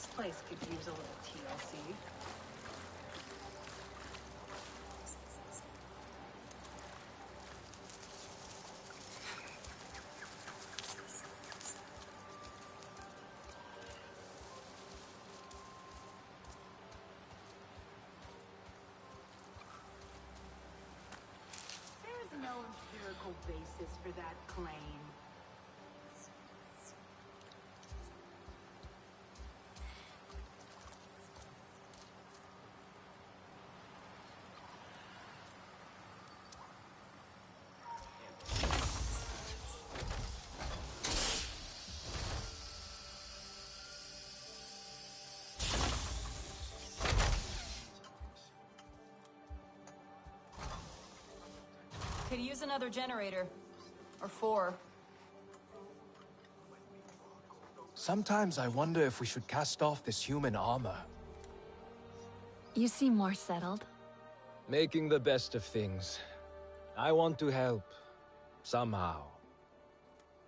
This place could use a little TLC. There's no empirical basis for that claim. Could use another generator. Or 4. Sometimes I wonder if we should cast off this human armor. You seem more settled. Making the best of things. I want to help. Somehow.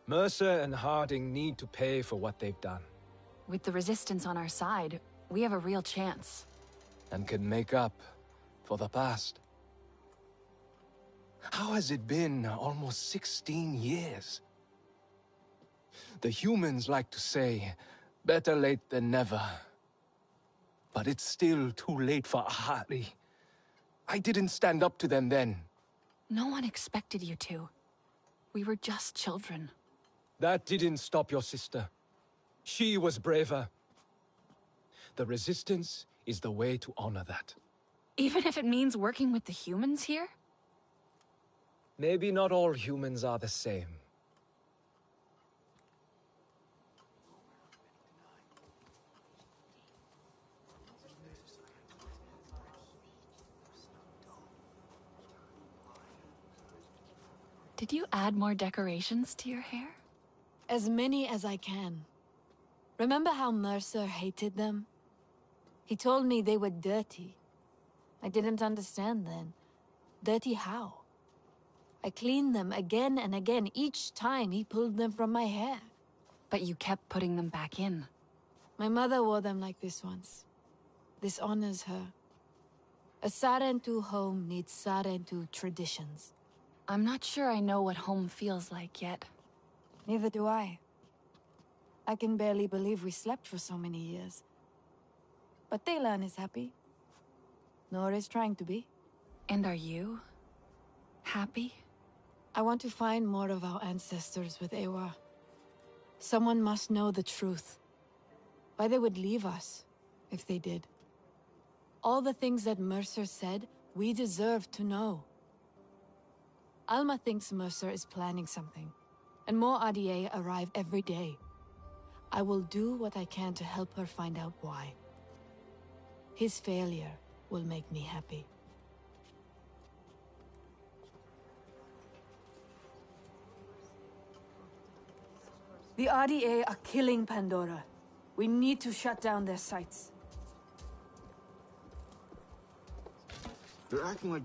Mercer and Harding need to pay for what they've done. With the Resistance on our side, we have a real chance. And can make up for the past. How has it been almost 16 years? The humans like to say, better late than never. But it's still too late for Ahari. I didn't stand up to them then. No one expected you to. We were just children. That didn't stop your sister. She was braver. The Resistance is the way to honor that. Even if it means working with the humans here? Maybe not all humans are the same. Did you add more decorations to your hair? As many as I can. Remember how Mercer hated them? He told me they were dirty. I didn't understand then. Dirty how? I cleaned them again and again each time he pulled them from my hair. But you kept putting them back in. My mother wore them like this once. This honors her. A Sarentu home needs Sarentu traditions. I'm not sure I know what home feels like yet. Neither do I. I can barely believe we slept for so many years. But Taylan is happy. Nor is trying to be. And are you happy? I want to find more of our ancestors with Ewa. Someone must know the truth. Why they would leave us, if they did. All the things that Mercer said, we deserve to know. Alma thinks Mercer is planning something, and more RDA arrive every day. I will do what I can to help her find out why. His failure will make me happy. The RDA are killing Pandora. We need to shut down their sites. They're acting like...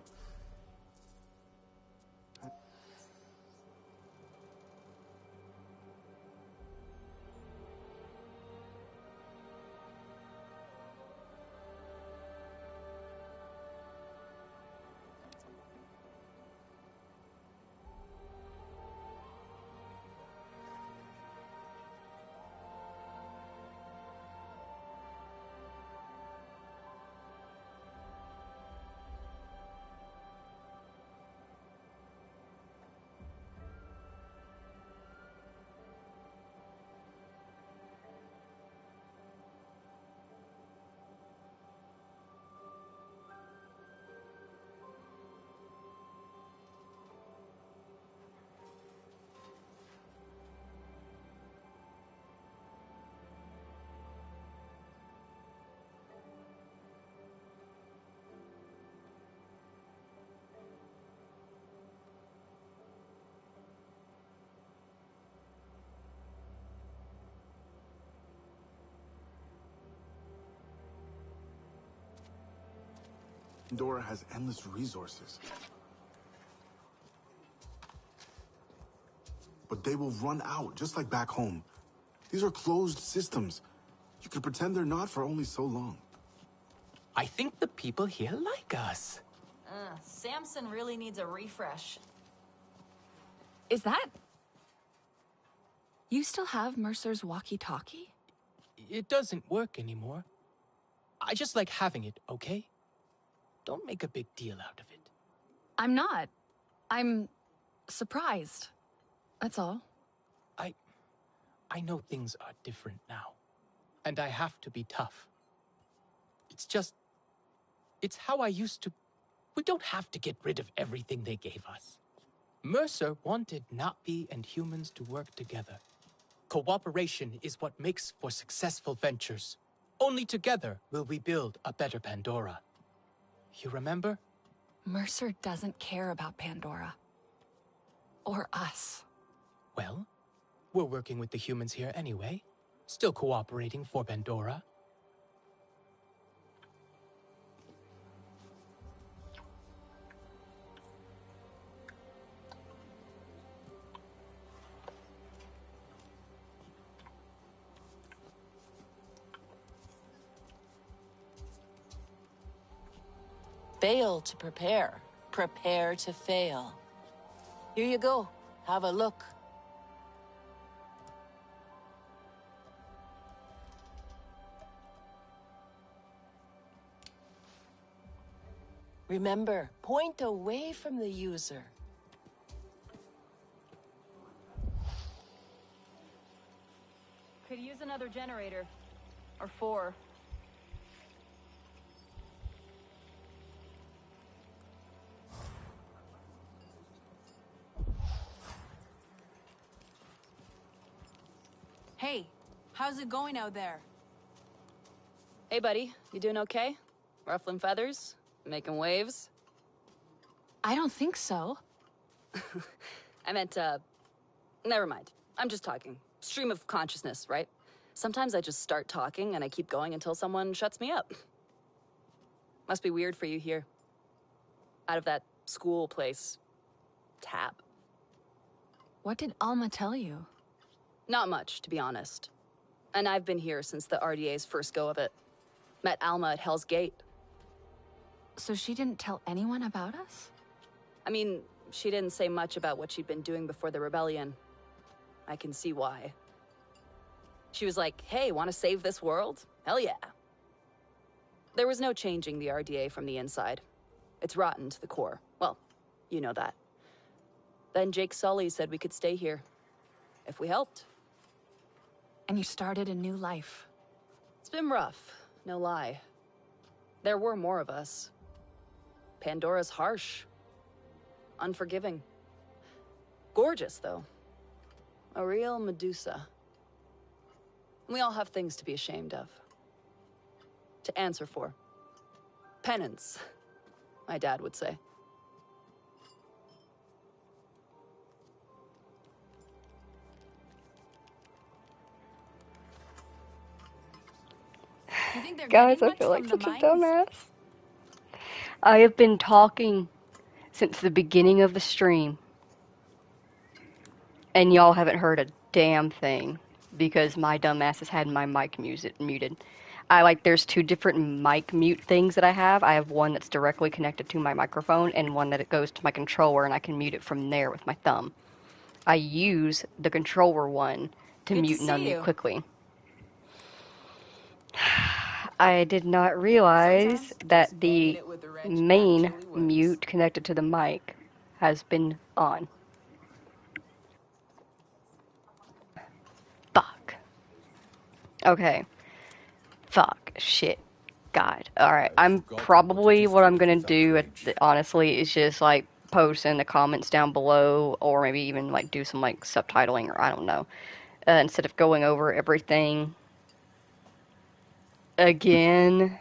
Pandora has endless resources. But they will run out, just like back home. These are closed systems. You can pretend they're not for only so long. I think the people here like us. Samson really needs a refresh. Is that... You still have Mercer's walkie-talkie? It doesn't work anymore. I just like having it, okay? Don't make a big deal out of it. I'm not. I'm surprised. That's all. I know things are different now. And I have to be tough. It's how I used to... We don't have to get rid of everything they gave us. Mercer wanted Napi and humans to work together. Cooperation is what makes for successful ventures. Only together will we build a better Pandora. You remember? Mercer doesn't care about Pandora. Or us. Well, we're working with the humans here anyway. Still cooperating for Pandora. Fail to prepare. Prepare to fail. Here you go. Have a look. Remember, point away from the user. Could use another generator. Or 4. Hey, how's it going out there? Hey, buddy. You doing okay? Ruffling feathers? Making waves? I don't think so. I meant, never mind. I'm just talking. Stream of consciousness, right? Sometimes I just start talking and I keep going until someone shuts me up. Must be weird for you here. Out of that school place. Tab. What did Alma tell you? Not much, to be honest. And I've been here since the RDA's first go of it. Met Alma at Hell's Gate. So she didn't tell anyone about us? I mean, she didn't say much about what she'd been doing before the rebellion. I can see why. She was like, hey, want to save this world? Hell yeah. There was no changing the RDA from the inside. It's rotten to the core. Well, you know that. Then Jake Sully said we could stay here. If we helped. And you started a new life. It's been rough, no lie. There were more of us. Pandora's harsh. Unforgiving. Gorgeous, though. A real Medusa. We all have things to be ashamed of. To answer for. Penance, my dad would say. Do you think they're Guys, getting I much feel like from such the a mines? dumbass. I have been talking since the beginning of the stream, and y'all haven't heard a damn thing because my dumbass has had my mic muted. There's 2 different mic mute things that I have. I have one that's directly connected to my microphone and one that it goes to my controller and I can mute it from there with my thumb. I use the controller one to Good to mute and see unmute you. quickly. I did not realize that the main mute connected to the mic has been on. Fuck. Okay. Fuck. Shit. God. Alright. What I'm gonna do, honestly, is just, like, post in the comments down below, or maybe even, like, do some, like, subtitling, or I don't know. Instead of going over everything again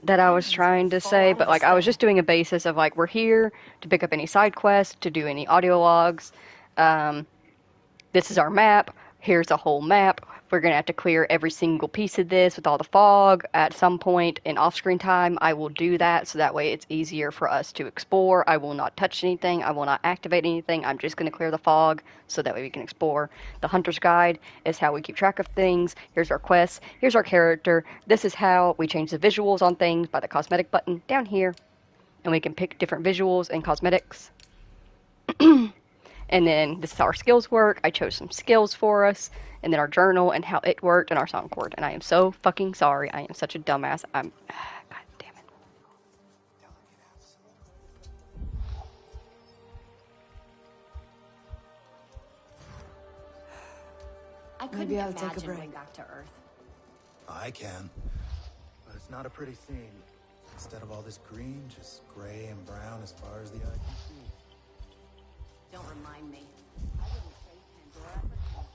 that I was trying to say, but, like, I was just doing a basis of, like, we're here to pick up any side quests, to do any audio logs. This is our map. here's a whole map. We're going to have to clear every single piece of this with all the fog at some point in off-screen time. I will do that so that way it's easier for us to explore. I will not touch anything. I will not activate anything. I'm just going to clear the fog so that way we can explore. The Hunter's Guide is how we keep track of things. Here's our quests. Here's our character. This is how we change the visuals on things by the cosmetic button down here. And we can pick different visuals and cosmetics. And then this is how our skills work. I chose some skills for us, and then our journal and how it worked, and our song chord. And I am so fucking sorry. I am such a dumbass. God damn it. I couldn't Maybe I'll imagine take a break. going back to Earth. I can. But it's not a pretty scene. Instead of all this green, just gray and brown as far as the eye can see. Don't remind me. I wouldn't trade Pandora for anything.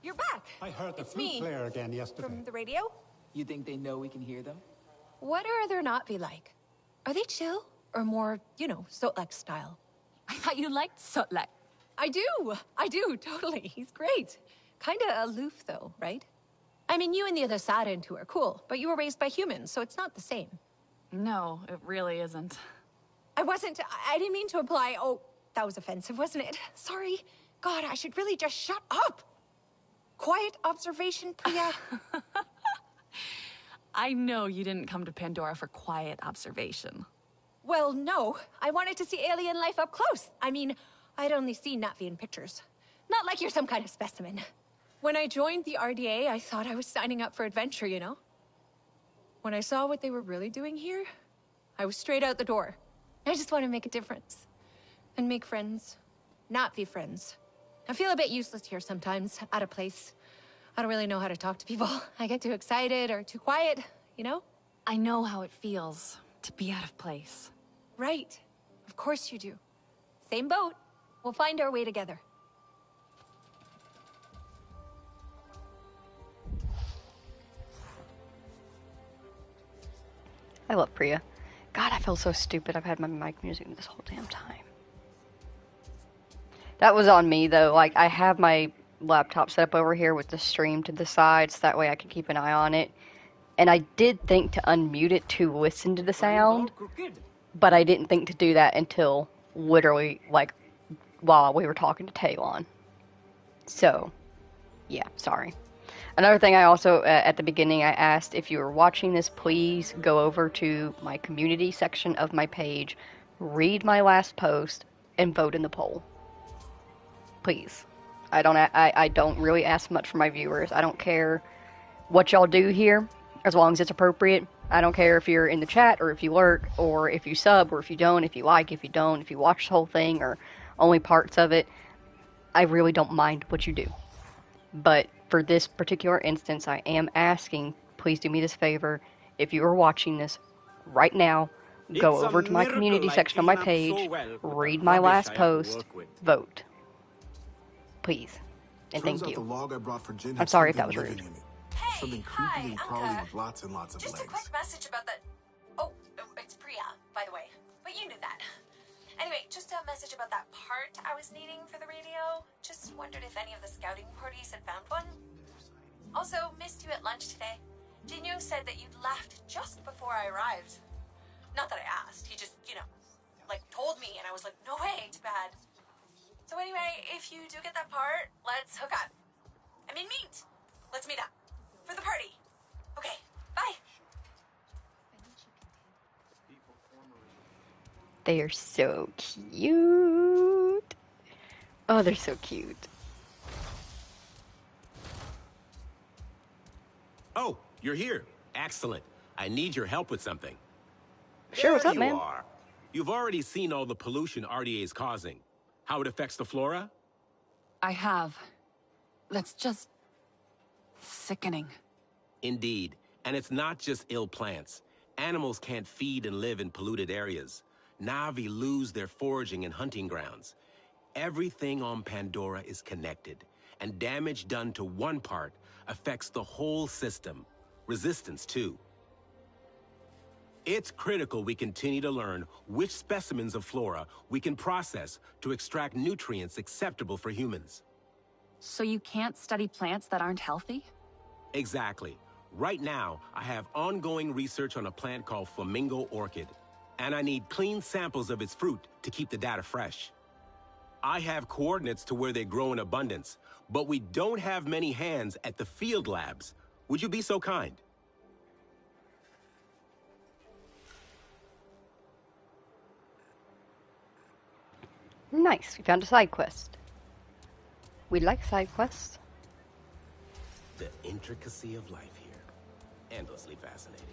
You're back! I heard the It's flute me. player again yesterday. From the radio? You think they know we can hear them? What are there not be like? Are they chill? Or more, you know, Sotlek style? I thought you liked Sotlek. I do, totally. He's great. Kinda aloof though, right? I mean, you and the other Sarin two are cool, but you were raised by humans, so it's not the same. No, it really isn't. I didn't mean to imply, oh, that was offensive, wasn't it? Sorry. God, I should really just shut up. Quiet observation, Priya. I know you didn't come to Pandora for quiet observation. Well, no. I wanted to see alien life up close. I mean, I'd only seen Natvi in pictures. Not like you're some kind of specimen. When I joined the RDA, I thought I was signing up for adventure, you know? When I saw what they were really doing here, I was straight out the door. I just want to make a difference. And make friends. Natvi friends. I feel a bit useless here sometimes, out of place. I don't really know how to talk to people. I get too excited or too quiet, you know? I know how it feels to be out of place. Right. Of course you do. Same boat. We'll find our way together. I love Priya. God, I feel so stupid. I've had my mic music this whole damn time. That was on me, though. Like, I have my laptop set up over here with the stream to the side, so that way I can keep an eye on it. And I did think to unmute it to listen to the sound, but I didn't think to do that until literally, like, while we were talking to Talon. So, yeah, sorry. Another thing I also, at the beginning, I asked if you were watching this, please go over to my community section of my page, read my last post, and vote in the poll. Please. I don't really ask much from my viewers. I don't care what y'all do here, as long as it's appropriate. I don't care if you're in the chat, or if you lurk, or if you sub, or if you don't, if you like, if you don't, if you watch the whole thing, or only parts of it. I really don't mind what you do. But for this particular instance, I am asking, please do me this favor. If you are watching this right now, go over to my community section on my page, read my last post, vote. Please. And thank you. I'm sorry if that was rude. Something creepy and crawly with lots and lots of Just legs. a quick message about that. Oh, it's Priya, by the way. But you knew that. Anyway, just a message about that part I was needing for the radio. Just wondered if any of the scouting parties had found one. Also, missed you at lunch today. Jinyu said that you'd left just before I arrived. Not that I asked. He just, you know, like told me, and I was like, no way, too bad. So anyway, if you do get that part, let's hook up. I mean, meet. Let's meet up. For the party. Okay, bye. They are so cute. Oh, they're so cute. Oh, you're here. Excellent. I need your help with something. Sure, what's up, man? There you are. You've already seen all the pollution RDA is causing. How it affects the flora? I have. That's just sickening. Indeed. And it's not just ill plants. Animals can't feed and live in polluted areas. Na'vi lose their foraging and hunting grounds. Everything on Pandora is connected, and damage done to one part affects the whole system. Resistance, too. It's critical we continue to learn which specimens of flora we can process to extract nutrients acceptable for humans. So you can't study plants that aren't healthy? Exactly. Right now, I have ongoing research on a plant called flamingo orchid, and I need clean samples of its fruit to keep the data fresh. I have coordinates to where they grow in abundance, but we don't have many hands at the field labs. Would you be so kind? Nice, we found a side quest. We like side quests. The intricacy of life here. Endlessly fascinating.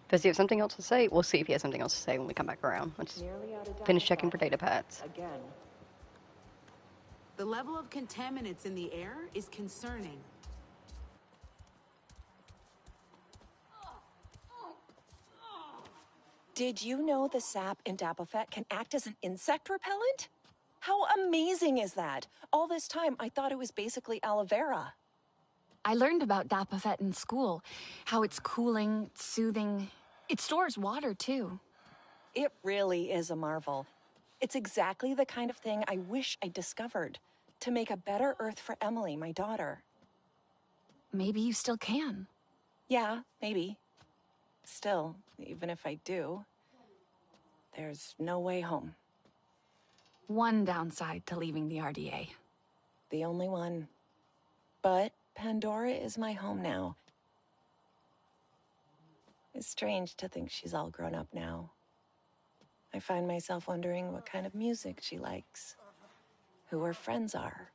Does he have something else to say? We'll see if he has something else to say when we come back around. Let's finish checking for data pads. Again. The level of contaminants in the air is concerning. Did you know the sap in Dapofet can act as an insect repellent? How amazing is that? All this time, I thought it was basically aloe vera. I learned about Dapofet in school. How it's cooling, soothing. It stores water, too. It really is a marvel. It's exactly the kind of thing I wish I discovered to make a better Earth for Emily, my daughter. Maybe you still can. Yeah, maybe. Still, even if I do, there's no way home. One downside to leaving the RDA. The only one. But Pandora is my home now. It's strange to think she's all grown up now. I find myself wondering what kind of music she likes, who her friends are.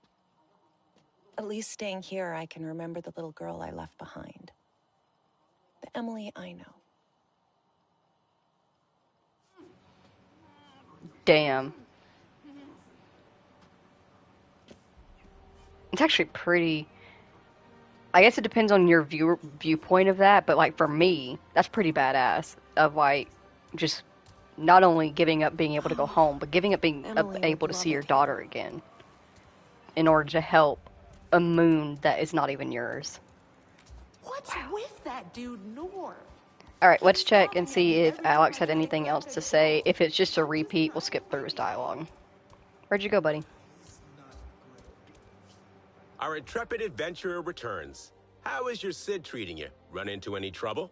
At least staying here, I can remember the little girl I left behind. The Emily I know. Damn. It's actually pretty... I guess it depends on your viewpoint of that, but, like, for me, that's pretty badass. Of, like, just not only giving up being able to go home, but giving up being able to see your daughter again. In order to help a moon that is not even yours. What's with that dude, Noor? Alright, let's check and see if Alex had anything else to say. If it's just a repeat, we'll skip through his dialogue. Where'd you go, buddy? Our intrepid adventurer returns. How is your Sid treating you? Run into any trouble?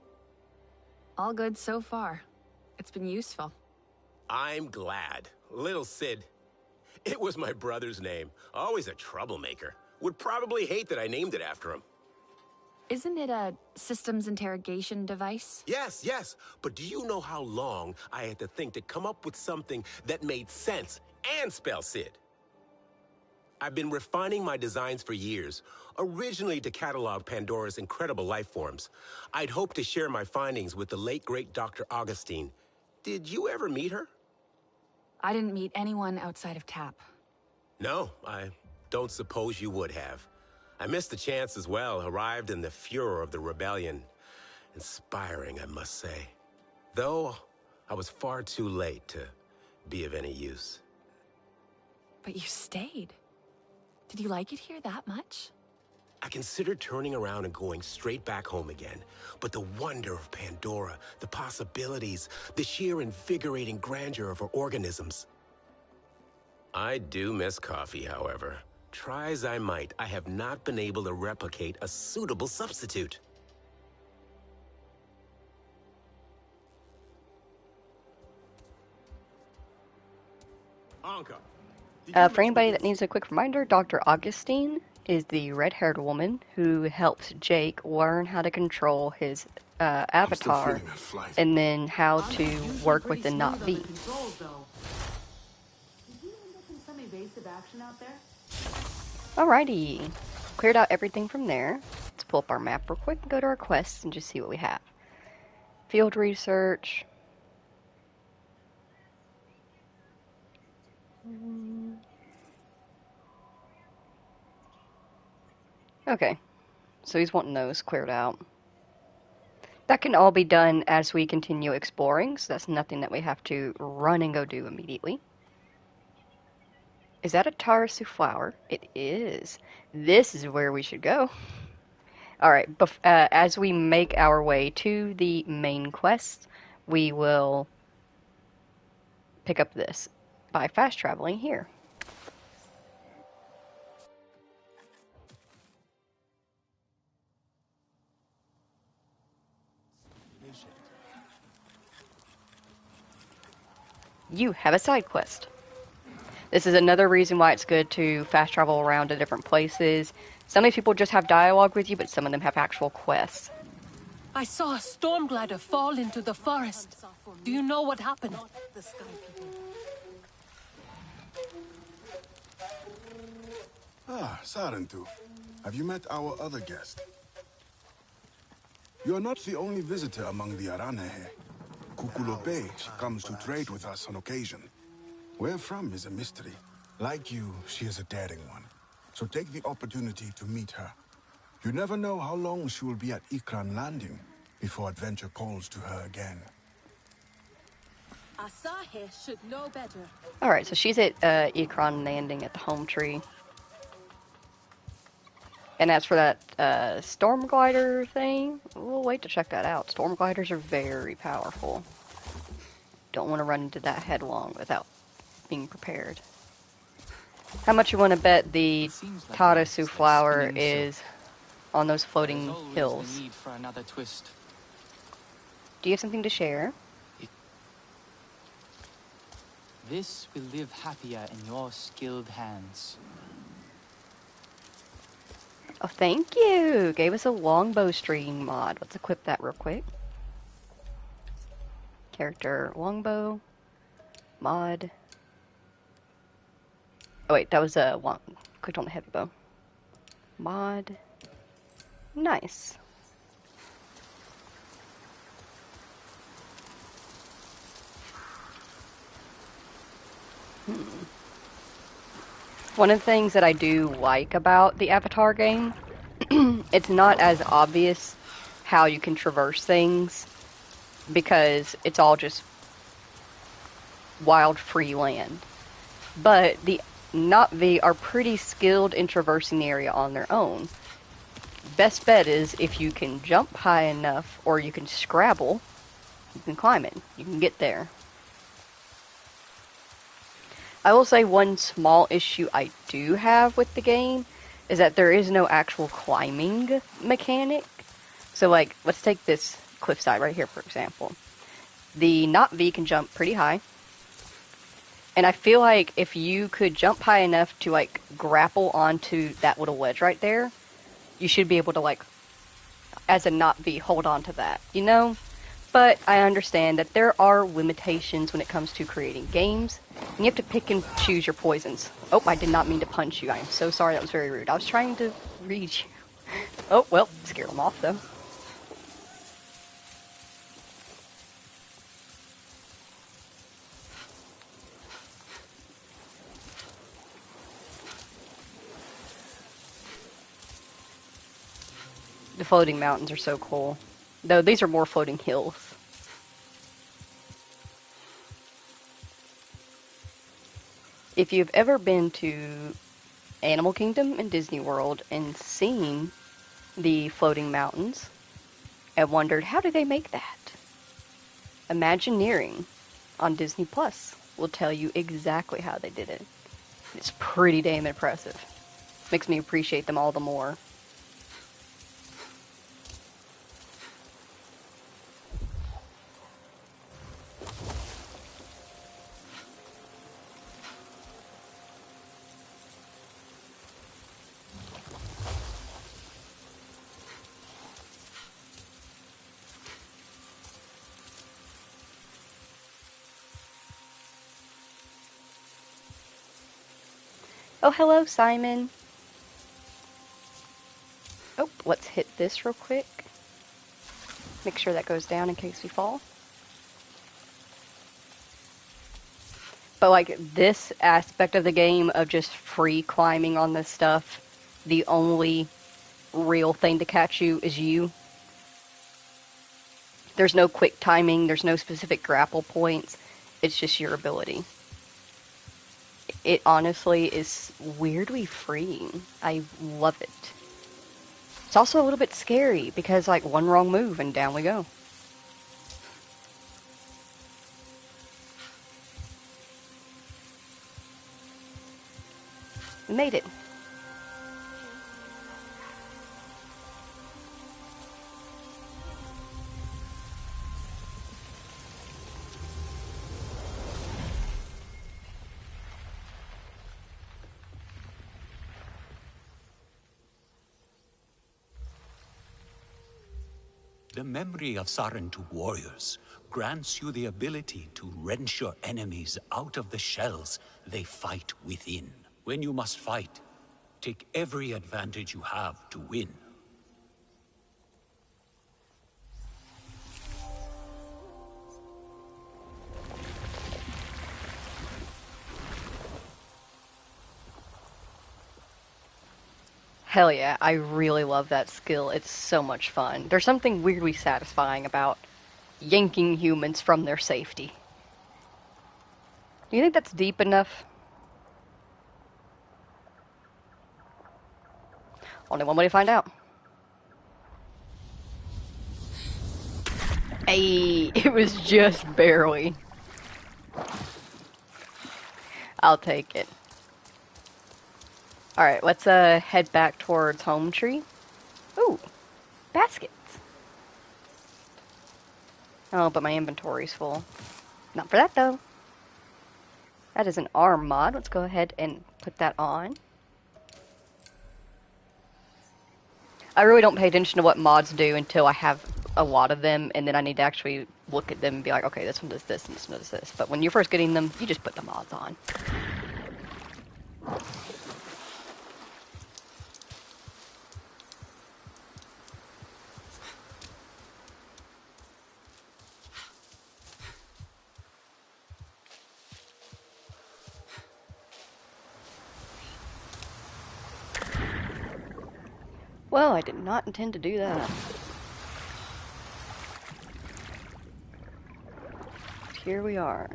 All good so far. It's been useful. I'm glad. Little Sid. It was my brother's name. Always a troublemaker. Would probably hate that I named it after him. Isn't it a systems interrogation device? Yes. But do you know how long I had to think to come up with something that made sense and spell Sid? I've been refining my designs for years, originally to catalog Pandora's incredible life forms. I'd hoped to share my findings with the late, great Dr. Augustine. Did you ever meet her? I didn't meet anyone outside of TAP. No, I don't suppose you would have. I missed the chance as well, arrived in the furor of the rebellion. Inspiring, I must say. Though, I was far too late to be of any use. But you stayed. Did you like it here that much? I considered turning around and going straight back home again. But the wonder of Pandora, the possibilities, the sheer invigorating grandeur of her organisms. I do miss coffee, however. Try as I might, I have not been able to replicate a suitable substitute. For anybody that needs a quick reminder, Dr. Augustine is the red-haired woman who helps Jake learn how to control his avatar and then how to work with the Not V. Alrighty, cleared out everything from there. Let's pull up our map real quick and go to our quests and just see what we have. Field research. Okay, so he's wanting those cleared out. That can all be done as we continue exploring, so that's nothing that we have to run and go do immediately. Is that a Tarasu flower? It is. This is where we should go. Alright, as we make our way to the main quest, we will pick up this by fast traveling here. You have a side quest. This is another reason why it's good to fast travel around to different places. Some of these people just have dialogue with you, but some of them have actual quests. I saw a storm glider fall into the forest. Do you know what happened? Ah, Sarentu. Have you met our other guest? You're not the only visitor among the Aranehe. Kukulope, she comes to trade with us on occasion. Where from is a mystery. Like you, she is a daring one. So take the opportunity to meet her. You never know how long she will be at Ikran Landing before adventure calls to her again. Asahe should know better. Alright, so she's at Ikran Landing at the home tree. And as for that storm glider thing, we'll wait to check that out. Storm gliders are very powerful. Don't want to run into that headlong without being prepared. How much you want to bet the Tarasu flower is on those floating hills? Need for another twist. Do you have something to share? This will live happier in your skilled hands. Oh, thank you! Gave us a longbow string mod. Let's equip that real quick. Character longbow mod. Oh wait, that was a one. Clicked on the heavy bow. Mod. Nice. One of the things that I do like about the Avatar game, it's not as obvious how you can traverse things because it's all just wild free land. But the Na'vi are pretty skilled in traversing the area on their own. Best bet is if you can jump high enough or you can scrabble, you can climb it. You can get there. I will say one small issue I do have with the game is that there is no actual climbing mechanic. So like, let's take this cliffside right here for example. The Na'vi can jump pretty high. And I feel like if you could jump high enough to like grapple onto that little ledge right there, you should be able to like, as a Na'vi, hold on to that, you know? But I understand that there are limitations when it comes to creating games, and you have to pick and choose your poisons. Oh, I did not mean to punch you. I am so sorry, that was very rude. I was trying to read you. Oh, well, scare them off though. The floating mountains are so cool. Though these are more floating hills. If you've ever been to Animal Kingdom and Disney World and seen the floating mountains and wondered, how do they make that? Imagineering on Disney Plus will tell you exactly how they did it. It's pretty damn impressive. Makes me appreciate them all the more. Oh, hello, Simon. Oh, let's hit this real quick. Make sure that goes down in case we fall. But like this aspect of the game of just free climbing on this stuff, the only real thing to catch you is you. There's no quick timing, there's no specific grapple points, it's just your ability. It honestly is weirdly freeing. I love it. It's also a little bit scary because, like, one wrong move and down we go. We made it. The memory of Sarentu warriors grants you the ability to wrench your enemies out of the shells they fight within. When you must fight, take every advantage you have to win. Hell yeah, I really love that skill. It's so much fun. There's something weirdly satisfying about yanking humans from their safety. Do you think that's deep enough? Only one way to find out. Hey, it was just barely. I'll take it. Alright, let's head back towards Home Tree. Ooh, baskets. Oh, but my inventory's full. Not for that, though. That is an arm mod. Let's go ahead and put that on. I really don't pay attention to what mods do until I have a lot of them, and then I need to actually look at them and be like, okay, this one does this, and this one does this. But when you're first getting them, you just put the mods on. Well, I did not intend to do that. Here we are.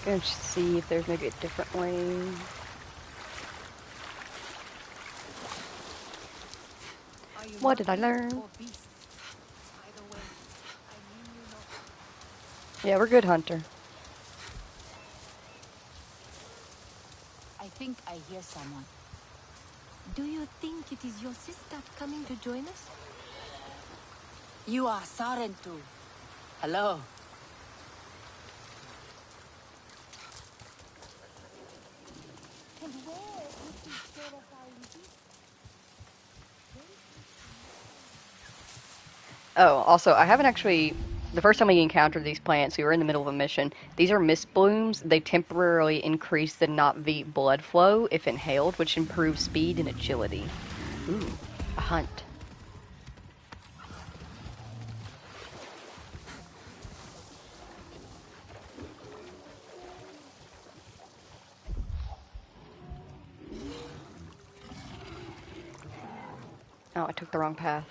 Gonna see if there's maybe a different way. What did I learn? Yeah, we're good, Hunter. I think I hear someone. Do you think it is your sister coming to join us? You are Sarentu. Hello. And where is this Pandora? Oh, also, I haven't actually... The first time we encountered these plants, we were in the middle of a mission. These are mist blooms. They temporarily increase the Na'vi blood flow if inhaled, which improves speed and agility. Ooh, a hunt. Oh, I took the wrong path.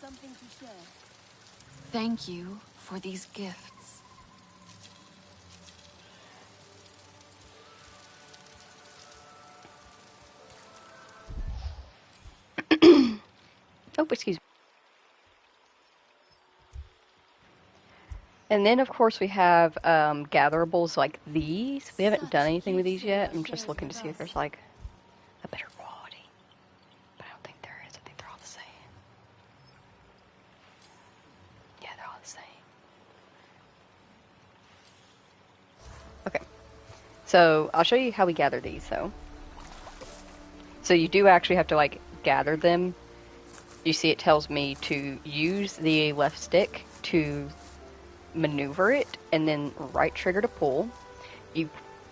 Something to share. Thank you for these gifts. Oh, excuse me. And then, of course, we have gatherables like these. We haven't done anything with these yet. I'm just looking to see if there's like a better quality. But I don't think there is. I think they're all the same. Yeah, they're all the same. Okay. So I'll show you how we gather these, though. So you do actually have to like gather them. You see, it tells me to use the left stick to maneuver it, and then right trigger to pull. You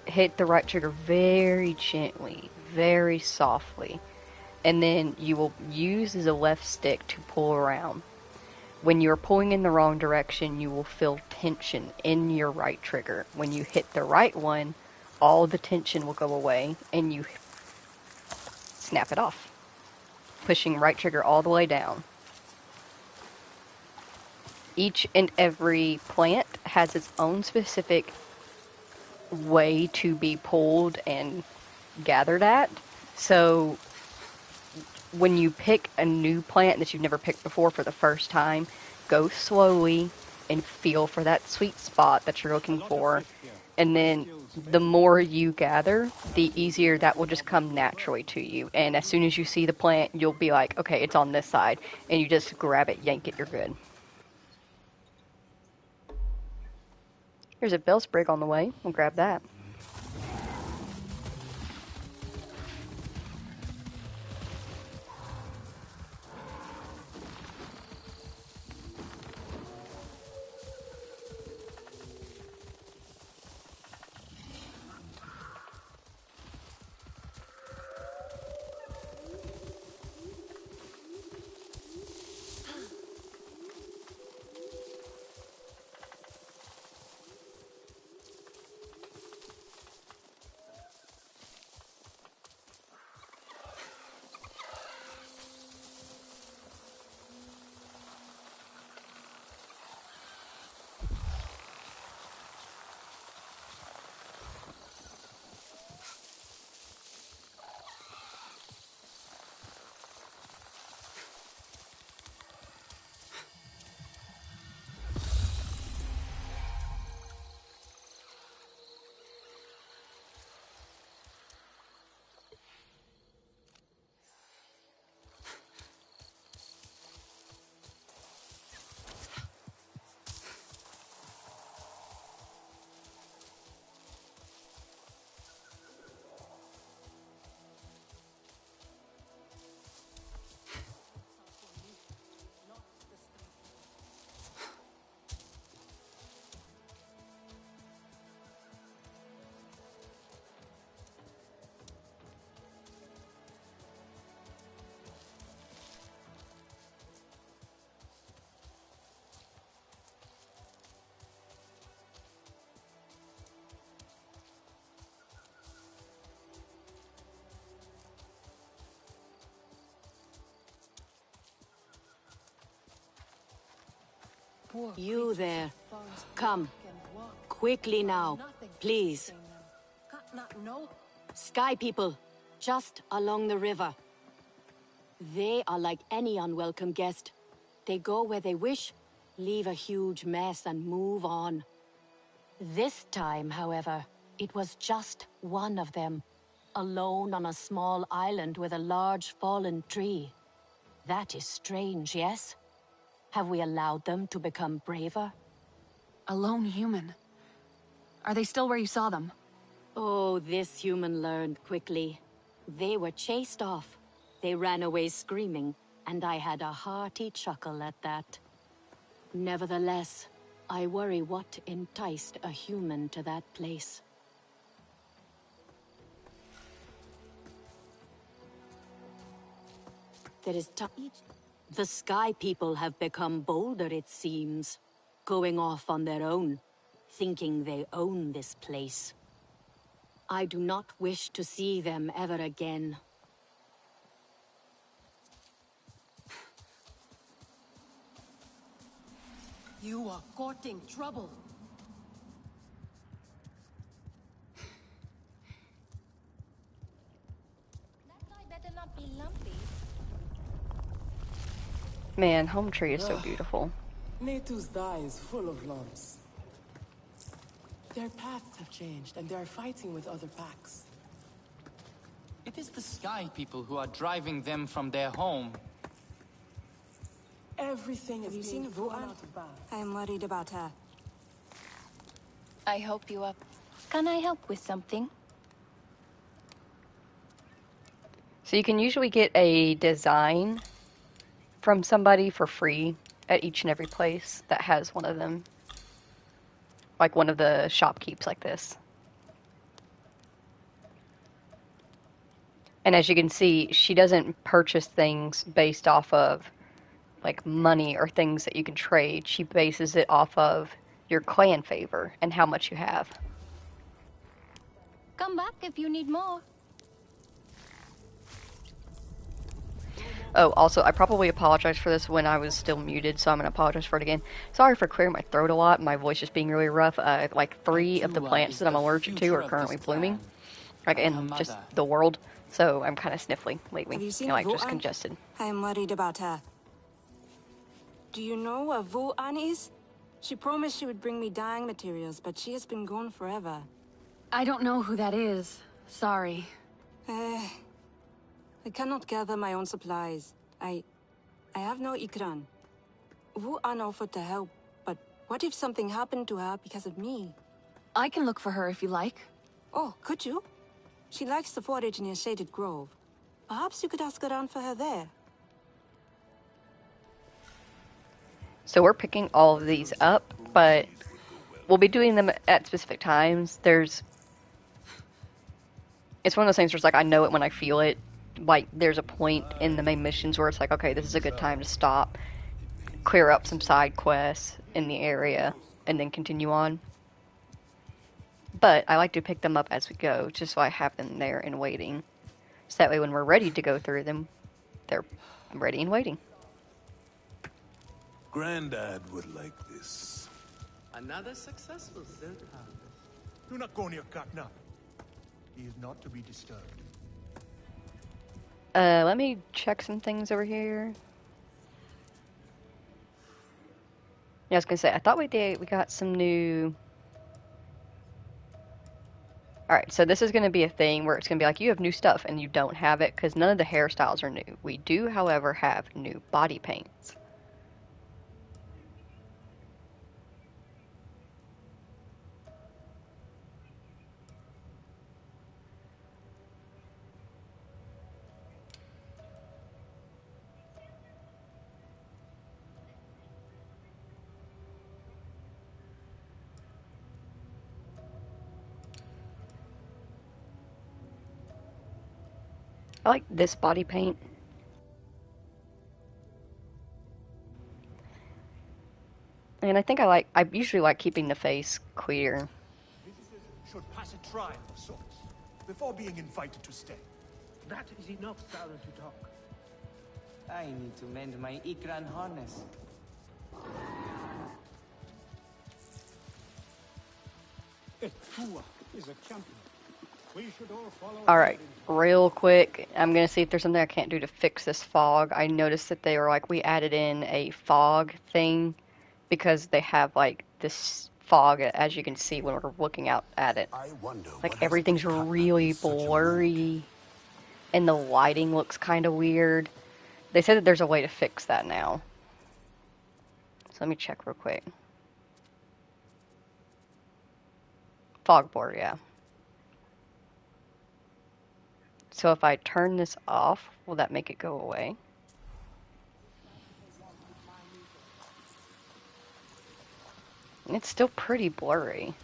hit the right trigger very gently, very softly, and then you will use the left stick to pull around. When you're pulling in the wrong direction, you will feel tension in your right trigger. When you hit the right one, all the tension will go away, and you snap it off, pushing right trigger all the way down. Each and every plant has its own specific way to be pulled and gathered at. So when you pick a new plant that you've never picked before for the first time, go slowly and feel for that sweet spot that you're looking for. And then the more you gather, the easier that will just come naturally to you. And as soon as you see the plant, you'll be like, okay, it's on this side. And you just grab it, yank it, you're good. There's a bell sprig on the way. We'll grab that. You there. Come. Quickly now. Please. Sky people. Just along the river. They are like any unwelcome guest. They go where they wish, leave a huge mess and move on. This time, however, it was just one of them. Alone on a small island with a large fallen tree. That is strange, yes? Have we allowed them to become braver? A lone human. Are they still where you saw them? Oh, this human learned quickly. They were chased off. They ran away screaming, and I had a hearty chuckle at that. Nevertheless, I worry what enticed a human to that place. There is The Sky People have become bolder, it seems, going off on their own, thinking they own this place. I do not wish to see them ever again. You are courting trouble. Better not be lumpy. Man, Home Tree is so beautiful. Natu's dye is full of lumps. Their paths have changed, and they are fighting with other packs. It is the Sky People who are driving them from their home. Everything is Have you being seen thrown Vuan? out of bounds. I am worried about her. I help you up. Can I help with something? So you can usually get a design from somebody for free at each and every place that has one of them. Like one of the shopkeepers like this. And as you can see, she doesn't purchase things based off of like money or things that you can trade. She bases it off of your clan favor and how much you have. Come back if you need more. Oh, also, I probably apologized for this when I was still muted, so I'm going to apologize for it again. Sorry for clearing my throat a lot, my voice just being really rough. Like 3 of the plants that I'm allergic to are currently blooming, like in just the world, so I'm kind of sniffly lately, Have you seen like just Vuan? congested. I am worried about her. Do you know where Vuan is? She promised she would bring me dyeing materials, but she has been gone forever. I don't know who that is. Sorry. I cannot gather my own supplies. I have no ikran. Vuan offered to help, but what if something happened to her because of me? I can look for her if you like. Oh, could you? She likes to forage near Shaded Grove. Perhaps you could ask around for her there. So we're picking all of these up, but we'll be doing them at specific times. It's one of those things where it's like, I know it when I feel it. Like, there's a point in the main missions where it's like, okay, this is a good time to stop, clear up some side quests in the area, and then continue on. But I like to pick them up as we go, just so I have them there and waiting. So that way when we're ready to go through them, they're ready and waiting. Grandad would like this. Another successful silk harvest. Do not go near Katna. He is not to be disturbed. Let me check some things over here. Yeah, I was gonna say, I thought we got some new... Alright, so this is gonna be a thing where it's gonna be like, you have new stuff, and you don't have it, because none of the hairstyles are new. We do, however, have new body paints. I like this body paint. And I think I usually like keeping the face clear. Visitors should pass a trial of sorts before being invited to stay. That is enough, Saran, to talk. I need to mend my Ikran harness. Etua is a champion. We should all follow. Alright, real quick, I'm gonna see if there's something I can't do to fix this fog. I noticed that they were like, we added in a fog thing because they have like this fog, as you can see when we're looking out at it. Like everything's really blurry and the lighting looks kind of weird. They said that there's a way to fix that now. So let me check real quick. Fog board, yeah. So if I turn this off, will that make it go away? It's still pretty blurry.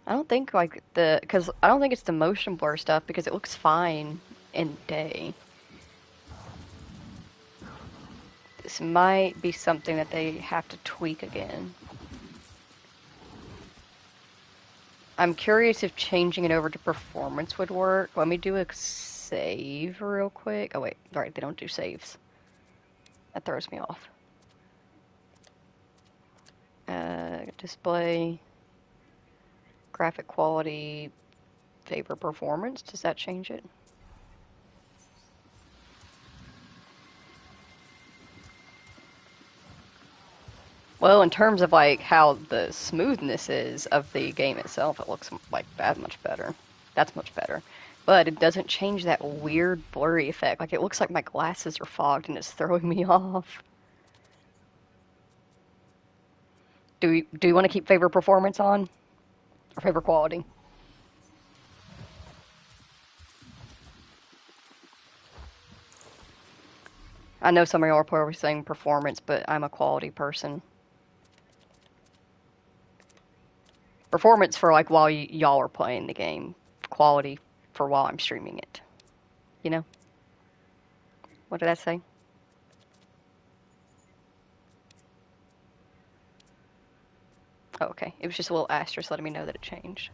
I don't think like because I don't think it's the motion blur stuff because it looks fine in day. This might be something that they have to tweak again. I'm curious if changing it over to performance would work. Let me do a save real quick. Oh wait, right, they don't do saves. That throws me off. Display, graphic quality, favor performance. Does that change it? Well, in terms of like how the smoothness is of the game itself, it looks like that much better. That's much better. But it doesn't change that weird blurry effect. Like it looks like my glasses are fogged and it's throwing me off. Do you want to keep favor performance on? Or favor quality? I know some of y'all are probably saying performance, but I'm a quality person. Performance for like while y'all are playing the game. Quality for while I'm streaming it. You know? What did I say? Oh, okay. It was just a little asterisk letting me know that it changed.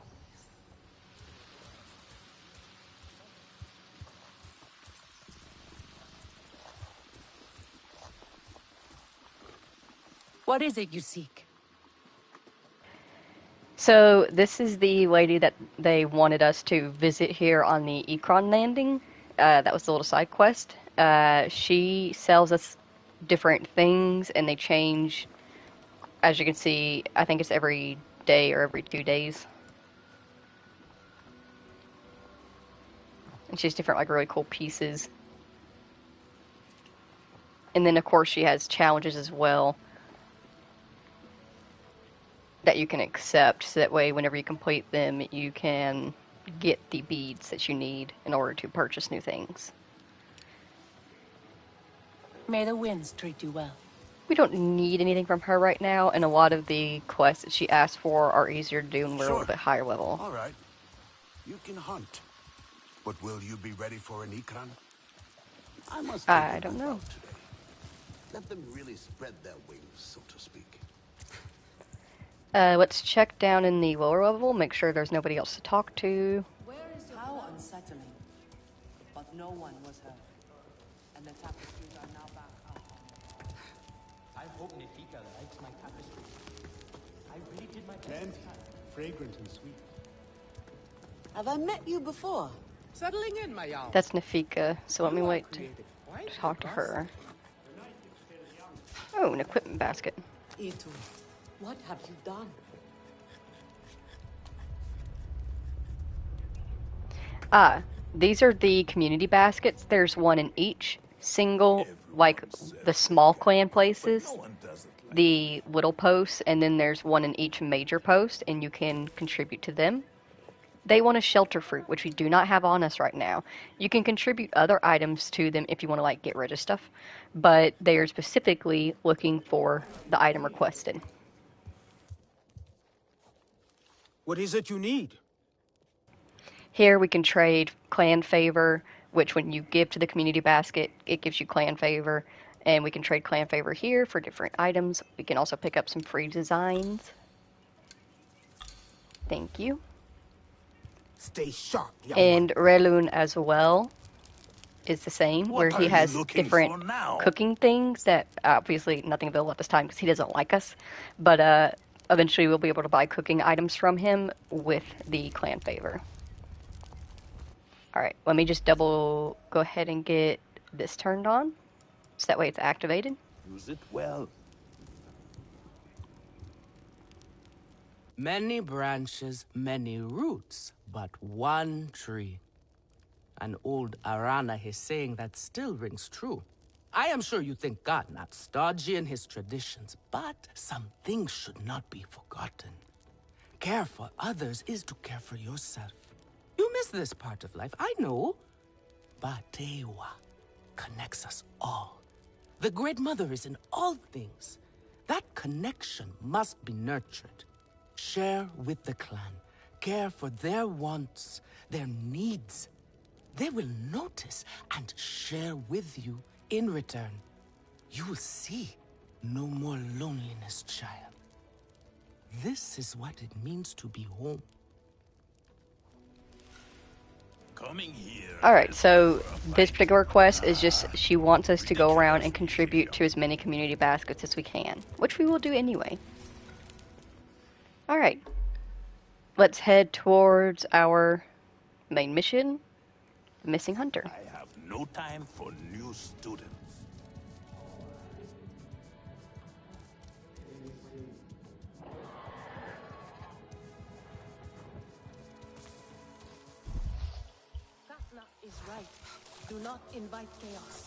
What is it you seek? So this is the lady that they wanted us to visit here on the Ekron landing. That was the little side quest. She sells us different things, and they change. As you can see, I think it's every day or every 2 days. And she has different, like, really cool pieces. And then, of course, she has challenges as well that you can accept, so that way whenever you complete them, you can get the beads that you need in order to purchase new things. May the winds treat you well. We don't need anything from her right now, and a lot of the quests that she asked for are easier to do and we're a little bit higher level. All right. You can hunt. But will you be ready for an Ikran? I don't know. Today. Let them really spread their wings, so to speak. Let's check down in the lower level, make sure there's nobody else to talk to. How unsettling. But no one was hurt. And the tapestries are now back up. I hope Nefika likes my tapestry. I really did my best. Plenty. Fragrant and sweet. Have I met you before? Settling in, my young. That's Nefika, so let me wait to talk to her. Oh, an equipment basket. Itu, what have you done? These are the community baskets. There's one in each single, like the small clan places, the little posts, and then there's one in each major post, and you can contribute to them. They want a shelter fruit, which we do not have on us right now. You can contribute other items to them if you want to, like, get rid of stuff, but they are specifically looking for the item requested. What is it you need? Here we can trade clan favor, which when you give to the community basket, it gives you clan favor, and we can trade clan favor here for different items. We can also pick up some free designs. Thank you. Stay sharp, and Relun as well is the same, where he has different cooking things that obviously nothing available at this time because he doesn't like us, but eventually we'll be able to buy cooking items from him with the clan favor. Alright, let me just go ahead and get this turned on, so that way it's activated. Use it well. Many branches, many roots, but one tree. An old Arana is saying that still rings true. I am sure you think God not stodgy in his traditions, but some things should not be forgotten. Care for others is to care for yourself. You miss this part of life, I know. But Tewa connects us all. The Great Mother is in all things. That connection must be nurtured. Share with the clan. care for their wants, their needs, they will notice and share with you in return. You will see no more loneliness, child. This is what it means to be home. Coming here. Alright, so this particular quest is just she wants us to go around and contribute to as many community baskets as we can, which we will do anyway. Alright, let's head towards our main mission, the Missing Hunter. I have no time for new students. Katna is right. Do not invite chaos.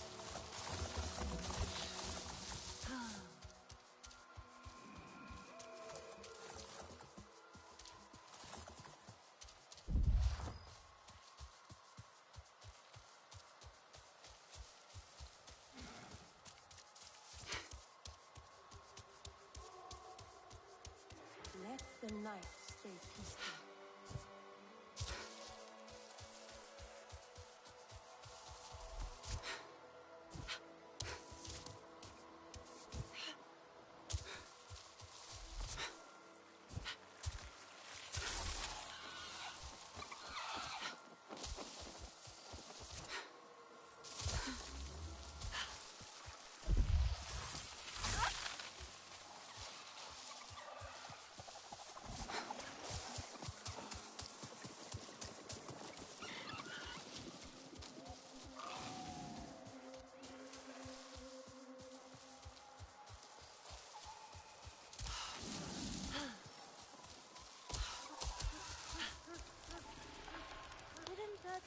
Let the night stay peaceful.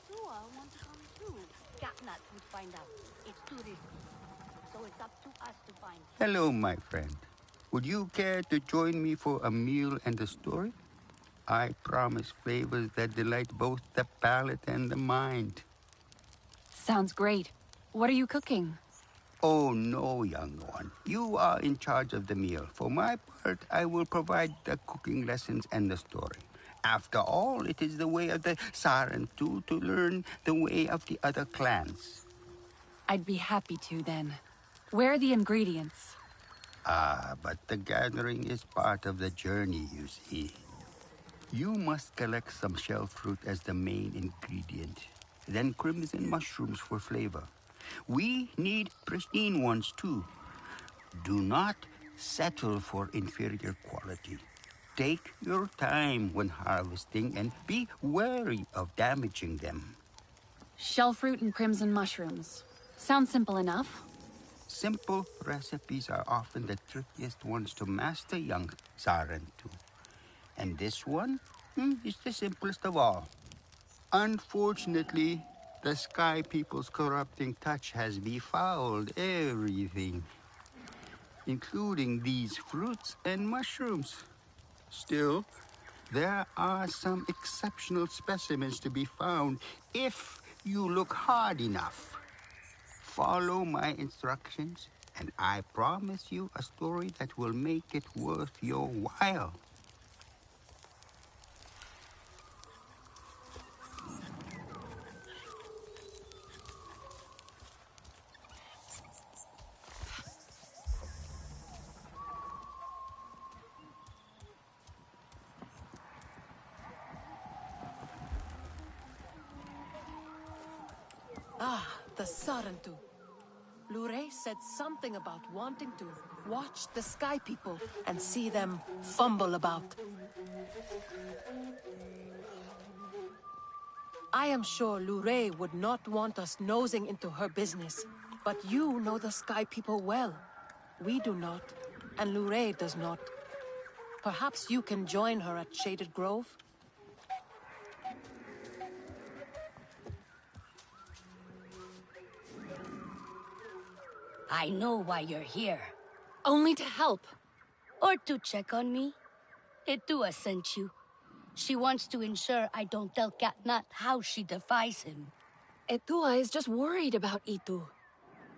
Tua want to come too. Katnat would find out. It's too risky. So it's up to us to find him. Hello, my friend. Would you care to join me for a meal and a story? I promise flavors that delight both the palate and the mind. Sounds great. What are you cooking? Oh, no, young one. You are in charge of the meal. For my part, I will provide the cooking lessons and the story. After all, it is the way of the Sarentu to learn the way of the other clans. I'd be happy to, then. Where are the ingredients? But the gathering is part of the journey, you see. You must collect some shell fruit as the main ingredient, then crimson mushrooms for flavor. We need pristine ones, too. Do not settle for inferior quality. Take your time when harvesting and be wary of damaging them. Shellfruit and crimson mushrooms. Sounds simple enough. Simple recipes are often the trickiest ones to master, young Sarentu. And this one is the simplest of all. Unfortunately, the Sky People's corrupting touch has befouled everything, including these fruits and mushrooms. Still, there are some exceptional specimens to be found if you look hard enough. Follow my instructions, and I promise you a story that will make it worth your while. Ah, the Sarentu. Lure said something about wanting to watch the Sky People and see them fumble about. I am sure Lure would not want us nosing into her business, but you know the Sky People well. We do not, and Lure does not. Perhaps you can join her at Shaded Grove? I know why you're here. Only to help. Or to check on me. Etua sent you. She wants to ensure I don't tell Katnat how she defies him. Etua is just worried about Itu.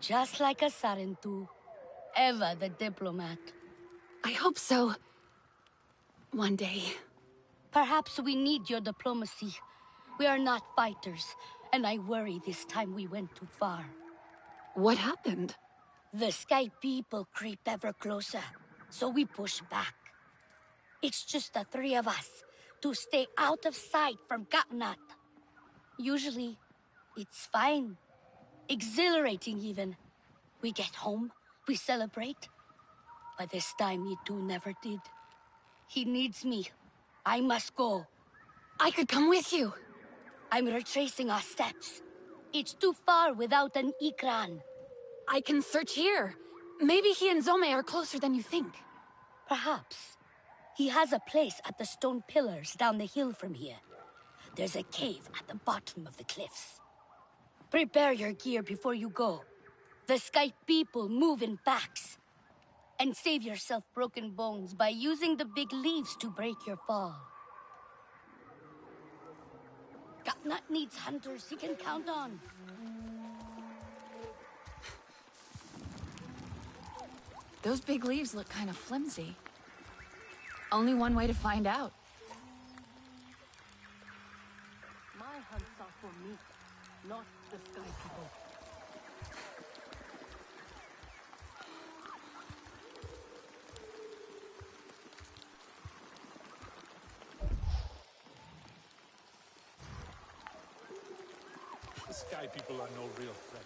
Just like a Sarentu. Eva the diplomat. I hope so. One day. Perhaps we need your diplomacy. We are not fighters, and I worry this time we went too far. What happened? The Sky people creep ever closer, so we push back. It's just the three of us, to stay out of sight from Katnat. Usually, it's fine. Exhilarating, even. We get home, we celebrate. But this time, you two never did. He needs me. I must go. I could come with you. I'm retracing our steps. It's too far without an Ikran. I can search here. Maybe he and Zome are closer than you think. Perhaps. He has a place at the stone pillars down the hill from here. There's a cave at the bottom of the cliffs. Prepare your gear before you go. The Sky people move in packs. And save yourself broken bones by using the big leaves to break your fall. Katnat needs hunters he can count on. Those big leaves look kind of flimsy. Only one way to find out. My hunts are for me, not the Sky people. The Sky people are no real threat.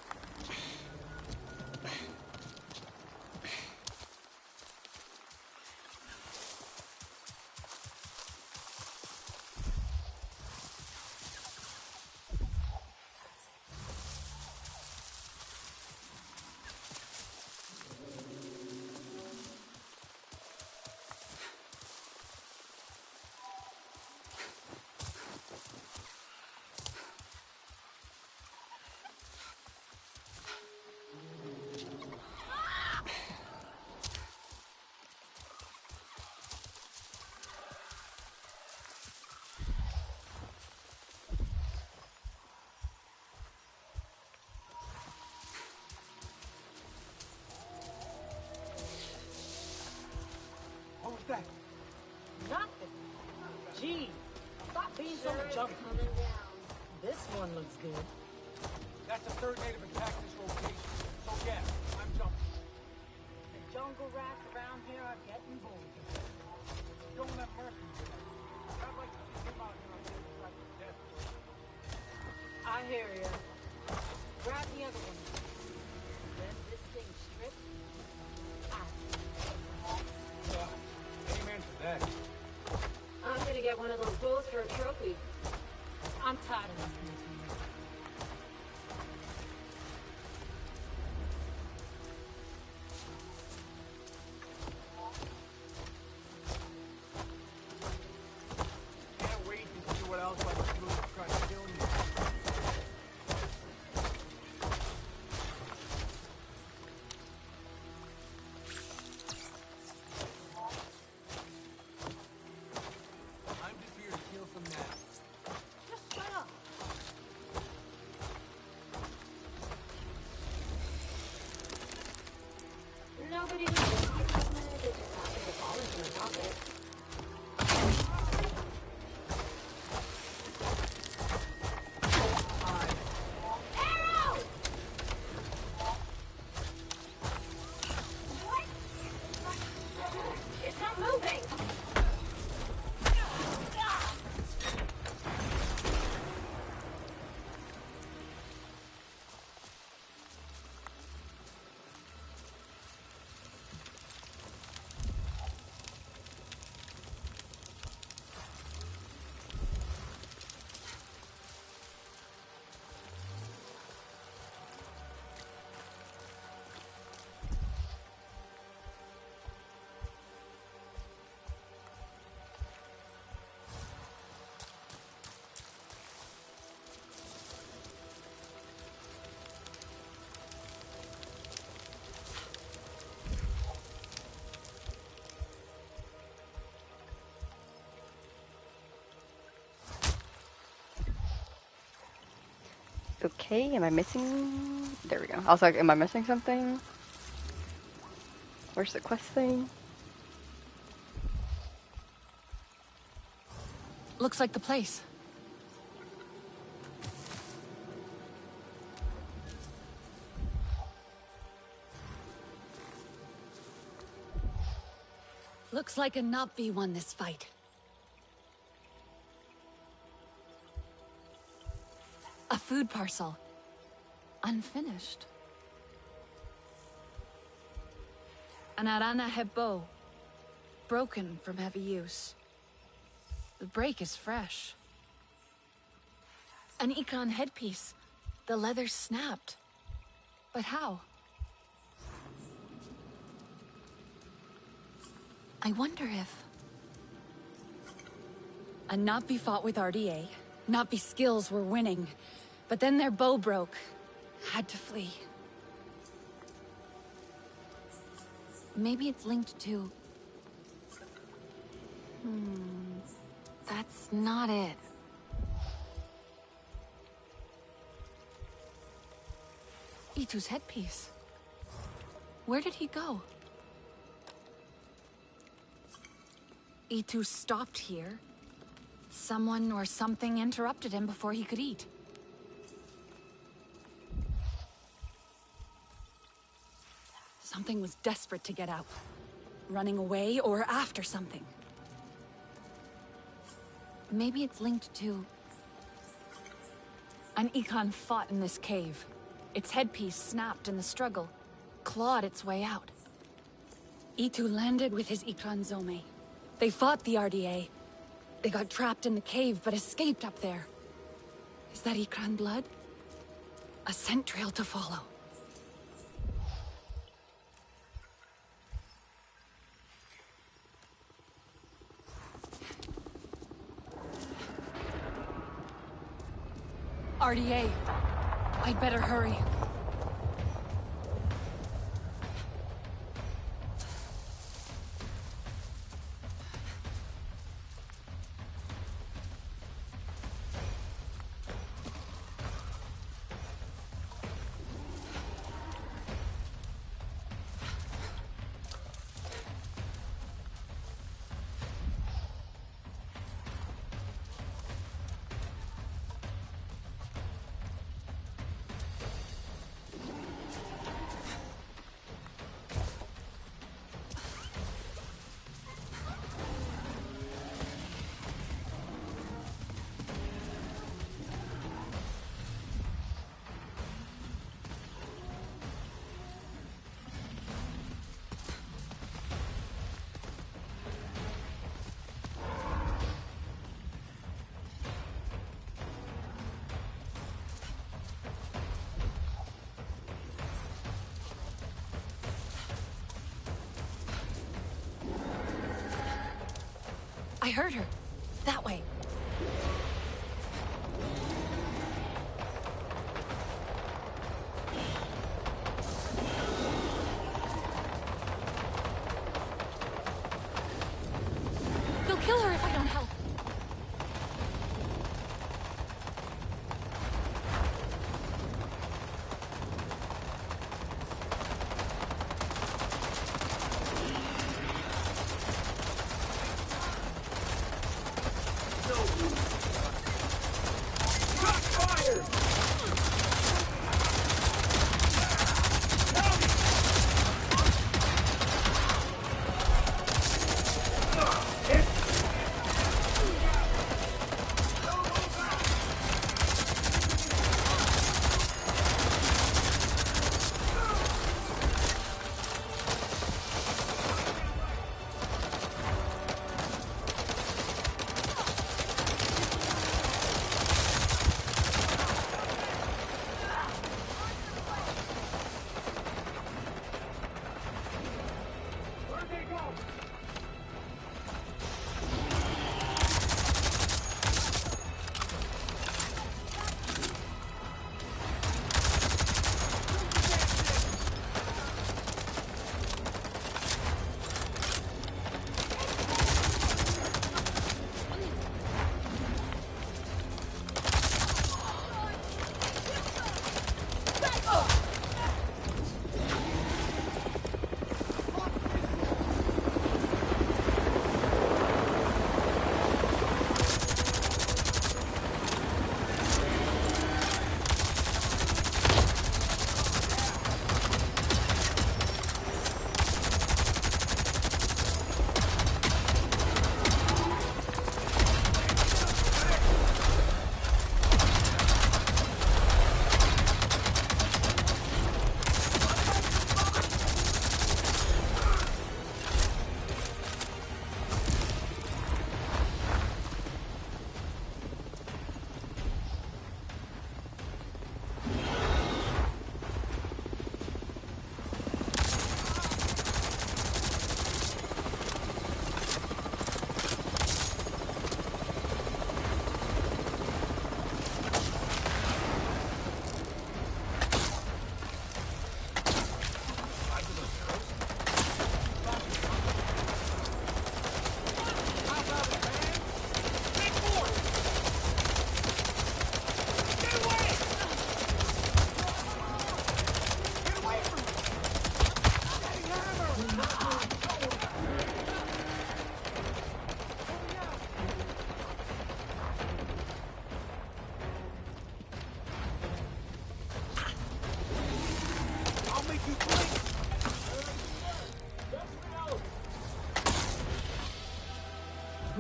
What was that? Nothing. Gee, stop being so jumpy. This one looks good. That's the third native attack this rotation. So yeah, I'm jumping. The jungle rats around here are getting bold. Don't let mercy do that. I'd like to see him out here on this side of death. I hear ya. Grab the other one. Then this thing stripped. Amen to that. I'm gonna get one of those bows for a trophy. I'm tired of listening to you. Can't wait to see what else I can do to try to kill you. I'm just here to kill some gnats. Just shut up. Nobody would just happen to fall into your pocket. It's not moving! Okay, am I missing? There we go. I was like, am I missing something? Where's the quest thing? Looks like the place. Looks like a Napi won this fight. A food parcel. Unfinished. An Arana Hebo. Broken from heavy use. The break is fresh. An Ikran headpiece. The leather snapped. But how? I wonder if... A Napi fought with RDA. Napi skills were winning. But then their bow broke. Had to flee. Maybe it's linked to... That's not it. Itu's headpiece. Where did he go? Itu stopped here. Someone or something interrupted him before he could eat. Something was desperate to get out. Running away or after something. Maybe it's linked to... An Ikran fought in this cave. Its headpiece snapped in the struggle, clawed its way out. Itu landed with his Ikran Zome. They fought the RDA. They got trapped in the cave, but escaped up there. Is that Ikran blood? A scent trail to follow. RDA. I'd better hurry. I heard her. That way. They'll kill her if I don't help.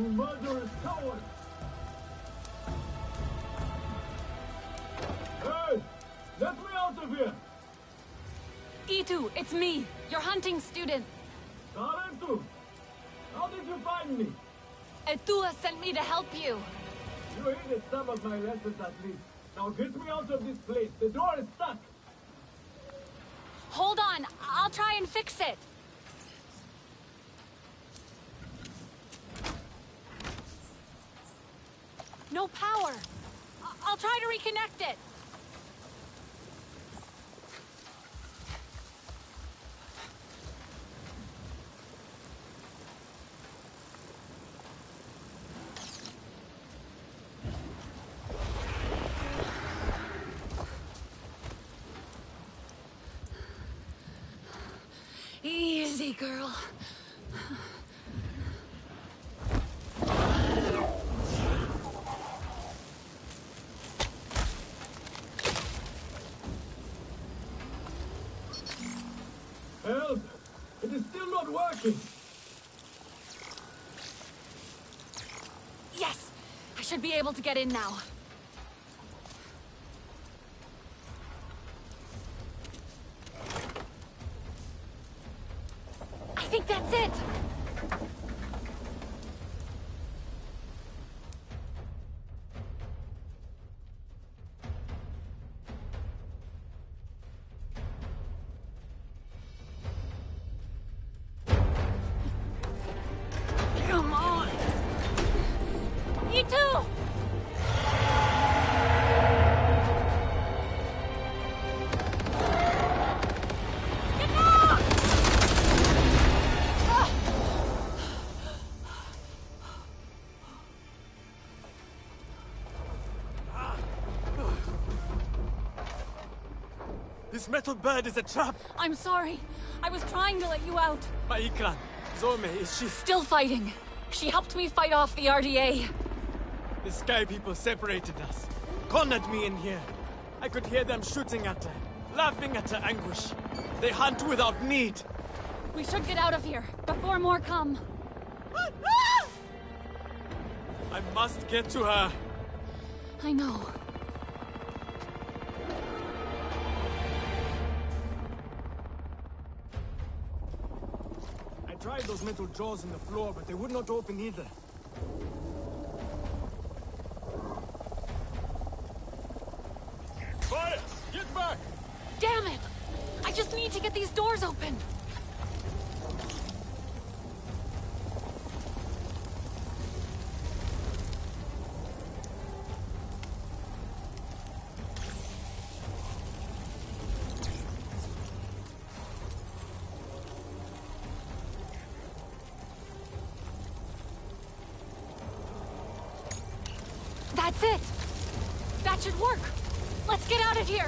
You murderous coward! Hey! Let me out of here! Itu, it's me, your hunting student. Sarentu! How did you find me? Etua sent me to help you. You hated some of my lessons at least. Now get me out of this place. The door is stuck. Hold on, I'll try and fix it. No power. I'll try to reconnect it. Easy, girl. Help! It is still not working. Yes! I should be able to get in now. I think that's it! Come on! You too! This metal bird is a trap! I'm sorry. I was trying to let you out. My Ikran, Zome, is she... Still fighting. She helped me fight off the RDA. The Sky People separated us. Cornered me in here. I could hear them shooting at her, laughing at her anguish. They hunt without need. We should get out of here, before more come. I must get to her. I know. I tried those metal jaws in the floor, but they would not open either. Fire! Get back! Damn it! I just need to get these doors open. That's it! That should work! Let's get out of here!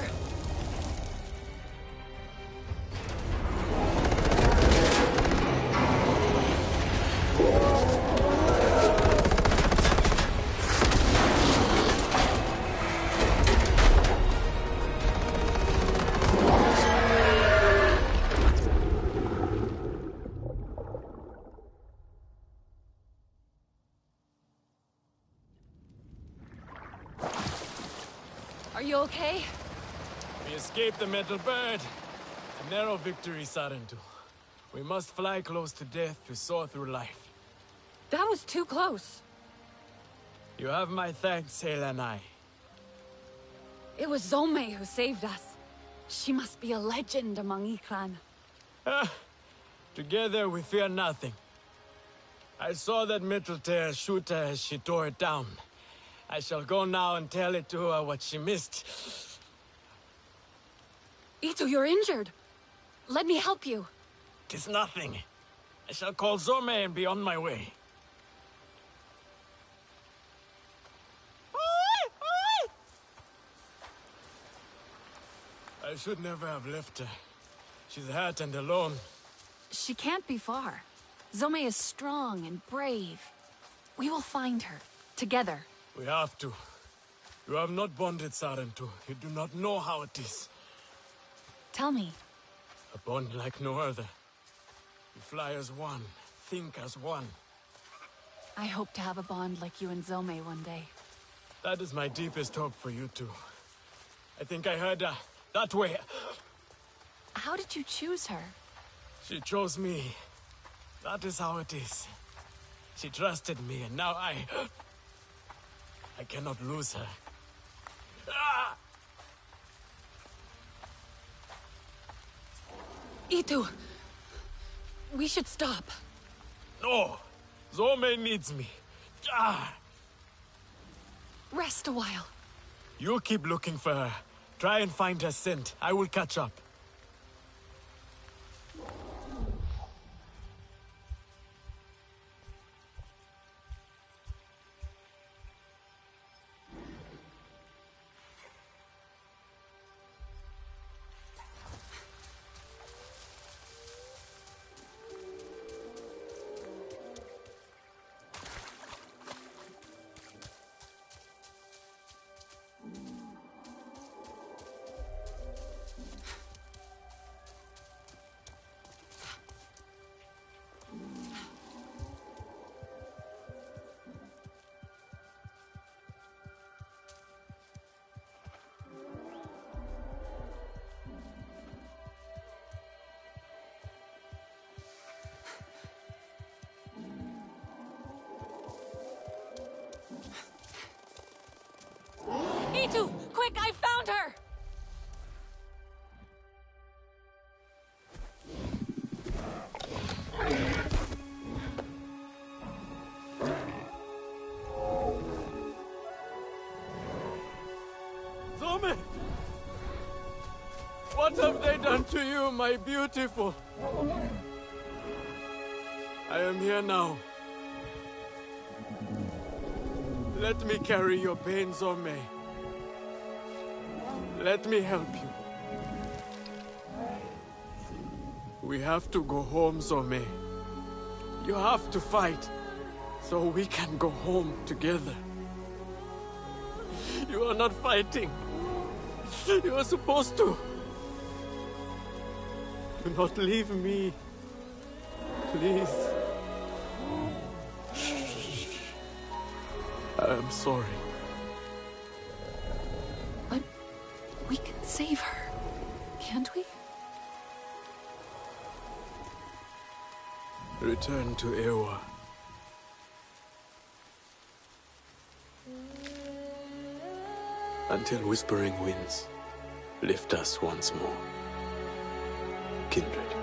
Are you okay? We escaped the metal bird. A narrow victory, Sarentu. We must fly close to death to soar through life. That was too close. You have my thanks, Helenai. It was Zome who saved us. She must be a legend among Ikran. Together we fear nothing. I saw that metal tear shoot her as she tore it down. I shall go now and tell it to her what she missed. Itu, you're injured. Let me help you. 'Tis nothing. I shall call Zome and be on my way. I should never have left her. She's hurt and alone. She can't be far. Zome is strong and brave. We will find her, together. We have to. You have not bonded, Sarentu. You do not know how it is. Tell me. A bond like no other. You fly as one, think as one. I hope to have a bond like you and Zome one day. That is my deepest hope for you two. I think I heard that way. How did you choose her? She chose me. That is how it is. She trusted me, and now I cannot lose her. Ah! Itu! We should stop. No! Zome needs me. Ah! Rest a while. You keep looking for her. Try and find her scent. I will catch up. Itu! Quick, I found her! Zome! What have they done to you, my beautiful? I am here now. Let me carry your pain, Zome. Let me help you. We have to go home, Zome. You have to fight, so we can go home together. You are not fighting. You are supposed to. Do not leave me. Please. I am sorry. But we can save her, can't we? Return to Ewa. Until Whispering Winds lift us once more. Kindred.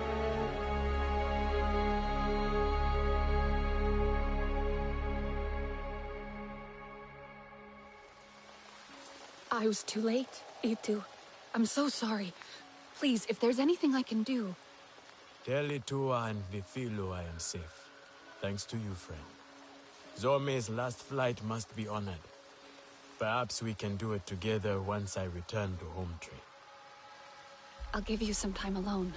I was too late, Itu. I'm so sorry. Please, if there's anything I can do... Tell Itua and Vifilu I am safe. Thanks to you, friend. Zome's last flight must be honored. Perhaps we can do it together once I return to Home Tree. I'll give you some time alone.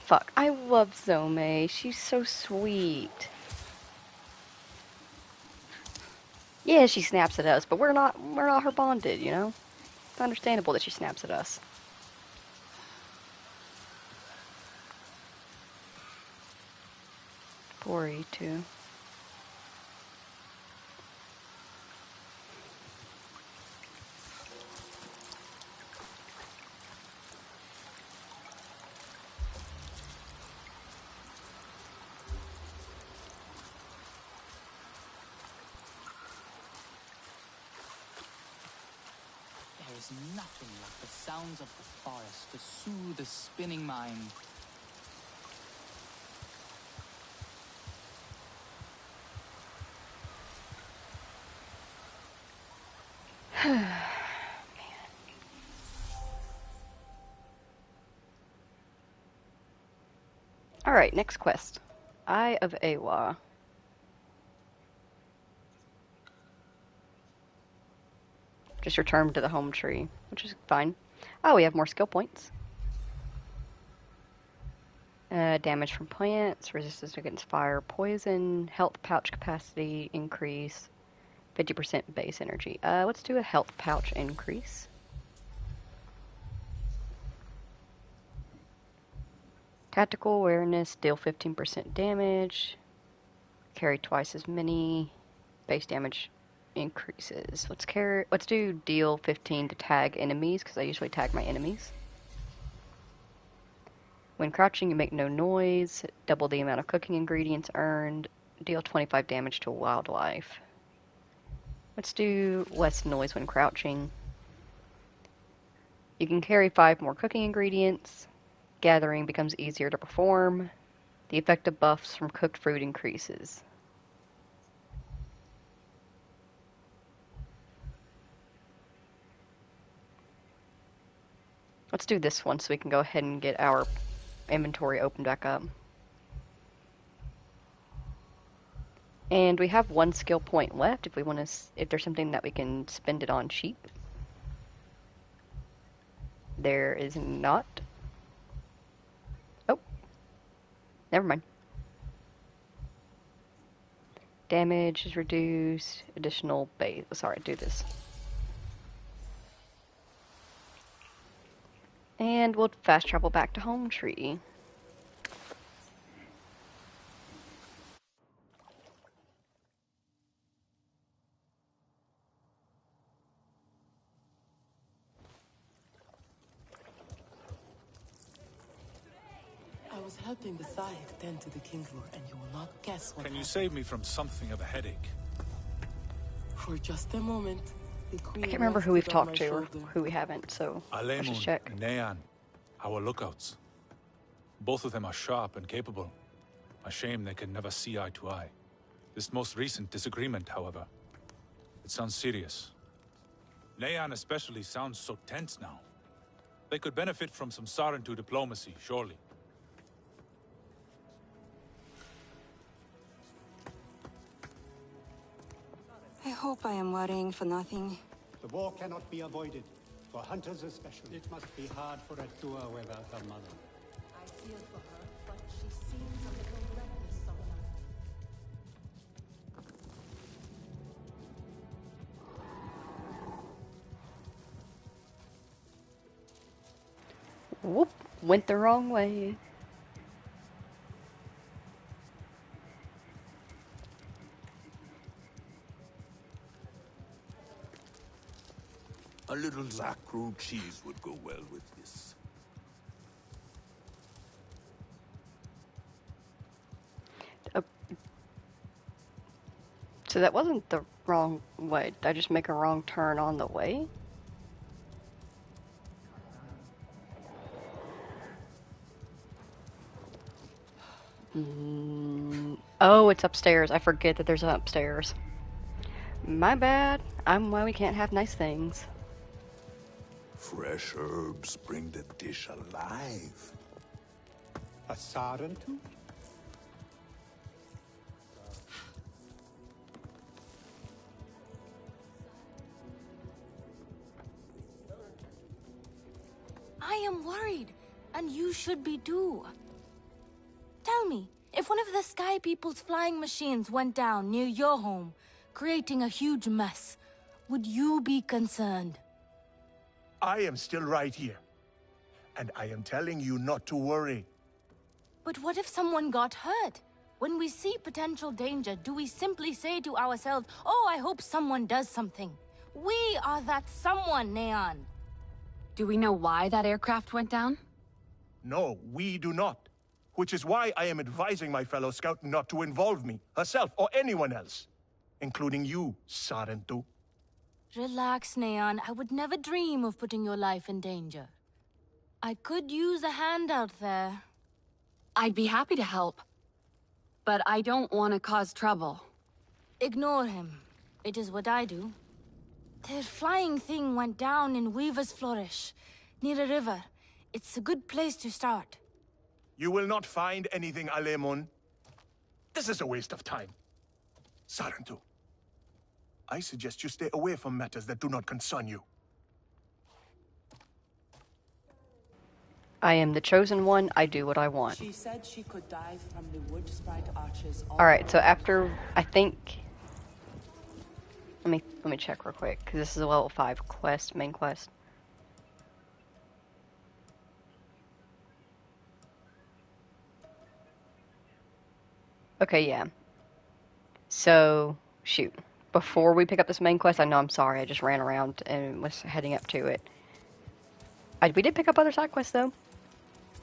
Fuck, I love Zome. She's so sweet. Yeah, she snaps at us, but we're not her bonded, you know? It's understandable that she snaps at us. Poor E2. There is nothing like the sounds of the forest to soothe the spinning mind. Alright, next quest. Eye of Awa. Just return to the home tree, which is fine. Oh, we have more skill points. Damage from plants, resistance against fire, poison, health pouch capacity increase, 50% base energy. Let's do a health pouch increase. Tactical awareness, deal 15% damage. Carry twice as many. Base damage increases. Let's do deal 15 to tag enemies, because I usually tag my enemies. When crouching, you make no noise. Double the amount of cooking ingredients earned. Deal 25 damage to wildlife. Let's do less noise when crouching. You can carry 5 more cooking ingredients. Gathering becomes easier to perform. The effect of buffs from cooked food increases. Let's do this one so we can go ahead and get our inventory opened back up. And we have 1 skill point left if we want to, if there's something that we can spend it on cheap. There is not. Oh, never mind. Damage is reduced. Additional base. Sorry, do this. And we'll fast travel back to Home Tree. I was helping the Thai tend to the King Lure, and you will not guess what Can you happened. save me from something of a headache? For just a moment, the Queen I can't remember who we've rested on talked my to or shoulder. who we haven't, so let's just Alemun check. and Nean, our lookouts. Both of them are sharp and capable. A shame they can never see eye to eye. This most recent disagreement, however, it sounds serious. Nean especially sounds so tense now. They could benefit from some Sarentu diplomacy, surely. I hope I am worrying for nothing. The war cannot be avoided. For hunters especially. It must be hard for a Tua without her mother. I feel for her, but she seems a little reckless sometimes. Whoop, went the wrong way. A little Zakru cheese would go well with this. So that wasn't the wrong way. Did I just make a wrong turn on the way? Oh, it's upstairs. I forget that there's an upstairs. My bad. I'm why we can't have nice things. Fresh herbs bring the dish alive. A Sarentu? I am worried, and you should be too. Tell me, if one of the Sky People's flying machines went down near your home, creating a huge mess, would you be concerned? I am still right here. And I am telling you not to worry. But what if someone got hurt? When we see potential danger, do we simply say to ourselves, oh, I hope someone does something? We are that someone, Neon. Do we know why that aircraft went down? No, we do not. Which is why I am advising my fellow scout not to involve me, herself, or anyone else. Including you, Sarentu. Relax, Neon. I would never dream of putting your life in danger. I could use a hand out there. I'd be happy to help. But I don't want to cause trouble. Ignore him. It is what I do. Their flying thing went down in Weaver's Flourish, near a river. It's a good place to start. You will not find anything, Alemun. This is a waste of time. Sarentu, I suggest you stay away from matters that do not concern you. I am the chosen one. I do what I want. She said she could dive from the wood sprite arches. Alright, so after, I think... Let me check real quick, because this is a level 5 quest, main quest. Okay, yeah. So, shoot. Before we pick up this main quest, I know I'm sorry, I just ran around and was heading up to it. We did pick up other side quests, though.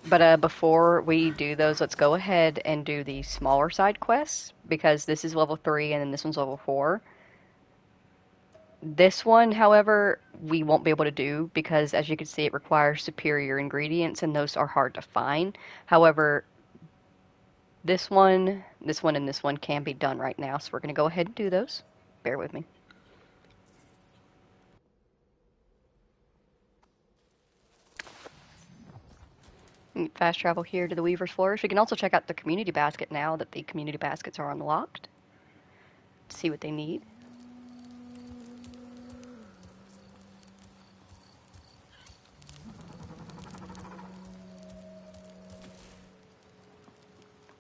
But before we do those, let's go ahead and do the smaller side quests, because this is level 3 and then this one's level 4. This one, however, we won't be able to do because, as you can see, it requires superior ingredients, and those are hard to find. However, this one, and this one can be done right now, so we're going to go ahead and do those. Bear with me. Fast travel here to the Weaver's Flourish. We can also check out the community basket now that the community baskets are unlocked. See what they need.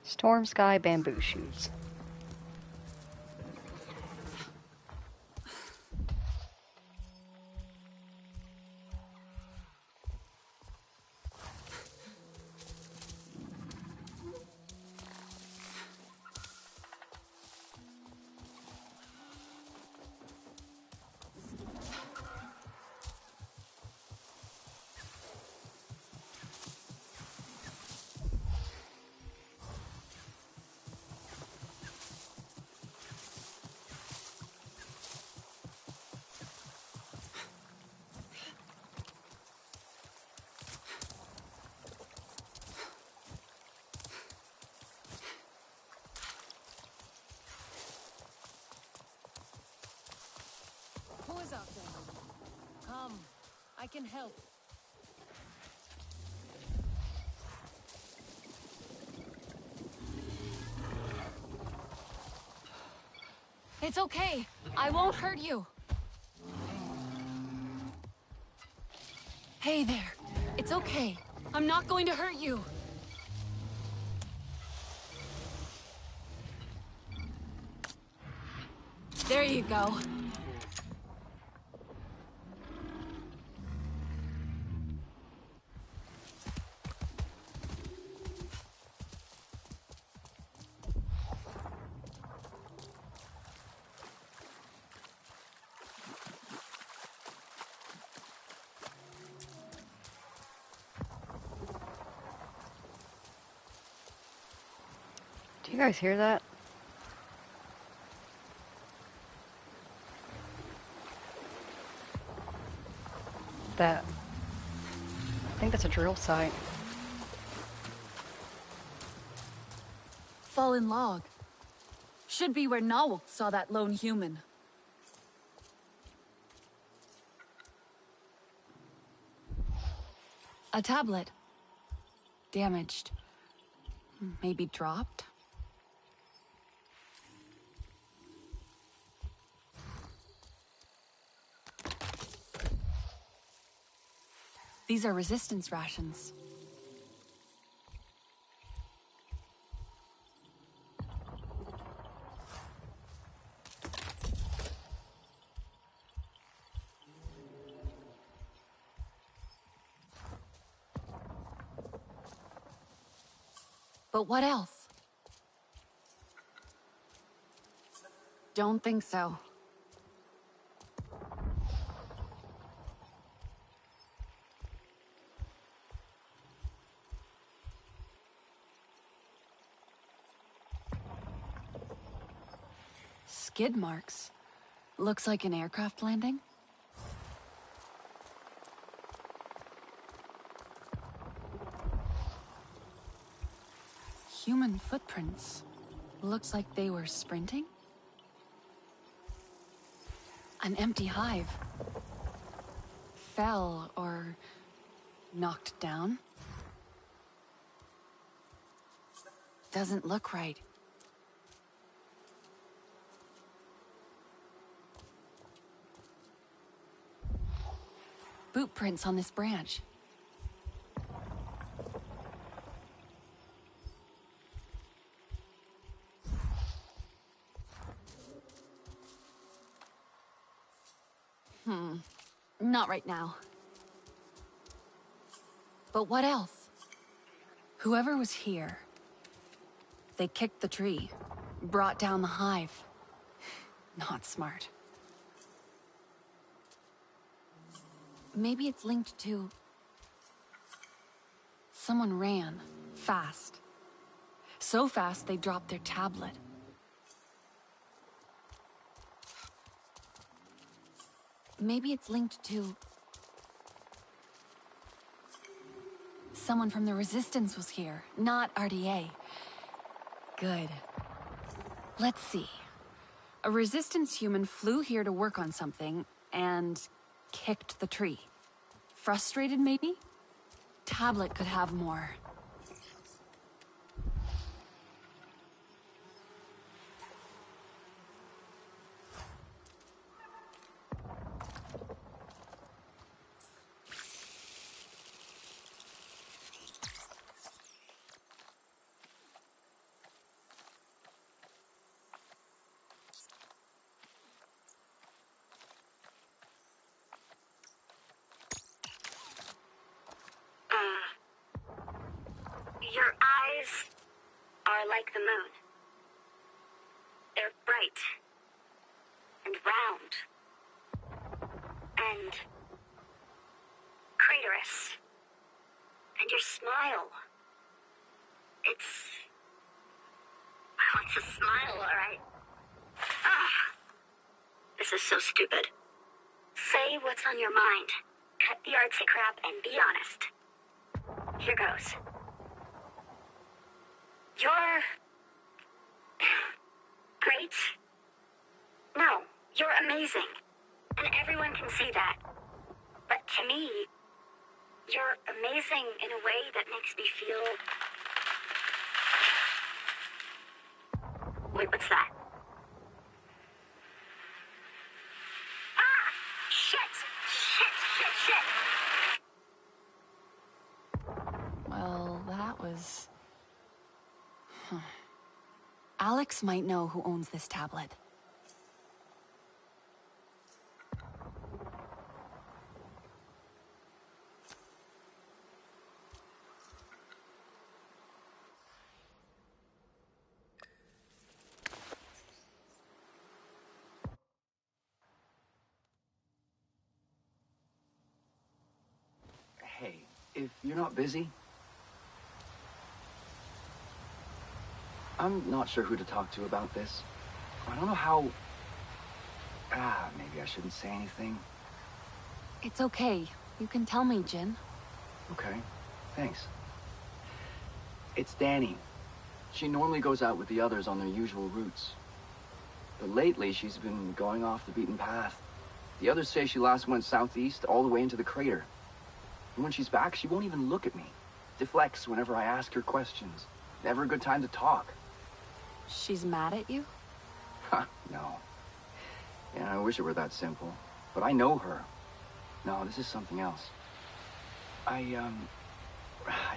Storm Sky Bamboo Shoots. Who is out there? Come, I can help. It's okay. I won't hurt you. Hey there. It's okay. I'm not going to hurt you. There you go. Do you guys hear that? I think that's a drill site. Fallen log. Should be where Nawak saw that lone human. A tablet. Damaged. Maybe dropped? These are resistance rations. But what else? Don't think so. Skid marks. Looks like an aircraft landing. Human footprints. Looks like they were sprinting. An empty hive. Fell or knocked down. Doesn't look right. Boot prints on this branch. Not right now. But what else? Whoever was here, they kicked the tree, brought down the hive. Not smart. Maybe it's linked to... Someone ran, fast. So fast they dropped their tablet. Maybe it's linked to... Someone from the Resistance was here, not RDA. Good. Let's see. A Resistance human flew here to work on something, and kicked the tree. Frustrated, maybe? Tablet could have more. Your eyes are like the moon. They're bright and round and craterous. And your smile, it's a smile, all right? This is so stupid. Say what's on your mind. Cut the artsy crap and be honest. Here goes. You're... great? No, you're amazing. And everyone can see that. But to me, you're amazing in a way that makes me feel... Wait, what's that? Ah! Shit! Well, that was... Alex might know who owns this tablet. Hey, if you're not busy, I'm not sure who to talk to about this. I don't know how... maybe I shouldn't say anything. It's okay. You can tell me, Jin. Okay, thanks. It's Danny. She normally goes out with the others on their usual routes. But lately, she's been going off the beaten path. The others say she last went southeast all the way into the crater. And when she's back, she won't even look at me. Deflects whenever I ask her questions. Never a good time to talk. She's mad at you? No. Yeah, I wish it were that simple. But I know her. No, this is something else. I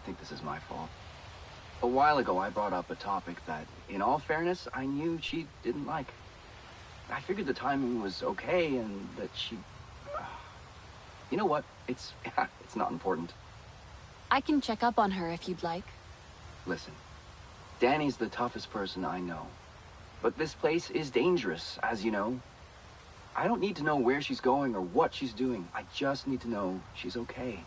think this is my fault. A while ago, I brought up a topic that, in all fairness, I knew she didn't like. I figured the timing was okay and that she... You know what? It's not important. I can check up on her if you'd like. Listen, Danny's the toughest person I know. But this place is dangerous, as you know. I don't need to know where she's going or what she's doing. I just need to know she's okay.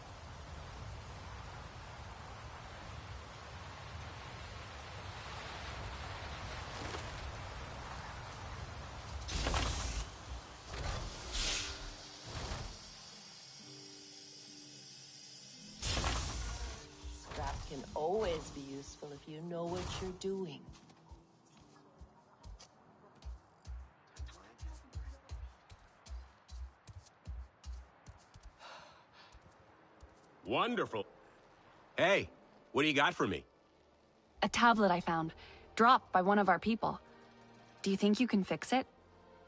Scrap can always be useful if you know what you're doing. Wonderful. Hey, what do you got for me? A tablet I found, dropped by one of our people. Do you think you can fix it?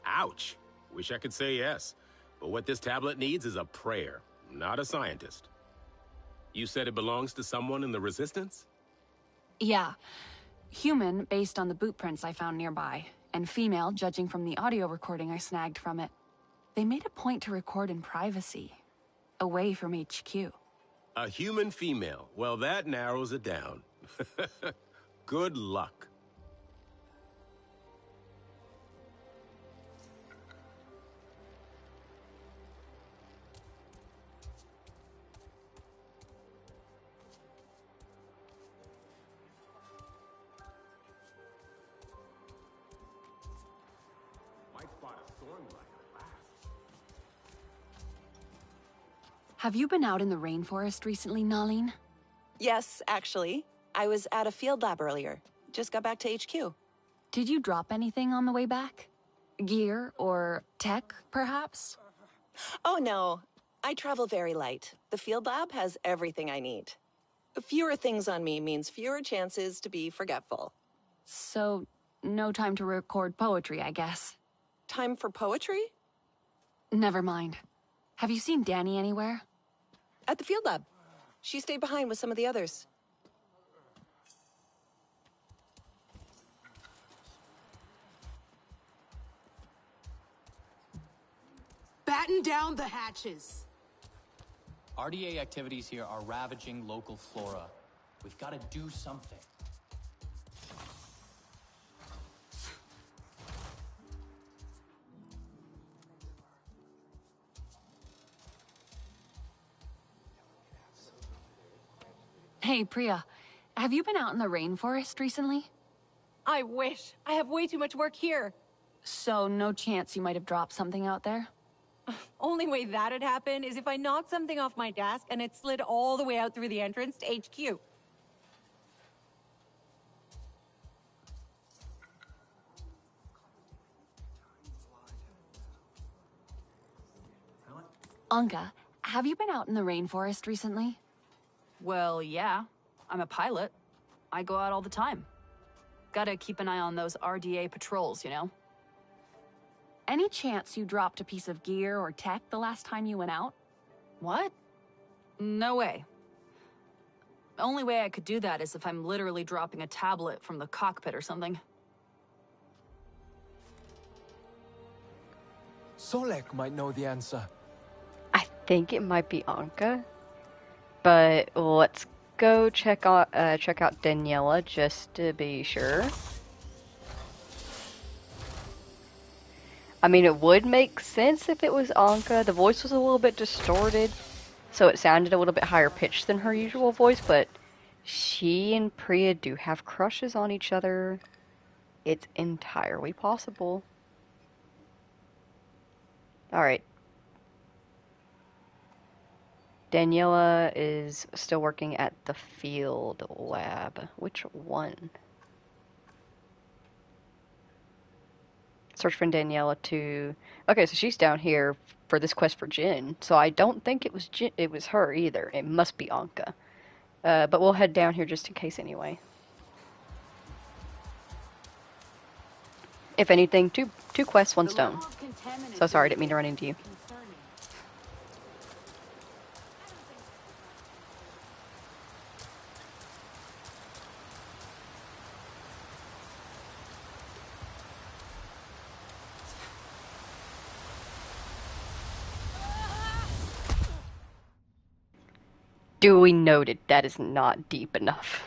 Ouch. Wish I could say yes. But what this tablet needs is a prayer, not a scientist. You said it belongs to someone in the Resistance? Yeah. Human, based on the boot prints I found nearby, and female, judging from the audio recording I snagged from it. They made a point to record in privacy, away from HQ. A human female. Well, that narrows it down. Good luck. Might spot a storm like at last. Have you been out in the rainforest recently, Nalin? Yes, actually. I was at a field lab earlier. Just got back to HQ. Did you drop anything on the way back? Gear or tech, perhaps? Oh, no. I travel very light. The field lab has everything I need. Fewer things on me means fewer chances to be forgetful. So, no time to record poetry, I guess. Time for poetry? Never mind. Have you seen Danny anywhere? At the field lab. She stayed behind with some of the others. Batten down the hatches. RDA activities here are ravaging local flora. We've got to do something. Hey, Priya. Have you been out in the rainforest recently? I wish. I have way too much work here. So, no chance you might have dropped something out there? Only way that'd happen is if I knocked something off my desk and it slid all the way out through the entrance to HQ. Anka, have you been out in the rainforest recently? Well, yeah. I'm a pilot. I go out all the time. Gotta keep an eye on those RDA patrols, you know? Any chance you dropped a piece of gear or tech the last time you went out? What? No way. The only way I could do that is if I'm literally dropping a tablet from the cockpit or something. Solek might know the answer. I think it might be Anka, but let's go check out Daniela just to be sure. I mean, it would make sense if it was Anka. The voice was a little bit distorted, so it sounded a little bit higher pitched than her usual voice, but she and Priya do have crushes on each other. It's entirely possible. Alright. Daniela is still working at the field lab. Which one? Search for Daniela to... Okay, so she's down here for this quest for Jin. So I don't think it was Jin, it was her either. It must be Anka. But we'll head down here just in case anyway. If anything, two quests, one stone. So sorry, I didn't mean to run into you. Duly noted, that is not deep enough.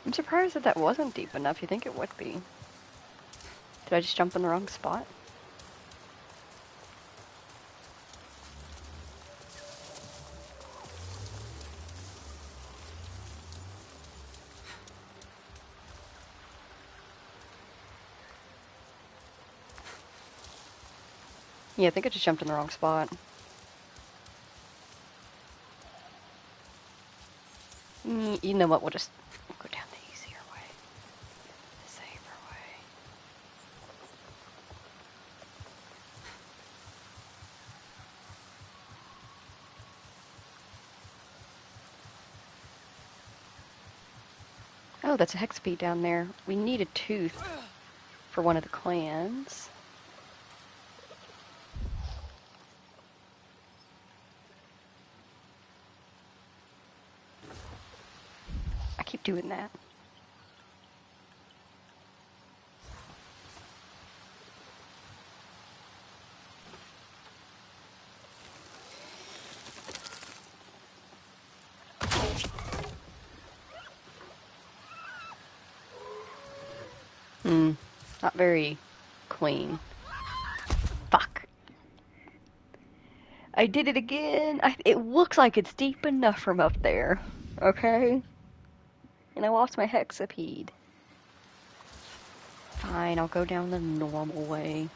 I'm surprised that wasn't deep enough. You think it would be. Did I just jump in the wrong spot? Yeah, I think I just jumped in the wrong spot. You know what, we'll just go down the easier way. The safer way. Oh, that's a hex bead down there. We need a tooth for one of the clans. doing that. Not very clean. Fuck. I did it again. It looks like it's deep enough from up there. Okay? And I lost my hexapede. Fine, I'll go down the normal way.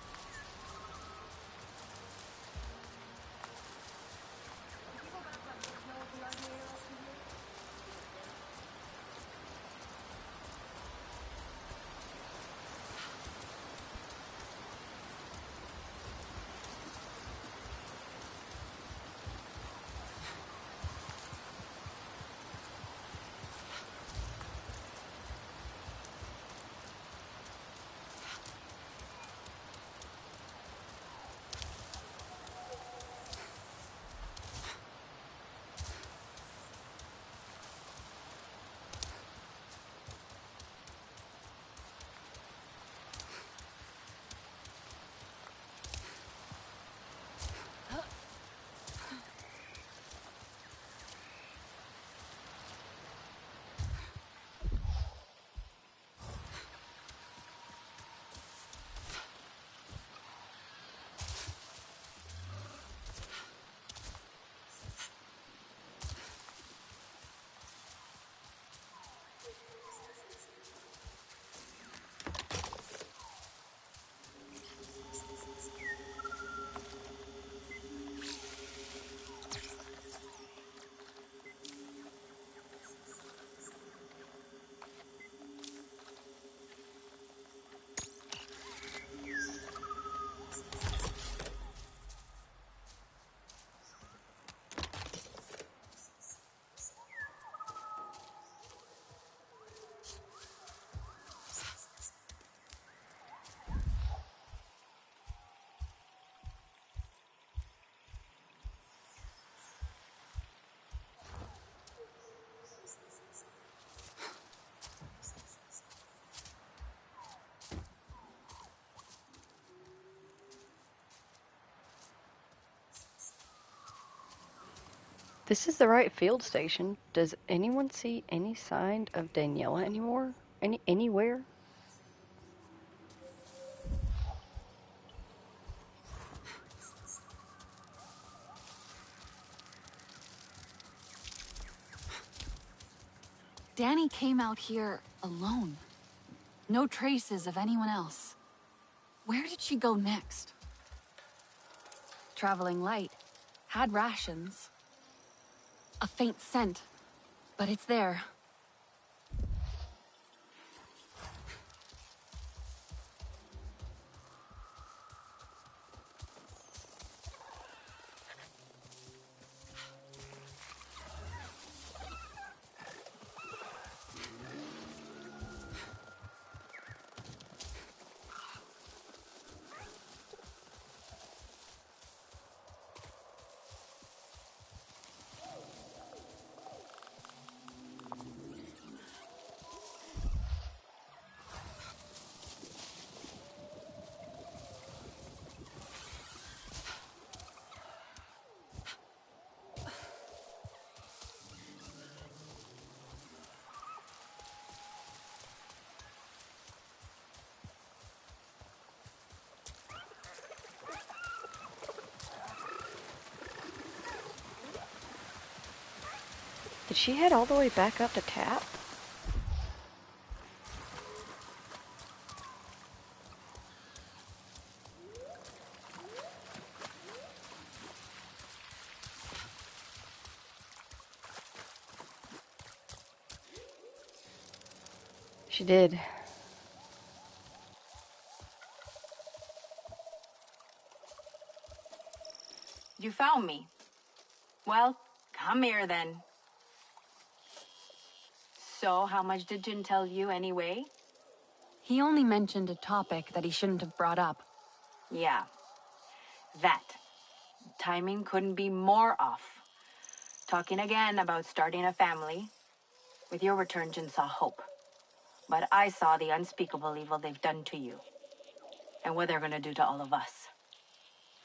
This is the right field station. Does anyone see any sign of Daniela anymore? Anywhere? Danny came out here alone. No traces of anyone else. Where did she go next? Traveling light. Had rations. A faint scent, but it's there. Did she head all the way back up to Tap? She did. You found me. Well, come here then. So, how much did Jin tell you anyway? He only mentioned a topic that he shouldn't have brought up. Yeah. That. Timing couldn't be more off. Talking again about starting a family. With your return, Jin saw hope. But I saw the unspeakable evil they've done to you. And what they're gonna do to all of us.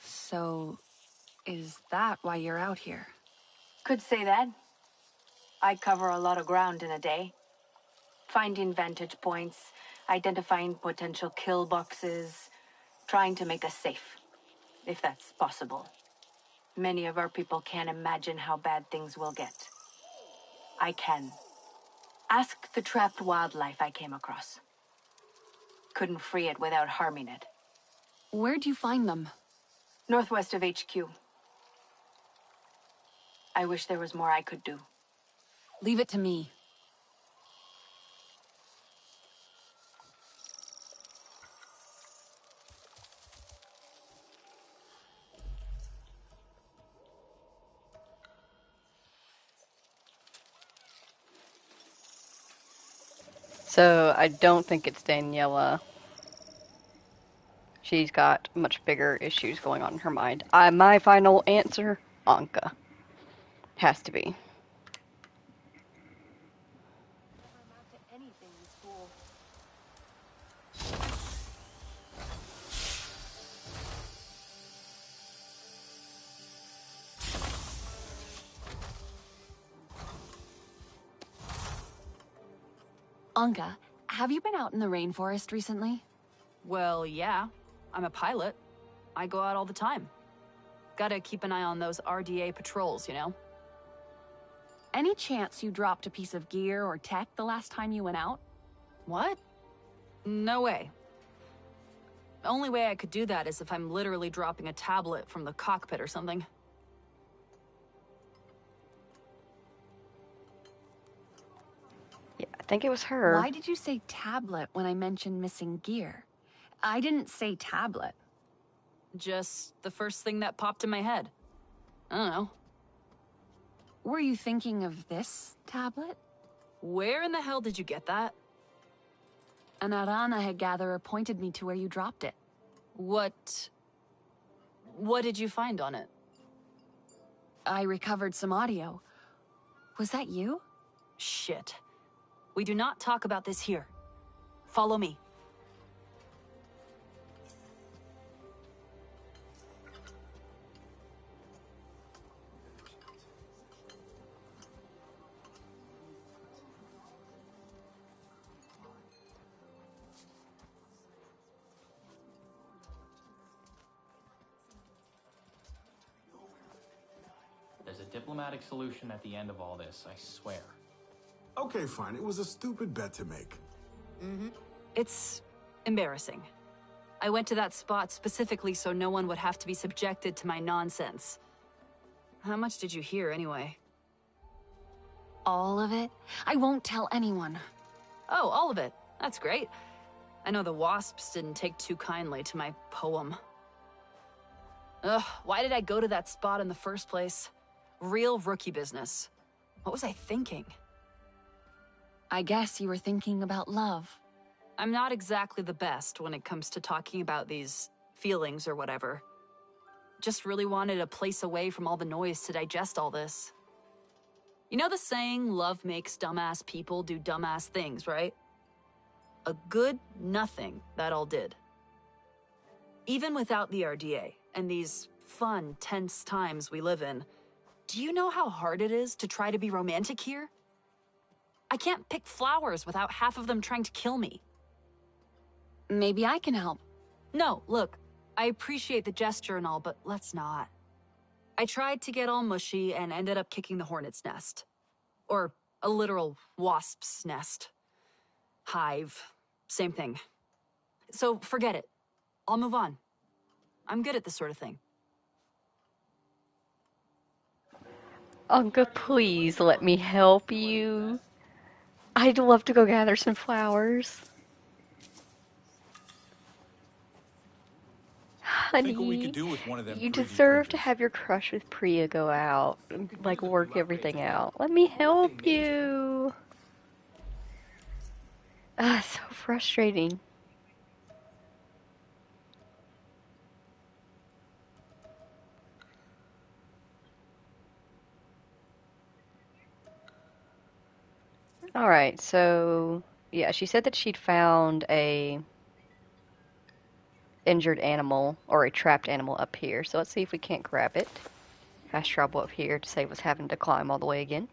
So, is that why you're out here? Could say that. I cover a lot of ground in a day. Finding vantage points, identifying potential kill boxes, trying to make us safe. If that's possible. Many of our people can't imagine how bad things will get. I can. Ask the trapped wildlife I came across. Couldn't free it without harming it. Where'd you find them? Northwest of HQ. I wish there was more I could do. Leave it to me. So I don't think it's Daniela. She's got much bigger issues going on in her mind. My final answer, Anka. Has to be. Anka, have you been out in the rainforest recently? Well, yeah. I'm a pilot. I go out all the time. Gotta keep an eye on those RDA patrols, you know? Any chance you dropped a piece of gear or tech the last time you went out? What? No way. The only way I could do that is if I'm literally dropping a tablet from the cockpit or something. Yeah, I think it was her. Why did you say tablet when I mentioned missing gear? I didn't say tablet. Just the first thing that popped in my head. I don't know. Were you thinking of this tablet? Where in the hell did you get that? An Arana gatherer pointed me to where you dropped it. What did you find on it? I recovered some audio. Was that you? Shit. We do not talk about this here. Follow me. There's a diplomatic solution at the end of all this, I swear. Okay, fine. It was a stupid bet to make. It's embarrassing. I went to that spot specifically so no one would have to be subjected to my nonsense. How much did you hear, anyway? All of it? I won't tell anyone. Oh, all of it. That's great. I know the Wasps didn't take too kindly to my poem. Ugh, why did I go to that spot in the first place? Real rookie business. What was I thinking? I guess you were thinking about love. I'm not exactly the best when it comes to talking about these feelings or whatever. Just really wanted a place away from all the noise to digest all this. You know the saying, love makes dumbass people do dumbass things, right? A good nothing that all did. Even without the RDA and these fun, tense times we live in, do you know how hard it is to try to be romantic here? I can't pick flowers without half of them trying to kill me. Maybe I can help. No, look, I appreciate the gesture and all, but let's not. I tried to get all mushy and ended up kicking the hornet's nest. Or a literal wasp's nest. Hive. Same thing. So forget it. I'll move on. I'm good at this sort of thing. Anka, please let me help you. I'd love to go gather some flowers. Honey, Think what we could do with one of them you 3D deserve to printers. have your crush with Priya go out and, like, work everything out. Let me help you. Ah, so frustrating. Alright, so yeah, she said that she'd found a injured animal or a trapped animal up here. So let's see if we can't grab it. Fast travel up here to save us having to climb all the way again.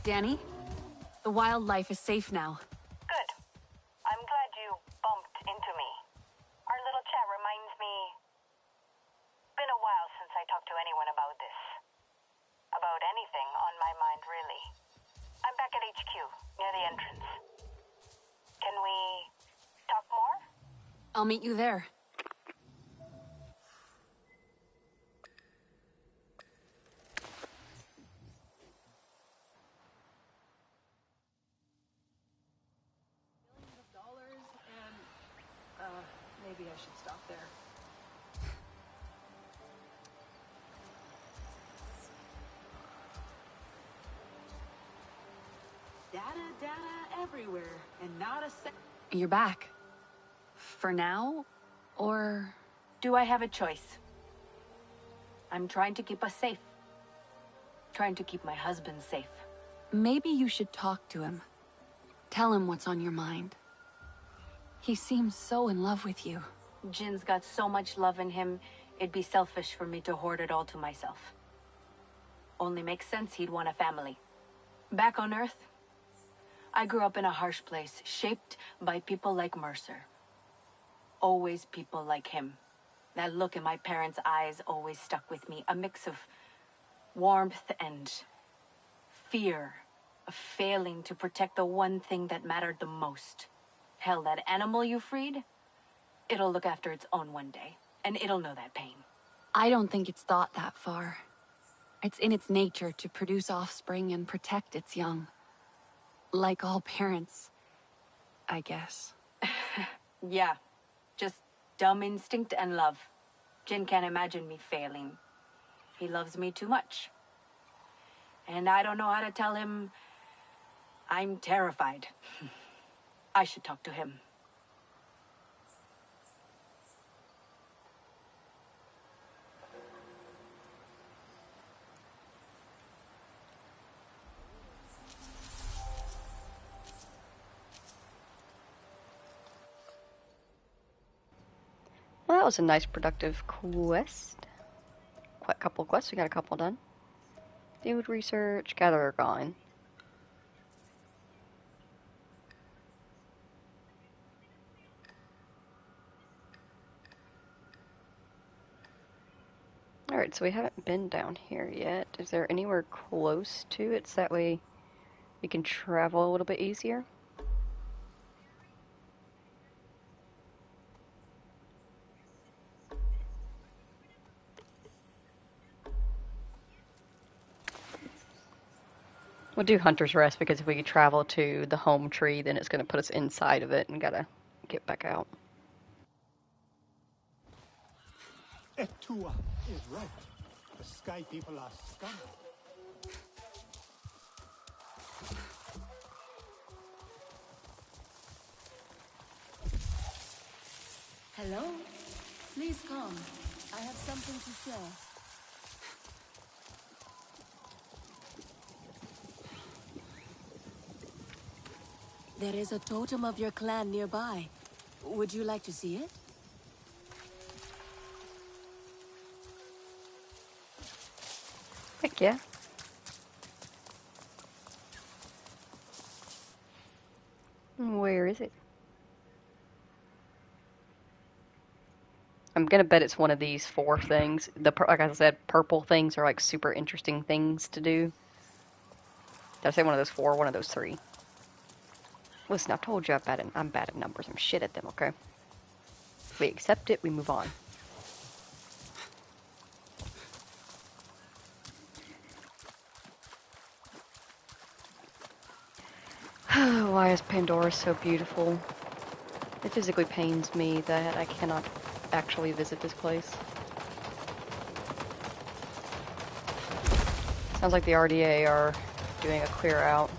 Danny, the wildlife is safe now. Good. I'm glad you bumped into me. Our little chat reminds me... Been a while since I talked to anyone about this. About anything on my mind, really. I'm back at HQ, near the entrance. Can we talk more? I'll meet you there. Maybe I should stop there. Data everywhere, and not a sec. You're back. For now? Or... Do I have a choice? I'm trying to keep us safe. Trying to keep my husband safe. Maybe you should talk to him. Tell him what's on your mind. He seems so in love with you. Jin's got so much love in him, it'd be selfish for me to hoard it all to myself. Only makes sense he'd want a family. Back on Earth, I grew up in a harsh place, shaped by people like Mercer. Always people like him. That look in my parents' eyes always stuck with me. A mix of warmth and fear of failing to protect the one thing that mattered the most. Hell, that animal you freed, it'll look after its own one day, and it'll know that pain. I don't think it's thought that far. It's in its nature to produce offspring and protect its young. Like all parents, I guess. Yeah, just dumb instinct and love. Jin can't imagine me failing. He loves me too much. And I don't know how to tell him I'm terrified. I should talk to him. that was a nice productive quest. Quite a couple of quests, we got a couple done. Field research, gather gone. Alright, so we haven't been down here yet. Is there anywhere close to it so that way we can travel a little bit easier? We'll do Hunter's Rest because if we travel to the home tree, then it's going to put us inside of it and gotta get back out. Etua is right. The Sky People are scum. Hello? Please come. I have something to share. There is a totem of your clan nearby. Would you like to see it? Heck yeah. Where is it? I'm gonna bet it's one of these 4 things. Like I said, purple things are like super interesting things to do. Did I say one of those 4? One of those 3. Listen, I told you I'm bad at numbers. I'm shit at them, okay? We accept it, we move on. Why is Pandora so beautiful? It physically pains me that I cannot actually visit this place. Sounds like the RDA are doing a clear out.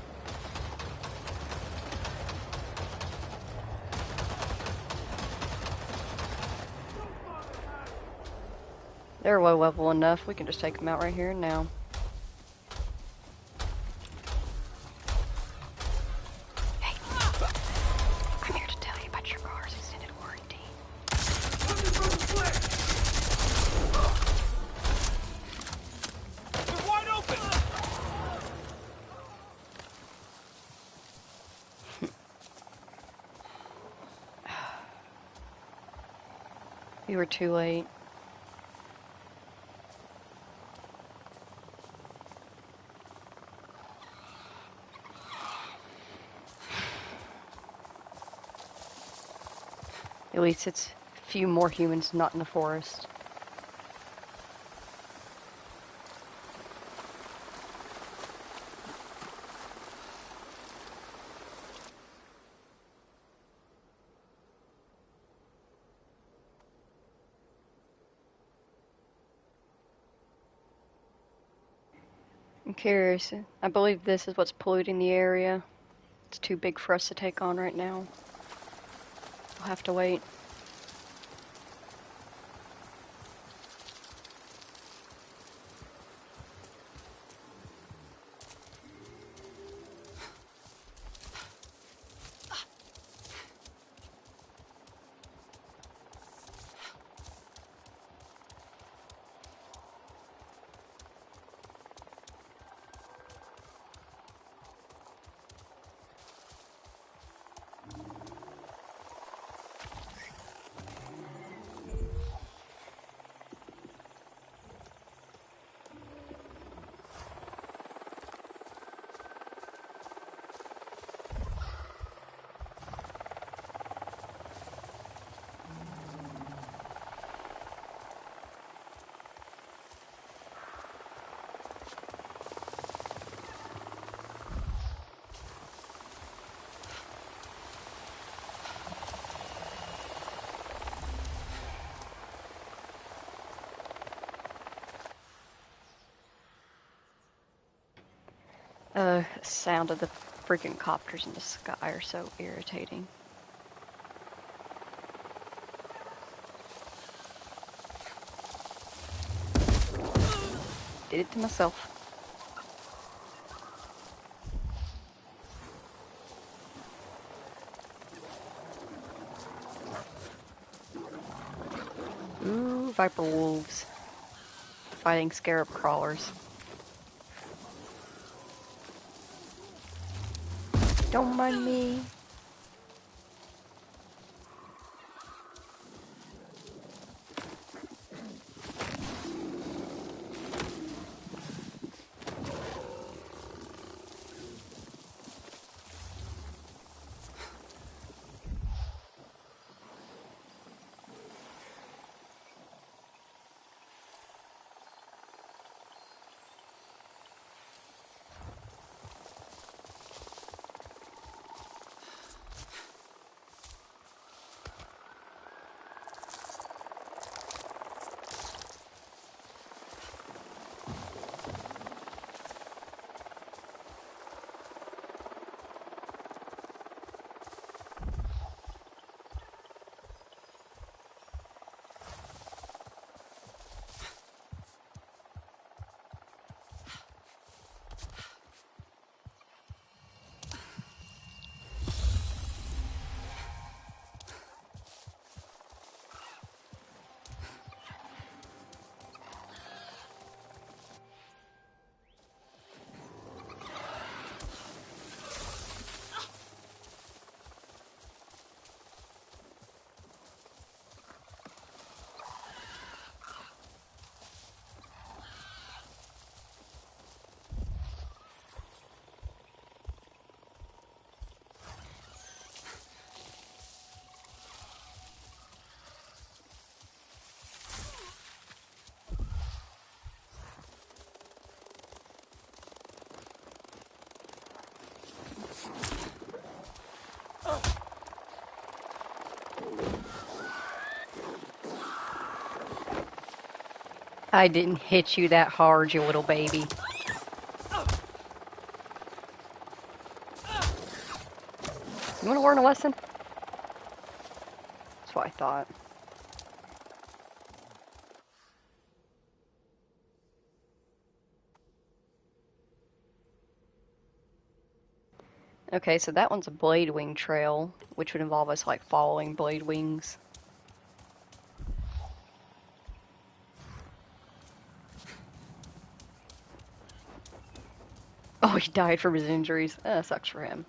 They're low level enough, we can just take them out right here and now. Hey, I'm here to tell you about your car's extended warranty. You're wide open! We were too late. At least it's a few more humans not in the forest. I'm curious. I believe this is what's polluting the area. It's too big for us to take on right now. We'll have to wait. Sound of the freaking copters in the sky are so irritating. Did it to myself. Viper wolves. Fighting scarab crawlers. Don't mind me. I didn't hit you that hard, you little baby. You want to learn a lesson? That's what I thought. Okay, so that one's a blade wing trail, which would involve us like following blade wings. Oh, he died from his injuries. Sucks for him.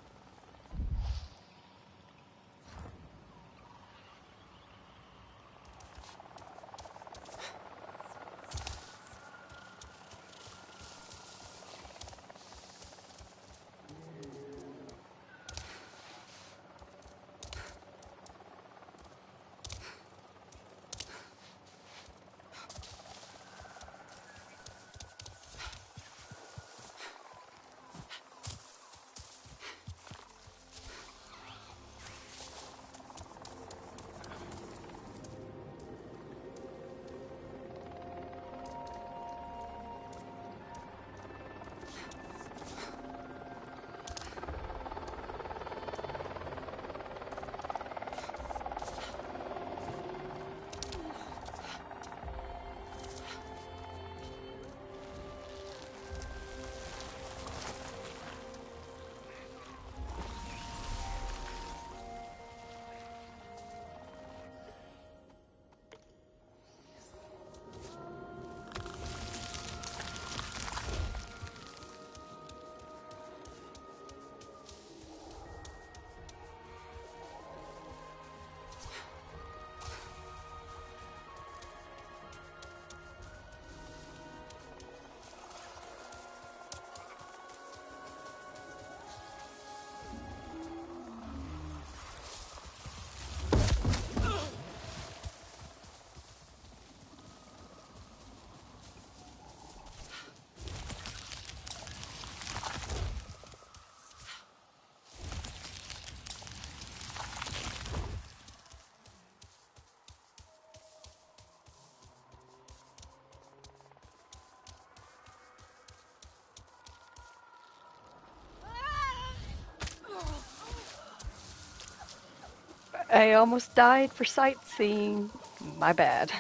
I almost died for sightseeing. My bad.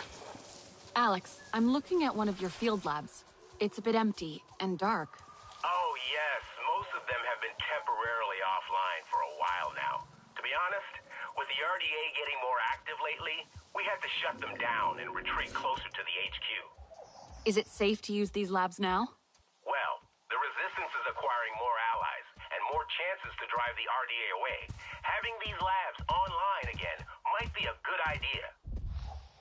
Alex, I'm looking at one of your field labs. It's a bit empty and dark. Oh, yes. Most of them have been temporarily offline for a while now. To be honest, with the RDA getting more active lately? We had to shut them down and retreat closer to the HQ. Is it safe to use these labs now? Well, the Resistance is acquiring more allies and more chances to drive the RDA away. Having these labs online again might be a good idea.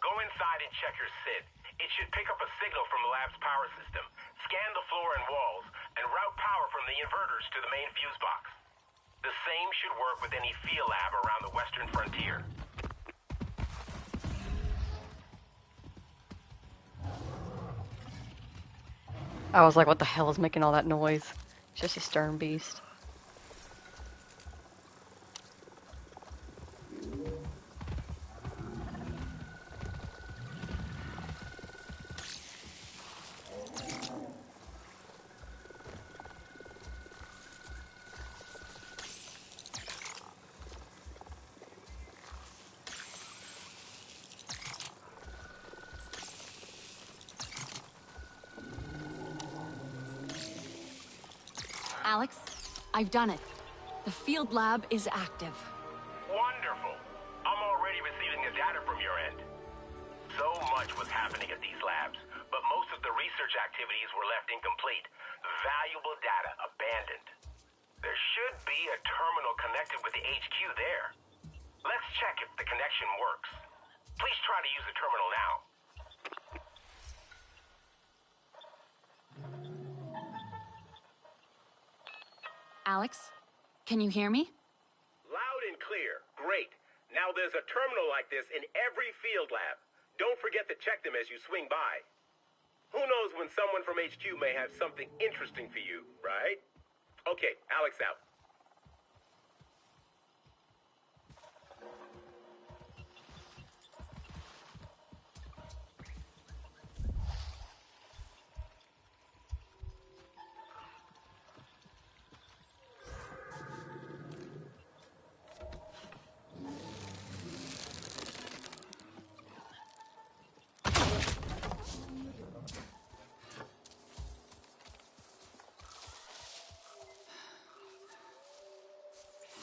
Go inside and check your SID. It should pick up a signal from the lab's power system, scan the floor and walls, and route power from the inverters to the main fuse box. The same should work with any field lab around the western frontier. I was like, what the hell is making all that noise? It's just a stern beast. Alex, I've done it. The field lab is active. Wonderful. I'm already receiving the data from your end. So much was happening at these labs, but most of the research activities were left incomplete. Valuable data abandoned. There should be a terminal connected with the HQ there. Let's check if the connection works. Please try to use the terminal now. Alex, can you hear me? Loud and clear. Great. Now there's a terminal like this in every field lab. Don't forget to check them as you swing by. Who knows when someone from HQ may have something interesting for you, right? Okay, Alex out.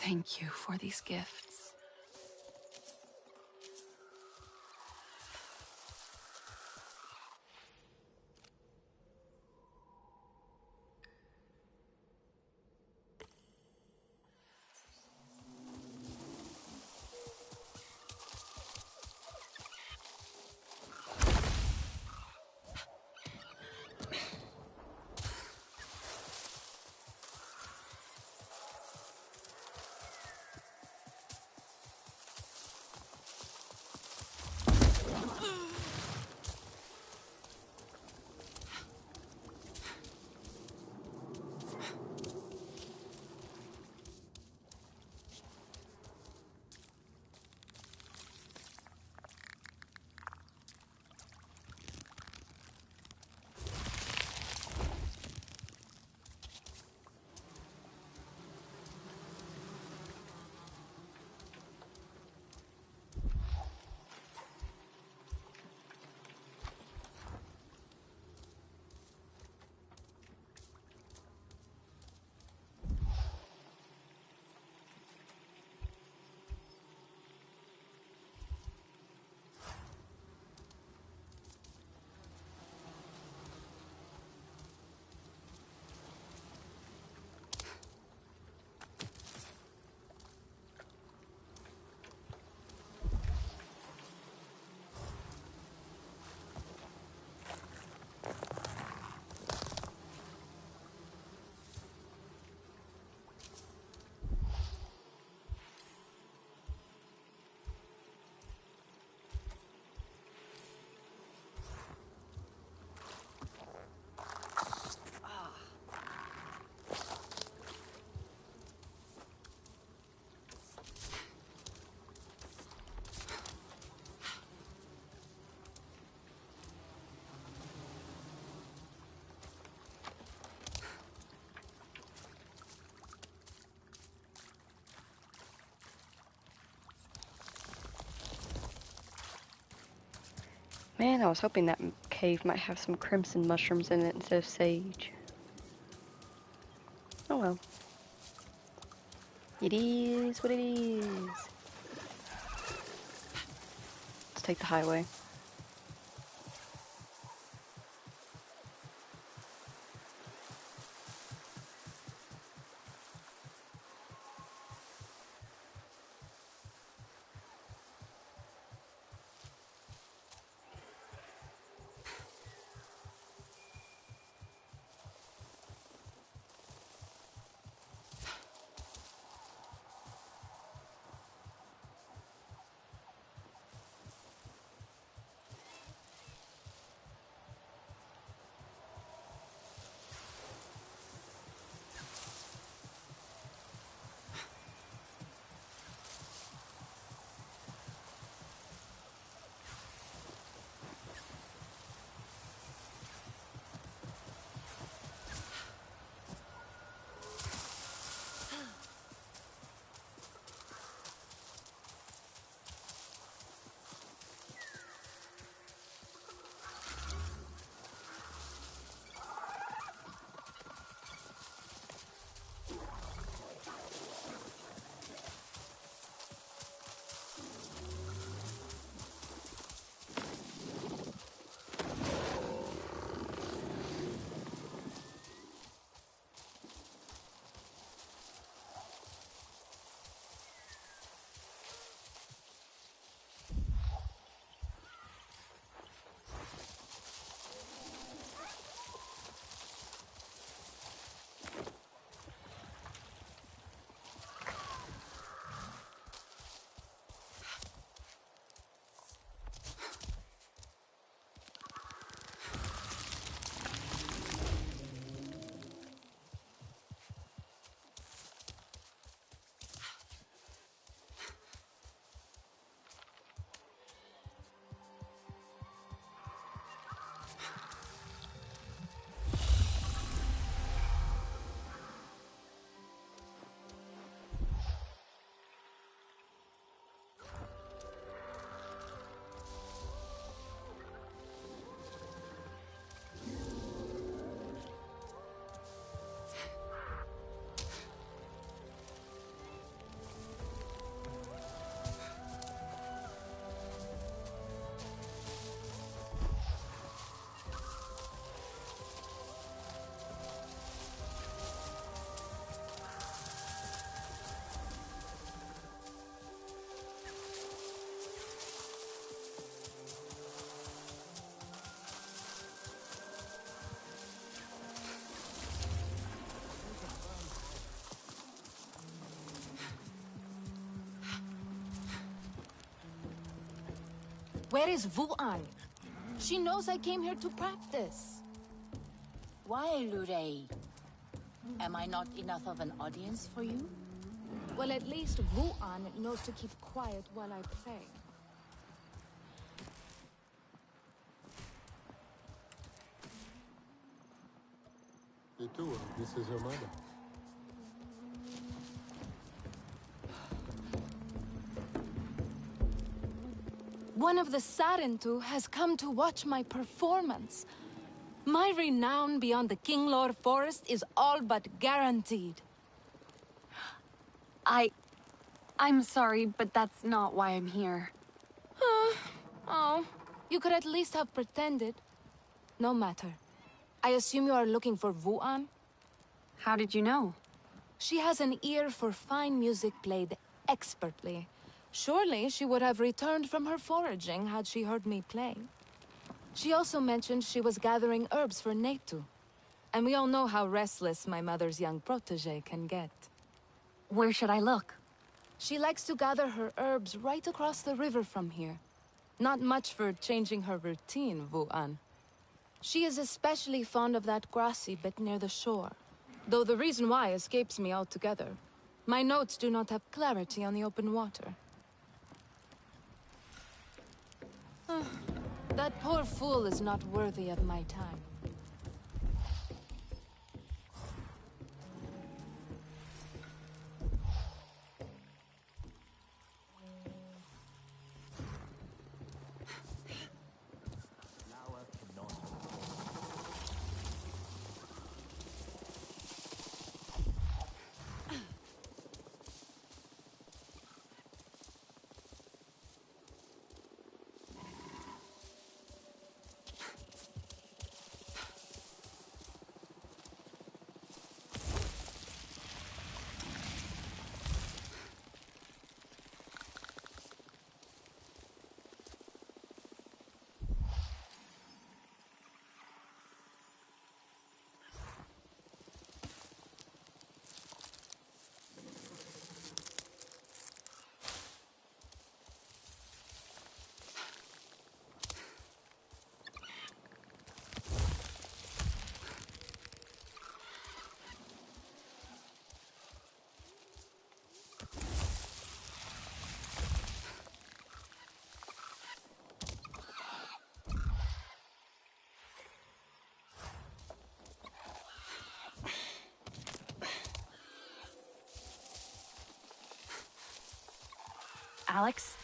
Thank you for these gifts. Man, I was hoping that cave might have some crimson mushrooms in it instead of sage. Oh well. It is what it is. Let's take the highway. Where is Vuan? She knows I came here to practice. Why, Lurei? Am I not enough of an audience for you? Well, at least Vuan knows to keep quiet while I play. Itua, this is her mother. One of the Sarentu has come to watch my performance. My renown beyond the Kinglor Forest is all but guaranteed. I'm sorry, but that's not why I'm here. Oh, you could at least have pretended. No matter. I assume you are looking for Vuan? How did you know? She has an ear for fine music played expertly. Surely she would have returned from her foraging had she heard me play. She also mentioned she was gathering herbs for Netu. And we all know how restless my mother's young protege can get. Where should I look? She likes to gather her herbs right across the river from here. Not much for changing her routine, Vuan. She is especially fond of that grassy bit near the shore. Though the reason why escapes me altogether. My notes do not have clarity on the open water. That poor fool is not worthy of my time. Alex,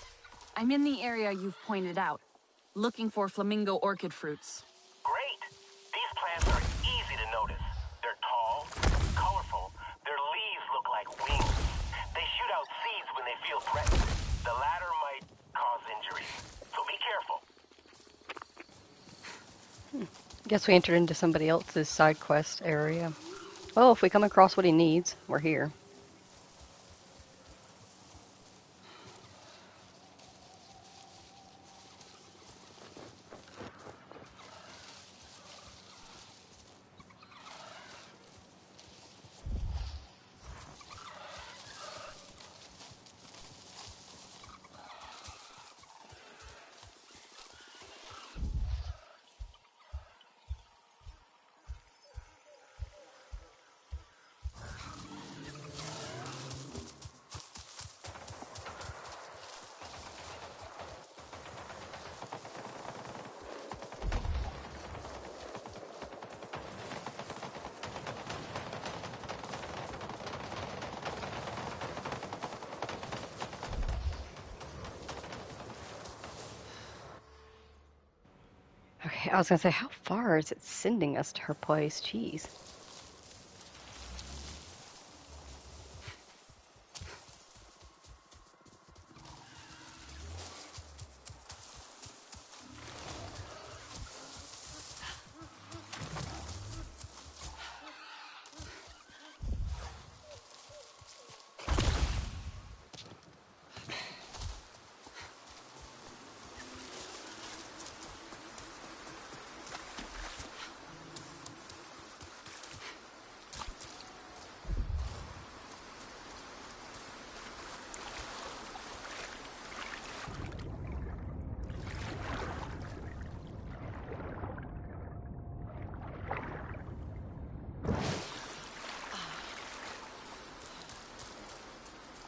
I'm in the area you've pointed out, looking for flamingo orchid fruits. Great! These plants are easy to notice. They're tall, colorful, their leaves look like wings. They shoot out seeds when they feel threatened. The latter might cause injuries, so be careful. Guess we entered into somebody else's side quest area. Well, if we come across what he needs, we're here. Okay, I was gonna say, how far is it sending us to her place? Jeez.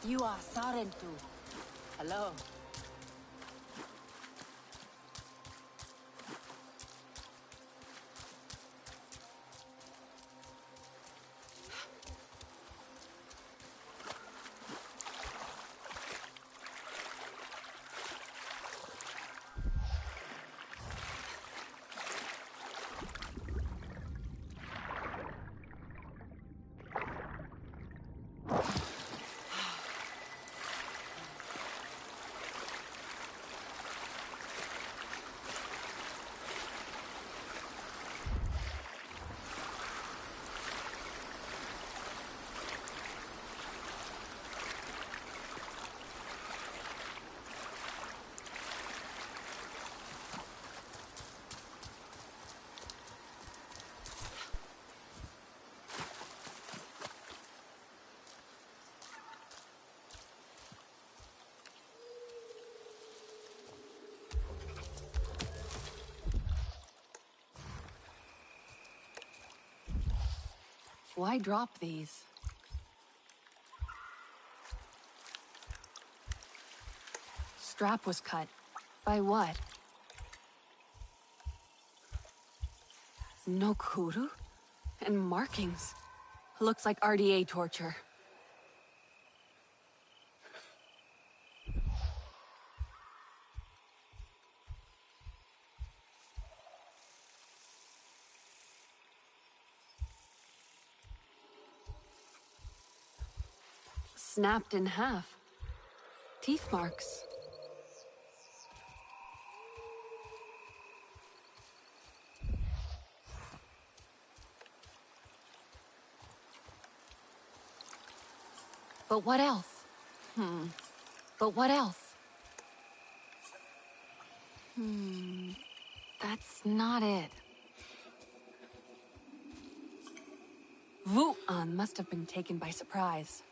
You are Sarentu. Hello. Why drop these? Strap was cut. By what? No kudu? And markings. Looks like RDA torture. Snapped in half. Teeth marks. But what else? But what else? That's not it. Vu'an must have been taken by surprise.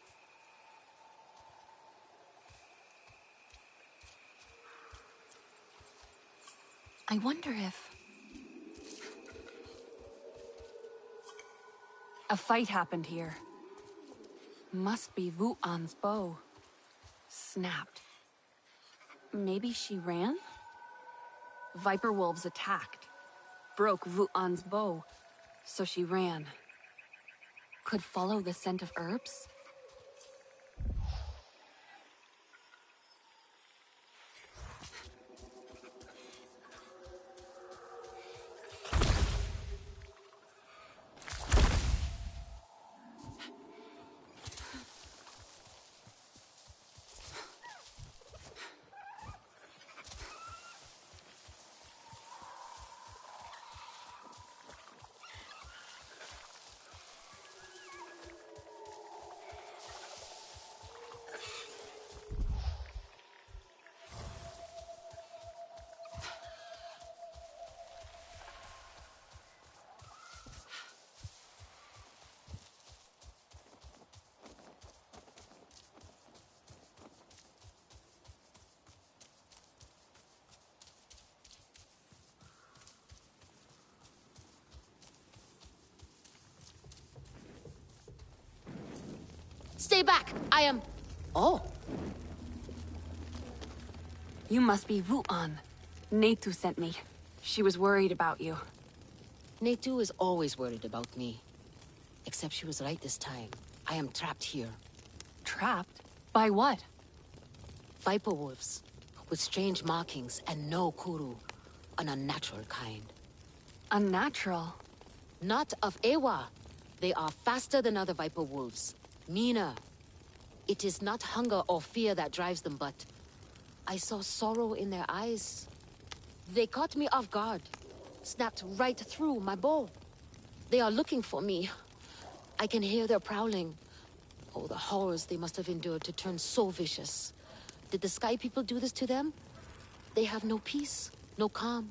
I wonder if... A fight happened here. Must be Vu'an's bow. Snapped. Maybe she ran? Viper wolves attacked. Broke Vu'an's bow, so she ran. Could follow the scent of herbs? Stay back! I am... Oh. You must be Vu'an. Netu sent me. She was worried about you. Netu is always worried about me. Except she was right this time. I am trapped here. Trapped? By what? Viper wolves. With strange markings and no kuru. An unnatural kind. Unnatural? Not of Ewa. They are faster than other viper wolves. Meaner. It is not hunger or fear that drives them, but... I saw sorrow in their eyes. They caught me off guard. Snapped right through my bow. They are looking for me. I can hear their prowling. Oh, the horrors they must have endured to turn so vicious. Did the Sky People do this to them? They have no peace, no calm.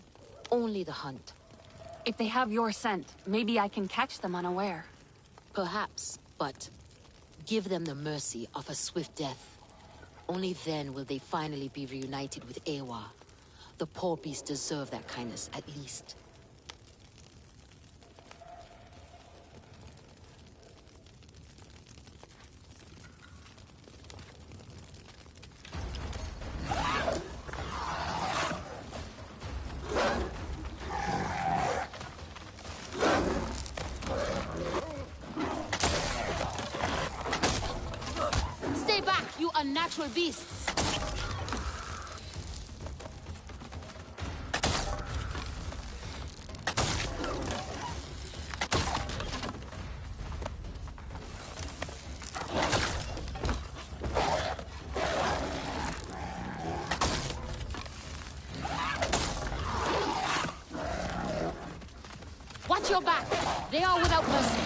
Only the hunt. If they have your scent, maybe I can catch them unaware. Perhaps, but... give them the mercy of a swift death. Only then will they finally be reunited with Ewa. The poor beasts deserve that kindness, at least. Stay back, you unnatural beasts! Watch your back! They are without mercy!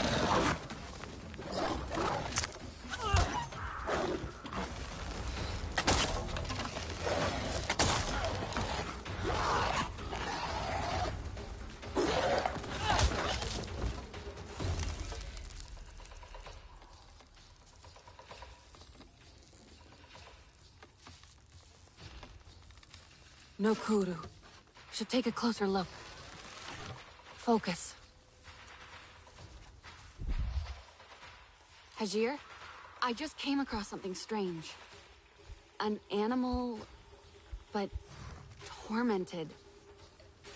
No kuru. Should take a closer look. Focus. Hajir, I just came across something strange. An animal, but tormented.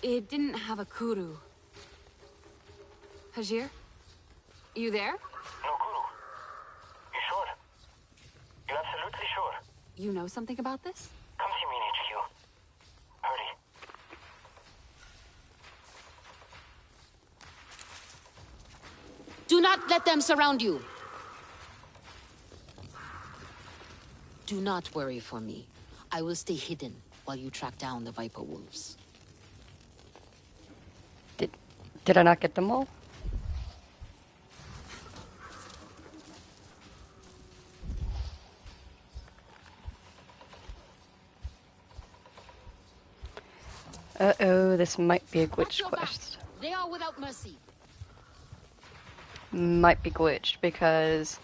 It didn't have a kuru. Hajir? You there? No guru. You sure? You absolutely sure? You know something about this? Come see me in HQ. Hurry. Do not let them surround you! Do not worry for me. I will stay hidden while you track down the Viper Wolves. Did I not get them all? Uh-oh, this might be a glitch quest. They are without mercy. Might be glitched because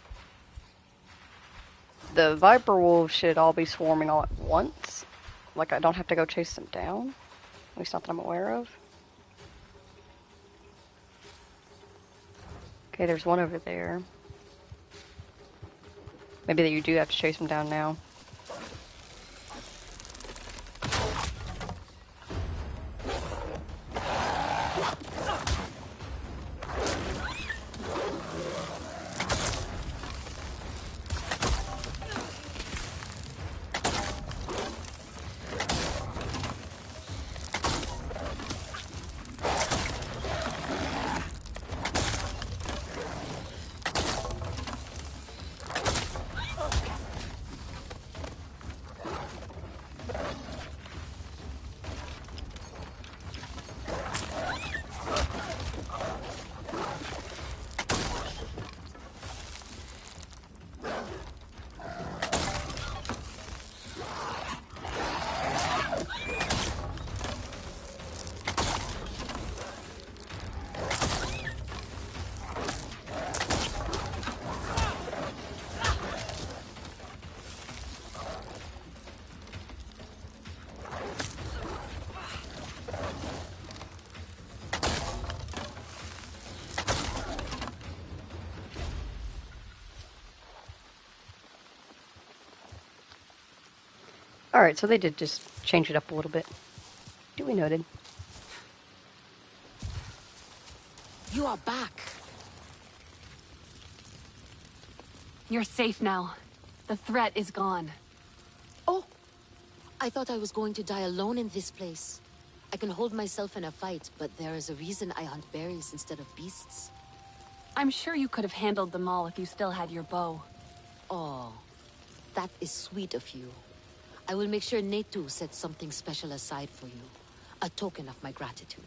the Viper Wolves should all be swarming all at once. Like I don't have to go chase them down. At least not that I'm aware of. Okay, there's one over there. Maybe that you do have to chase them down now. Alright, so they did just change it up a little bit. Duly noted. You are back. You're safe now. The threat is gone. Oh, I thought I was going to die alone in this place. I can hold myself in a fight, but there is a reason I hunt berries instead of beasts. I'm sure you could have handled them all if you still had your bow. Oh, that is sweet of you. I will make sure Netu sets something special aside for you. A token of my gratitude.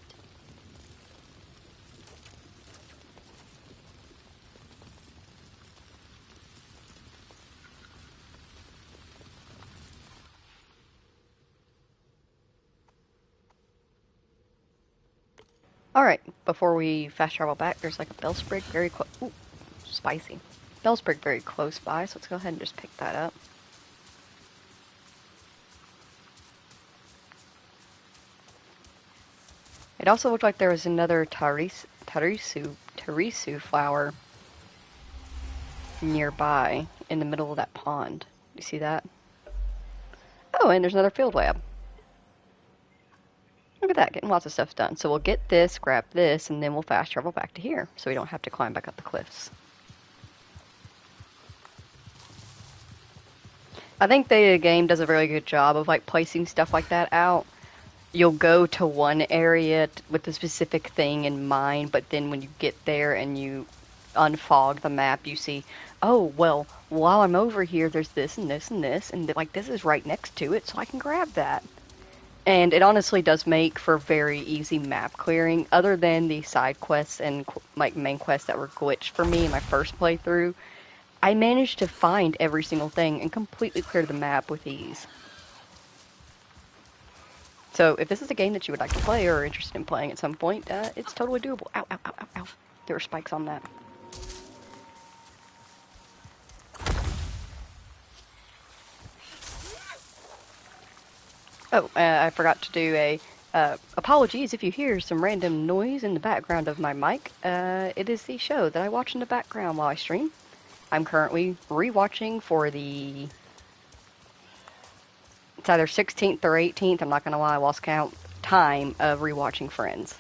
Alright, before we fast travel back, there's like a bellsprig very close. Ooh, spicy. Bellsprig very close by, so let's go ahead and just pick that up. It also looked like there was another Tarisu flower nearby in the middle of that pond. You see that? Oh, and there's another field lab. Look at that, getting lots of stuff done. So we'll get this, grab this, and then we'll fast travel back to here, so we don't have to climb back up the cliffs. I think the game does a really good job of like placing stuff like that out. You'll go to one area with a specific thing in mind, but then when you get there and you unfog the map, you see, oh, well, while I'm over here, there's this and this and this, and like this is right next to it, so I can grab that. And it honestly does make for very easy map clearing, other than the side quests and like main quests that were glitched for me in my first playthrough. I managed to find every single thing and completely clear the map with ease. So if this is a game that you would like to play or are interested in playing at some point, it's totally doable. Ow, ow, ow, ow, ow. There were spikes on that. Oh, I forgot to do a apologies if you hear some random noise in the background of my mic. It is the show that I watch in the background while I stream. I'm currently rewatching for the... It's either 16th or 18th, I'm not gonna lie, I lost count, time of rewatching Friends.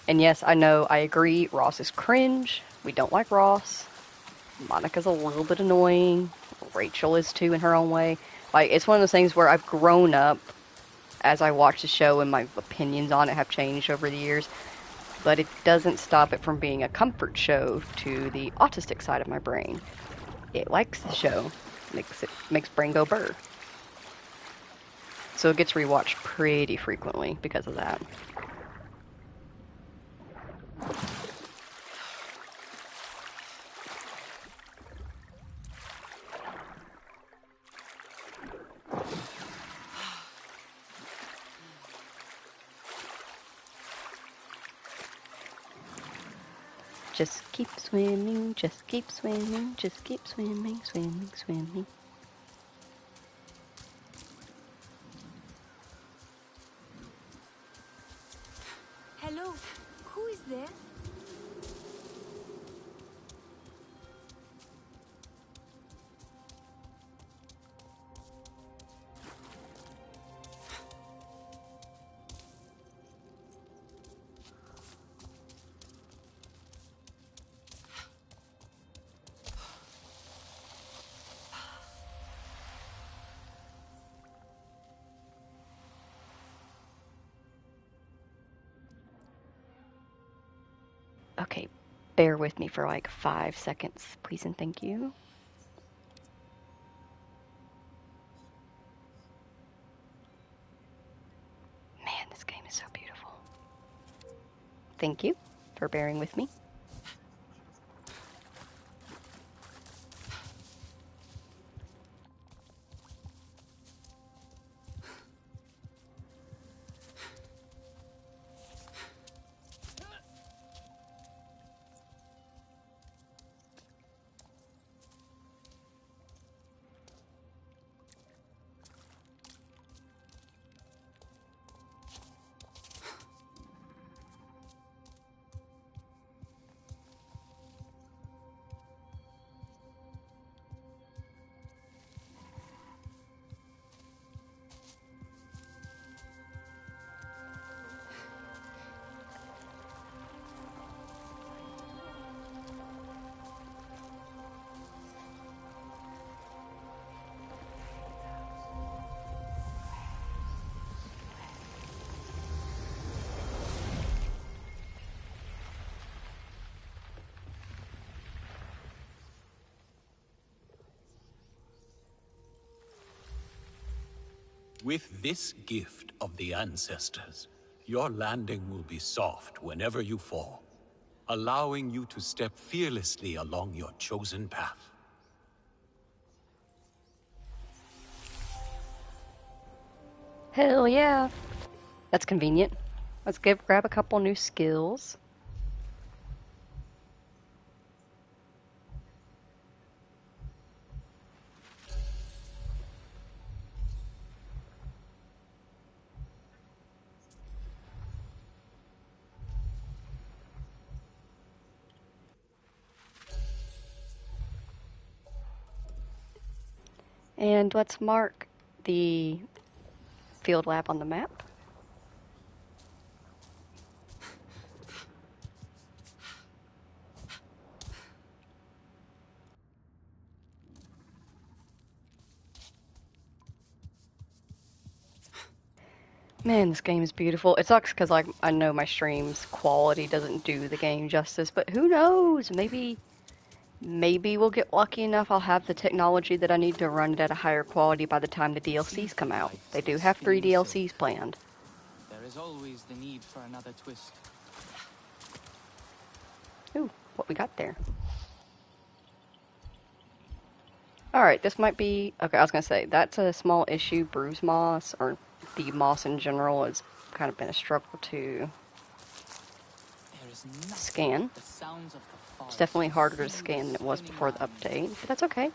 And yes, I know, I agree, Ross is cringe. We don't like Ross. Monica's a little bit annoying. Rachel is too in her own way. Like, it's one of those things where I've grown up as I watch the show and my opinions on it have changed over the years. But it doesn't stop it from being a comfort show to the autistic side of my brain. It likes the show. Makes brain go burr. So it gets rewatched pretty frequently because of that. Just keep swimming, just keep swimming, just keep swimming, swimming, swimming. Hello, who is there? Okay, bear with me for like 5 seconds, please and thank you. Man, this game is so beautiful. Thank you for bearing with me. With this gift of the ancestors, your landing will be soft whenever you fall, allowing you to step fearlessly along your chosen path. Hell yeah. That's convenient. Let's grab a couple new skills. And let's mark the field lab on the map. Man, this game is beautiful. It sucks because like I know my stream's quality doesn't do the game justice, but who knows? Maybe we'll get lucky enough I'll have the technology that I need to run it at a higher quality by the time the DLCs come out. They do have 3 DLCs planned. There is always the need for another twist. Ooh, what we got there? Alright, this might be... Okay, I was gonna say, that's a small issue. Bruise moss, or the moss in general, has kind of been a struggle to scan. It's definitely harder to scan than it was before the update, but that's okay.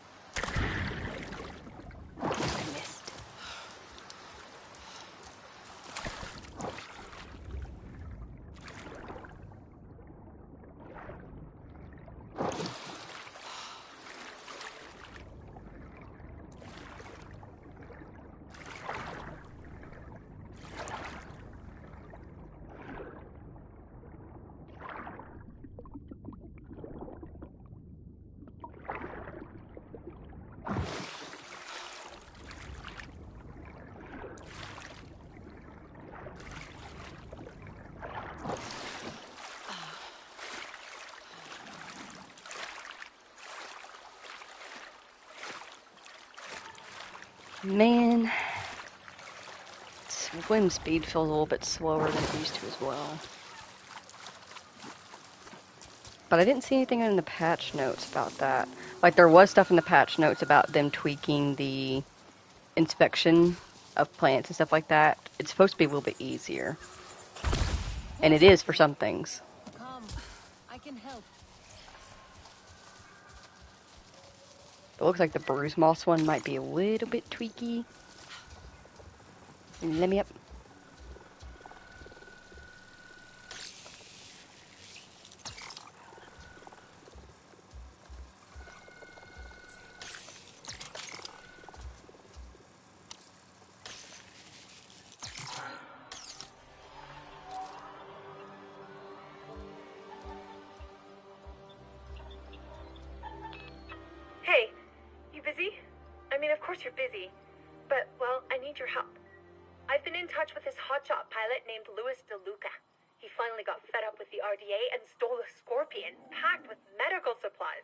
Man, swim speed feels a little bit slower than it used to as well. But I didn't see anything in the patch notes about that. Like, there was stuff in the patch notes about them tweaking the inspection of plants and stuff like that. It's supposed to be a little bit easier. And it is for some things. Come, I can help. It looks like the bruise moss one might be a little bit tweaky. Let me up. Hey, you busy? I mean, of course you're busy. But, well, I need your help. I've been in touch with this hotshot pilot named Louis DeLuca. He finally got fed up with the RDA and stole a Scorpion packed with medical supplies.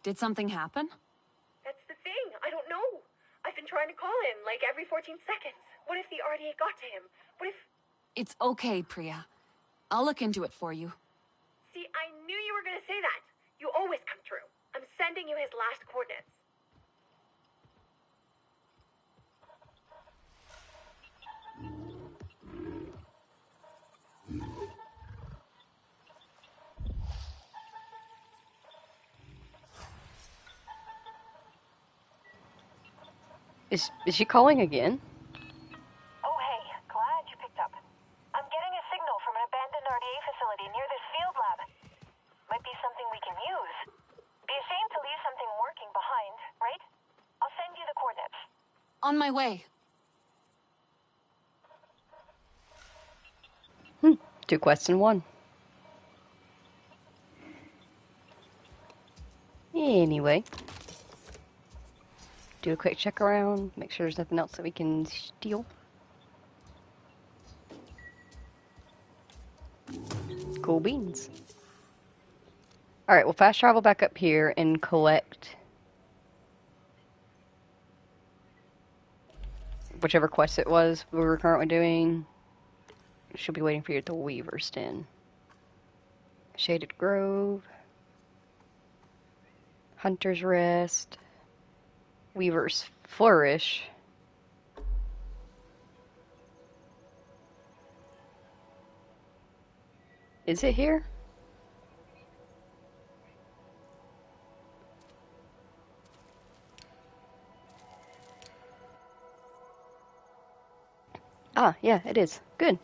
Did something happen? That's the thing. I don't know. I've been trying to call him, like, every 14 seconds. What if the RDA got to him? What if... It's okay, Priya. I'll look into it for you. See, I knew you were gonna say that. You always come through. I'm sending you his last coordinates. Is she calling again? Oh, hey, glad you picked up. I'm getting a signal from an abandoned RDA facility near this field lab. Might be something we can use. Be a shame to leave something working behind, right? I'll send you the coordinates. On my way. Two quests in one. Anyway. Do a quick check around, make sure there's nothing else that we can steal. Cool beans. Alright, we'll fast travel back up here and collect whichever quest it was we were currently doing. She'll be waiting for you at the Weaver's Den. Shaded Grove. Hunter's Rest. Weaver's Flourish. Is it here? Ah, yeah, it is. Good.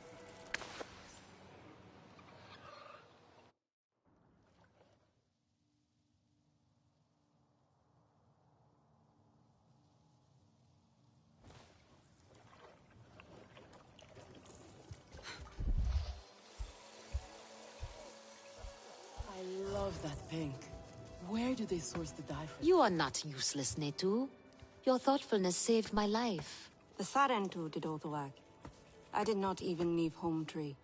I love that thing. Where do they source the dye from? You are not useless, Netu. Your thoughtfulness saved my life. The Sarentu did all the work. I did not even leave home tree.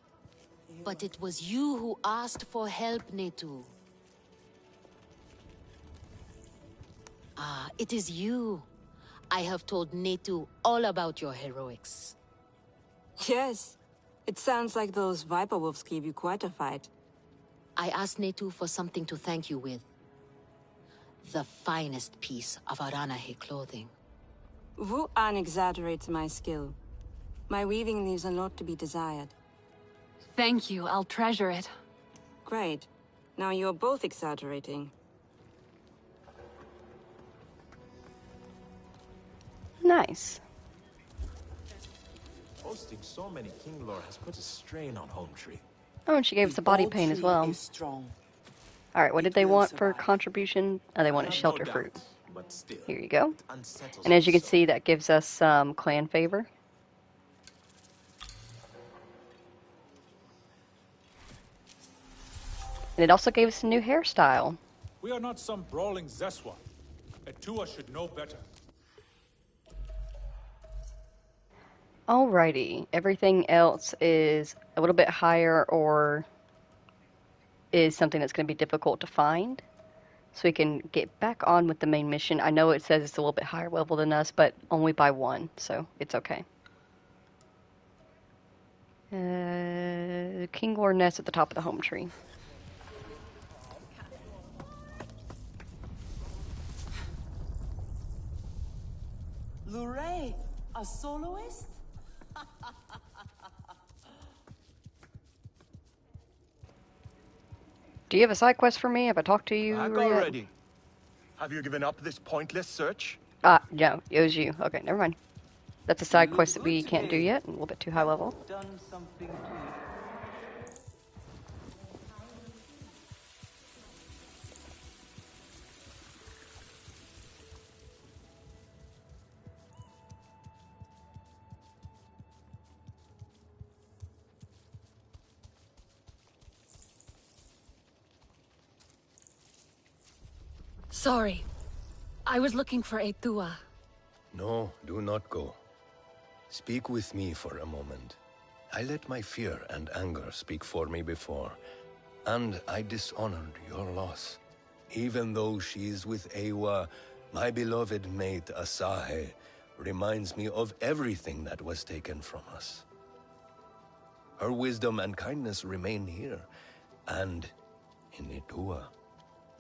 But it was you who asked for help, Netu. Ah, it is you. I have told Netu all about your heroics. Yes. It sounds like those Viper Wolves gave you quite a fight. I asked Netu for something to thank you with. The finest piece of Aranahe clothing. Wu-An exaggerates my skill. My weaving leaves a lot to be desired. Thank you, I'll treasure it. Great. Now you're both exaggerating. Nice. Hosting so many King lore has put a strain on Home Tree. Oh, and she gave us a body paint as well. Alright, what did they want for contribution? Oh, they wanted shelter fruit. Here you go. And as you can see, that gives us some clan favor. And it also gave us a new hairstyle. We are not some brawling Zeswa. Etua should know better. Alrighty, everything else is a little bit higher or is something that's going to be difficult to find. So we can get back on with the main mission. I know it says it's a little bit higher level than us, but only by one, so it's okay. King Lore Nest at the top of the home tree. Luray, a soloist? Do you have a side quest for me? Have I talked to you Back yet? already. Have you given up this pointless search? No, it was you. Okay, never mind. That's a side quest that we can't do yet, a little bit too high level. Done something to you. Sorry. I was looking for Etua. No, do not go. Speak with me for a moment. I let my fear and anger speak for me before, and I dishonored your loss. Even though she is with Ewa, my beloved mate Asahe reminds me of everything that was taken from us. Her wisdom and kindness remain here, and in Etua.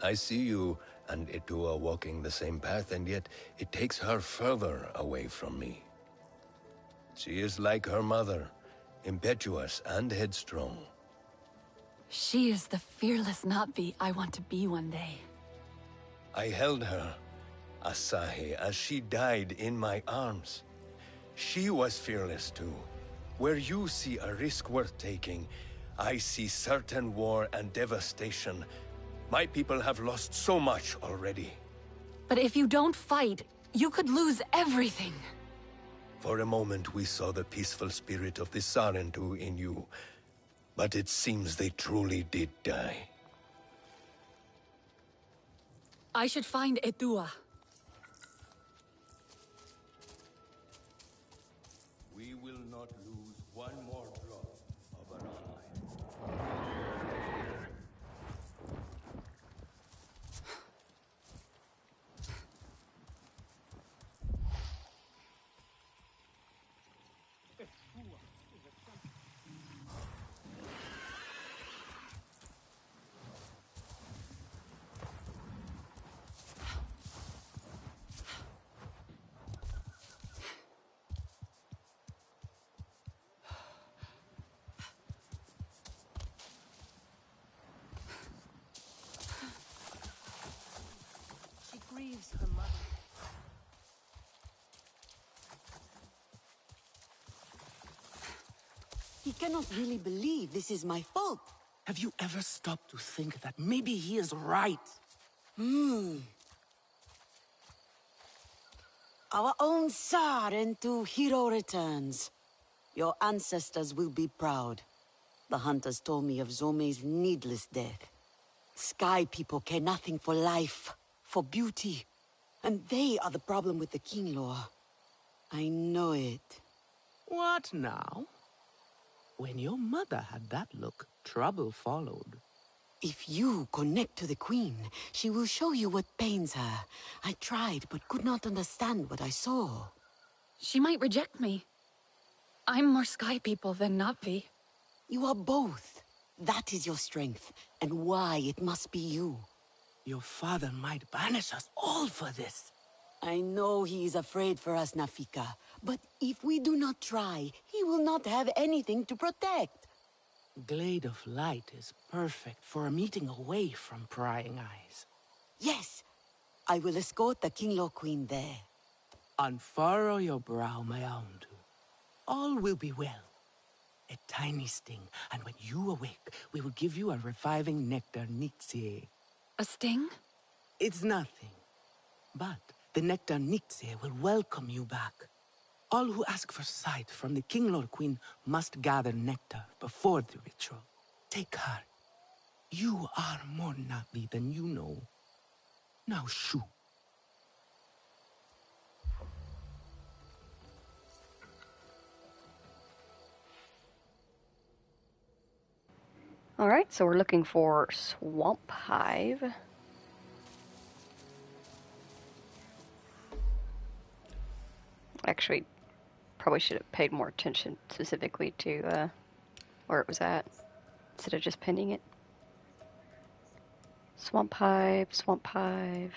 I see you and Etua walking the same path, and yet it takes her further away from me. She is like her mother, impetuous and headstrong. She is the fearless Navi I want to be one day. I held her, Asahi, as she died in my arms. She was fearless too. Where you see a risk worth taking, I see certain war and devastation. My people have lost so much already. But if you don't fight, you could lose everything. For a moment we saw the peaceful spirit of the Sarentu in you, but it seems they truly did die. I should find Etua. We will not lose one more drop of our ally. He cannot really believe this is my fault. Have you ever stopped to think that maybe he is right? Our own Sarentu hero returns. Your ancestors will be proud. The hunters told me of Zome's needless death. Sky people care nothing for life, for beauty. And they are the problem with the King Law. I know it. What now? When your mother had that look, trouble followed. If you connect to the Queen, she will show you what pains her. I tried, but could not understand what I saw. She might reject me. I'm more Sky People than Na'vi. You are both. That is your strength, and why it must be you. Your father might banish us all for this. I know he is afraid for us, Nafika. But if we do not try, he will not have anything to protect. Glade of Light is perfect for a meeting away from prying eyes. Yes, I will escort the Kinglaw Queen there. Unfurrow your brow, my Aundu. All will be well. A tiny sting, and when you awake, we will give you a reviving nectar Nixie. A sting? It's nothing. But the nectar Nixie will welcome you back. All who ask for sight from the Kinglor Queen must gather nectar before the ritual. Take heart. You are more Navi than you know. Now shoo. Alright, so we're looking for Swamp Hive. Actually, probably should have paid more attention specifically to where it was at, instead of just pinning it. Swamp Hive, Swamp Hive.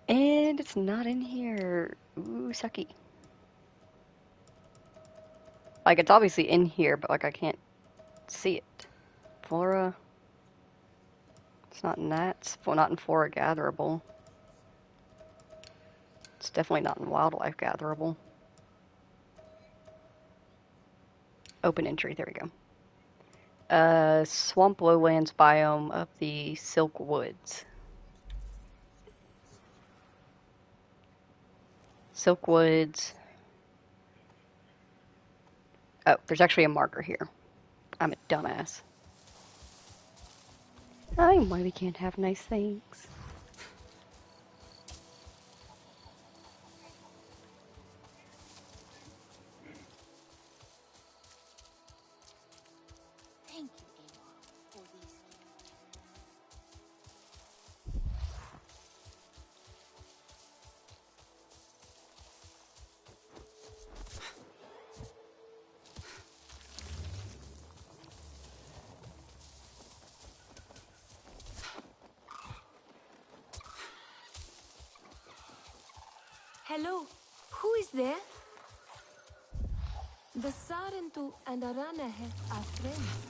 And it's not in here. Ooh, sucky. Like, it's obviously in here, but, like, I can't see it. Flora. It's not in that. It's not in Flora Gatherable. It's definitely not in Wildlife Gatherable. Open entry, there we go. Swamp Lowlands biome of the Silk Woods. Silk Woods. Oh, there's actually a marker here. I'm a dumbass. I know why we can't have nice things. Thank you, Ewa, for these. Hello, who is there? The Sarentu and Aranahe are friends.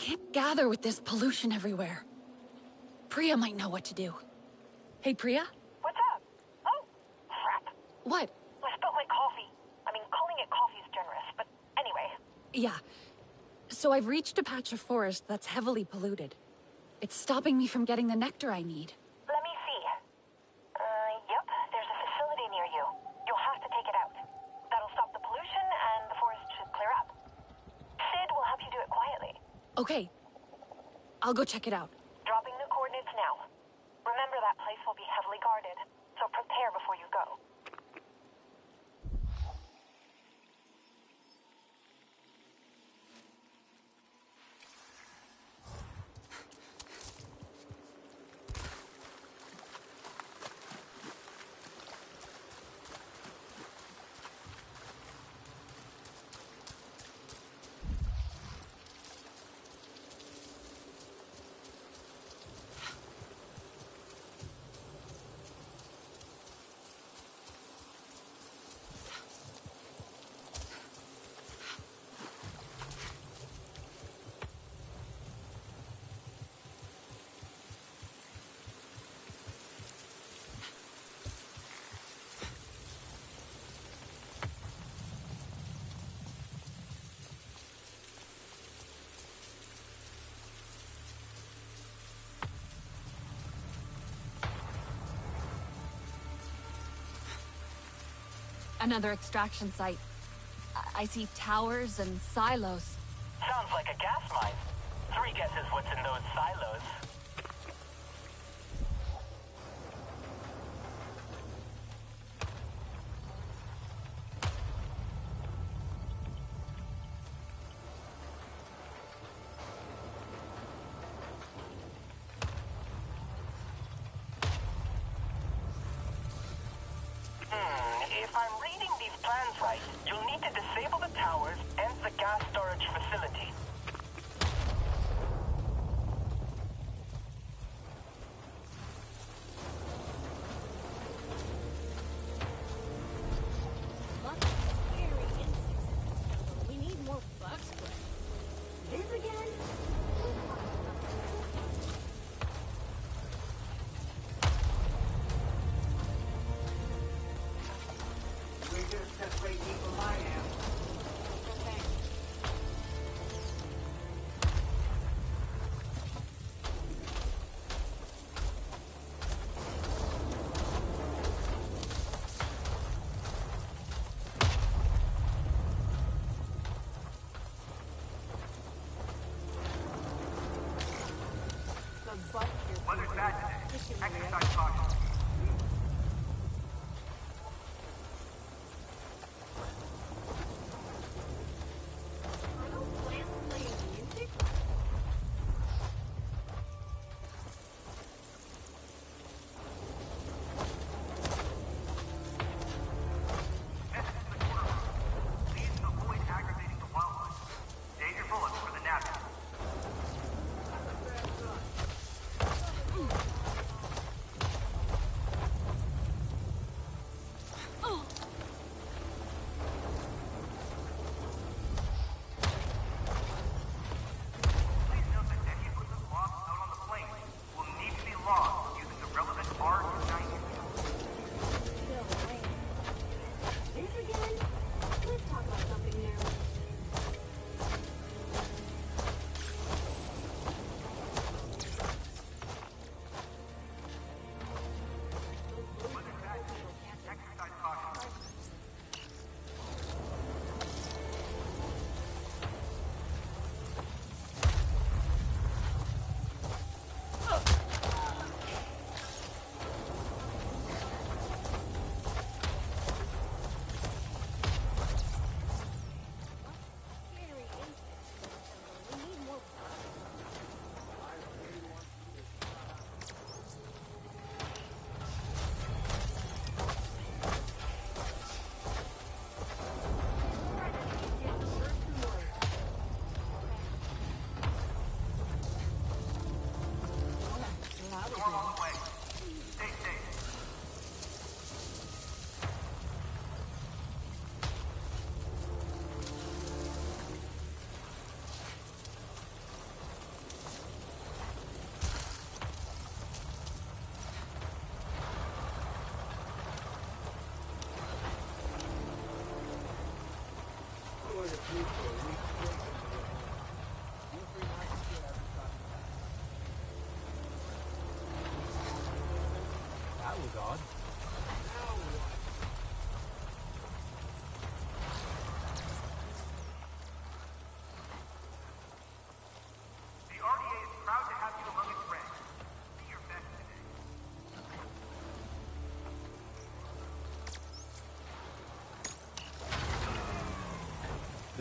can't gather with this pollution everywhere. Priya might know what to do. Hey, Priya? What's up? Oh, crap. What? I spilled my coffee. I mean, calling it coffee is generous, but anyway. Yeah. So I've reached a patch of forest that's heavily polluted. It's stopping me from getting the nectar I need. Let me see. Yep, there's a facility near you. You'll have to take it out. That'll stop the pollution and the forest should clear up. Sid will help you do it quietly. Okay. I'll go check it out. Dropping the coordinates now. Remember that place will be heavily guarded, so prepare before you go. Another extraction site. I see towers and silos. Sounds like a gas mine. 3 guesses what's in those silos. If I'm reading these plans right, you'll need to disable the towers and the gas storage facility. We need more bug spray. This again? Weather's bad today. Exercise caution.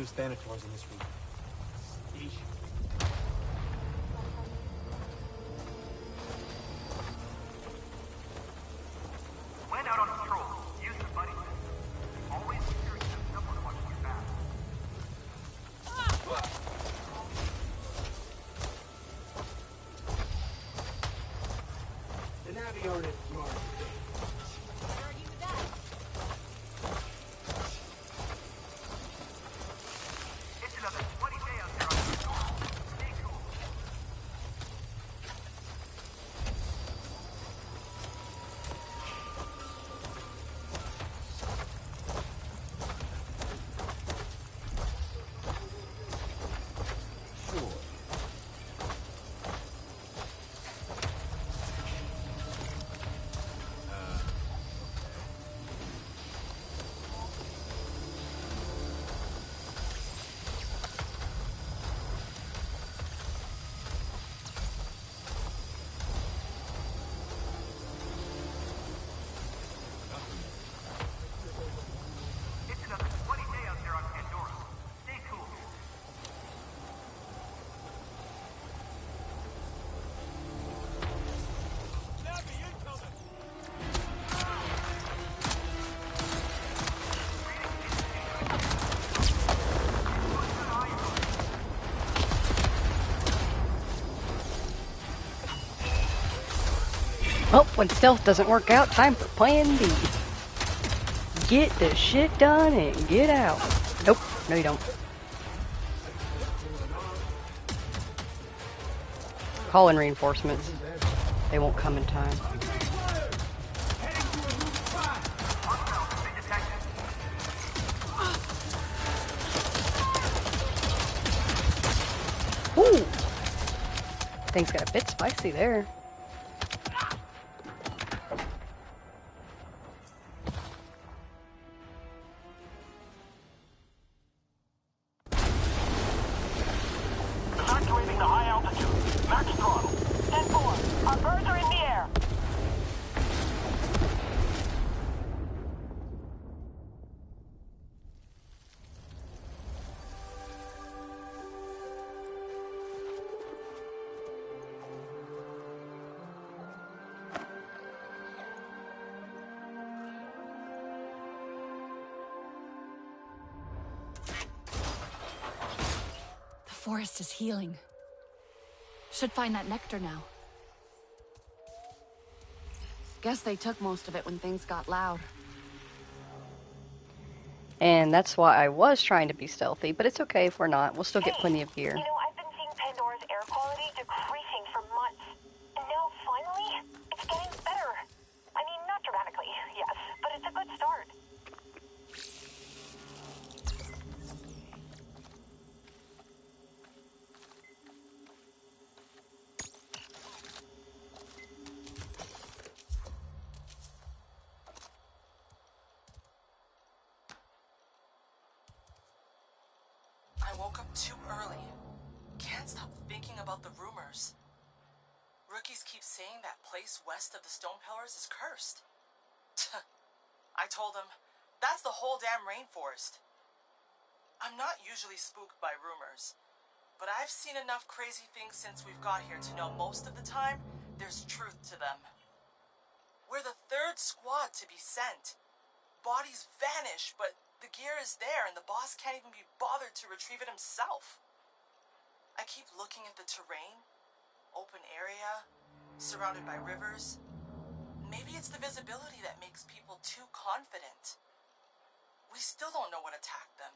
there's Thanators in this region. Station. When out on patrol, use the buddy system. Always secure to have someone watching your back. The Navi aren't as smart as they. It's another 20 day out there on patrol. Stay cool. Sure. It's another 20 day out there on Pandora. Stay cool. Oh, when stealth doesn't work out, time for plan B. Get the shit done and get out. Nope, no you don't. Call in reinforcements. They won't come in time. Ooh! Things got a bit spicy there. Evacuating the high altitude. Max throttle. 10-4. Our birds are in the air. The forest is healing. Should find that nectar now. Guess they took most of it when things got loud. And that's why I was trying to be stealthy, but it's okay if we're not. We'll still get plenty of gear. You know, I've been seeing Pandora's air quality decreasing for months. And now, finally, it's getting better. I mean, not dramatically, yes, but it's a good start. I woke up too early. Can't stop thinking about the rumors. Rookies keep saying that place west of the Stone Pillars is cursed. I told them, that's the whole damn rainforest. I'm not usually spooked by rumors, but I've seen enough crazy things since we've got here to know most of the time there's truth to them. We're the third squad to be sent. Bodies vanish, but the gear is there and the boss can't even be bothered to retrieve it himself. I keep looking at the terrain. Open area, surrounded by rivers. Maybe it's the visibility that makes people too confident. We still don't know what attacked them.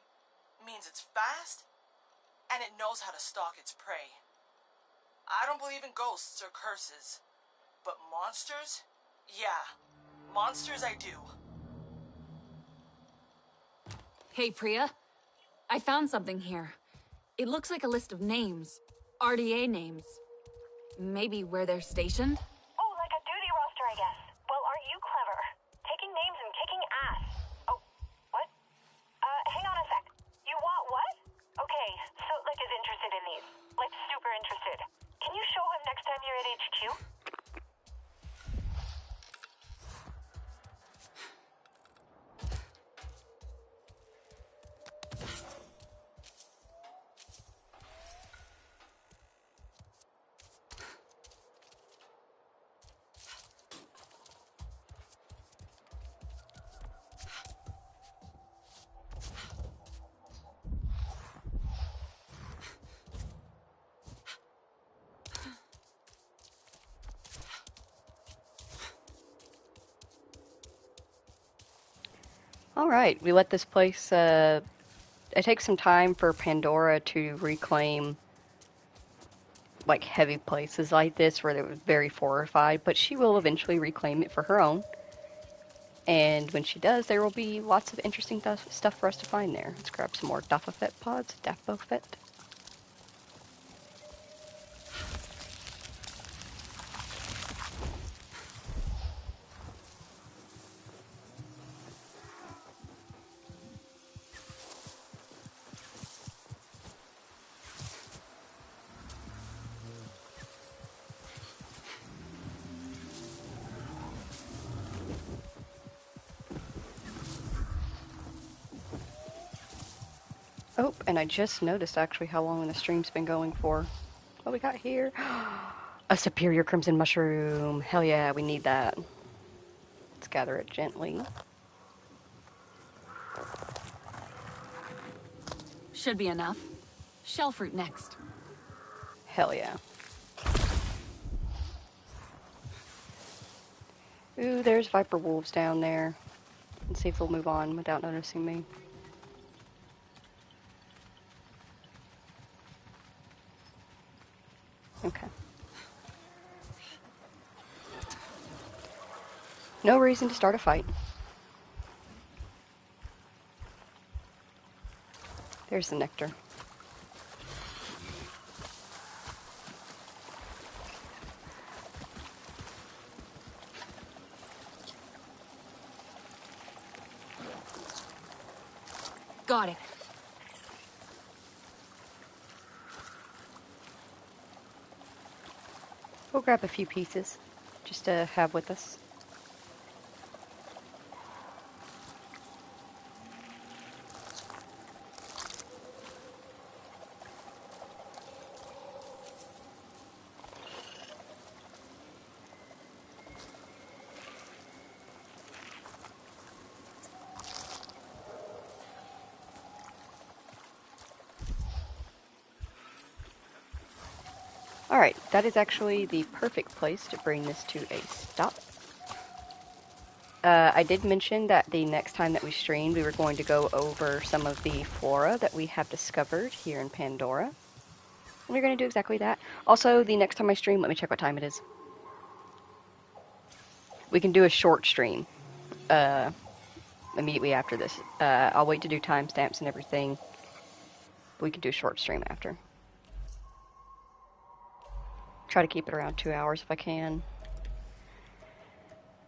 It means it's fast, and it knows how to stalk its prey. I don't believe in ghosts or curses, but monsters? Yeah, monsters I do. Hey, Priya. I found something here. It looks like a list of names. RDA names. Maybe where they're stationed? Oh, like a duty roster, I guess. Well, aren't you clever? Taking names and kicking ass. Oh, what? Hang on a sec. You want what? Okay, so, like, is interested in these. Like, super interested. Can you show him next time you're at HQ? Alright, we let this place, it takes some time for Pandora to reclaim, like, heavy places like this where it was very fortified, but she will eventually reclaim it for her own. And when she does, there will be lots of interesting stuff for us to find there. Let's grab some more Dafafet pods. Dafofet. Oh, and I just noticed actually how long the stream's been going for. What we got here? A superior crimson mushroom. Hell yeah, we need that. Let's gather it gently. Should be enough. Shell fruit next. Hell yeah. Ooh, there's viper wolves down there. Let's see if they'll move on without noticing me. Okay. No reason to start a fight. There's the nectar. Got it. We'll grab a few pieces just to have with us. Alright, that is actually the perfect place to bring this to a stop. I did mention that the next time that we streamed, we were going to go over some of the flora that we have discovered here in Pandora. And we're going to do exactly that. Also, the next time I stream, let me check what time it is. We can do a short stream immediately after this. I'll wait to do timestamps and everything. We can do a short stream after. Try to keep it around 2 hours if I can.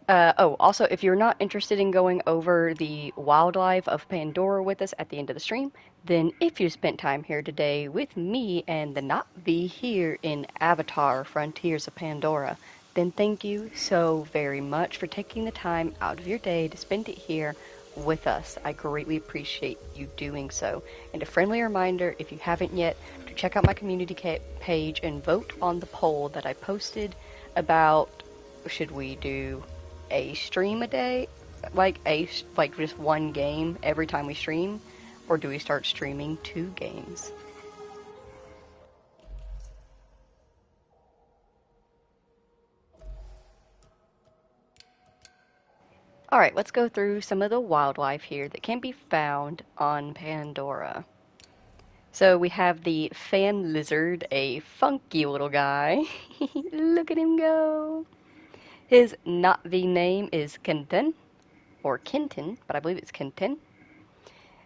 Also, if you're not interested in going over the wildlife of Pandora with us at the end of the stream, then if you spent time here today with me and the Na'vi here in Avatar Frontiers of Pandora, then thank you so very much for taking the time out of your day to spend it here with us. I greatly appreciate you doing so. And a friendly reminder, if you haven't yet, to check out my community page and vote on the poll that I posted about should we do a stream a day, like just one game every time we stream, or do we start streaming 2 games? Alright, let's go through some of the wildlife here that can be found on Pandora. So we have the fan lizard, a funky little guy. Look at him go! His Na'vi name is Kenton, or Kenton, but I believe it's Kenton.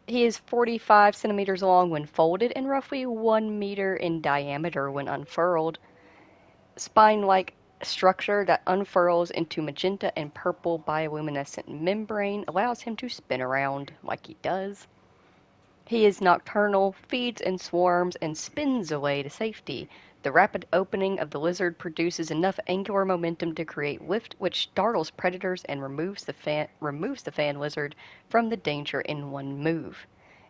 He is 45 centimeters long when folded and roughly 1 meter in diameter when unfurled. Spine-like structure that unfurls into magenta and purple bioluminescent membrane allows him to spin around like he does. He is nocturnal, feeds in swarms, and spins away to safety. The rapid opening of the lizard produces enough angular momentum to create lift which startles predators and removes the fan lizard from the danger in one move.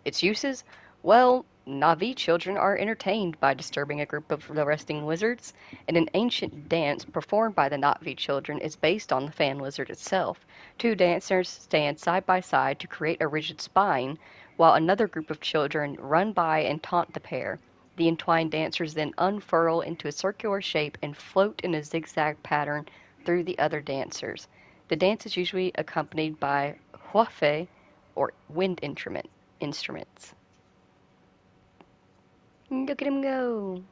Its uses? Well, Na'vi children are entertained by disturbing a group of the resting lizards, and an ancient dance performed by the Na'vi children is based on the fan lizard itself. 2 dancers stand side by side to create a rigid spine, while another group of children run by and taunt the pair. The entwined dancers then unfurl into a circular shape and float in a zigzag pattern through the other dancers. The dance is usually accompanied by huafe, or wind instruments. Look at him go.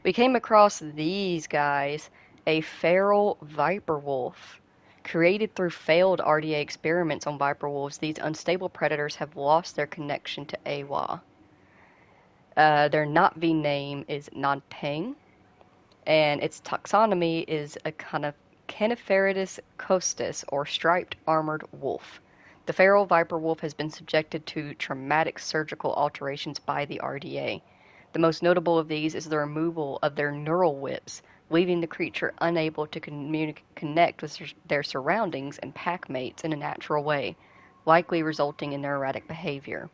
We came across these guys, a feral viper wolf. Created through failed RDA experiments on viper wolves, these unstable predators have lost their connection to Awa. Their Na'vi name is Nantang, and its taxonomy is a kind of Coniferidis costis, or striped armored wolf. The feral viper wolf has been subjected to traumatic surgical alterations by the RDA. The most notable of these is the removal of their neural whips, leaving the creature unable to connect with their surroundings and pack mates in a natural way, likely resulting in their erratic behavior.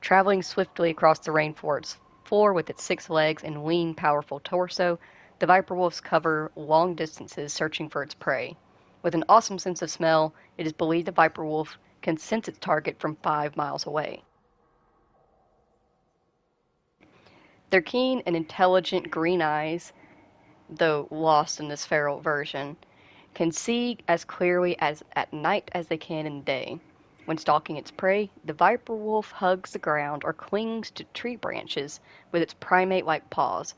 Traveling swiftly across the rainforest floor with its 6 legs and lean, powerful torso, the viper wolves cover long distances searching for its prey. With an awesome sense of smell, it is believed the viper wolf can sense its target from 5 miles away. Their keen and intelligent green eyes, though lost in this feral version, can see as clearly as at night as they can in the day. When stalking its prey, the viper wolf hugs the ground or clings to tree branches with its primate-like paws.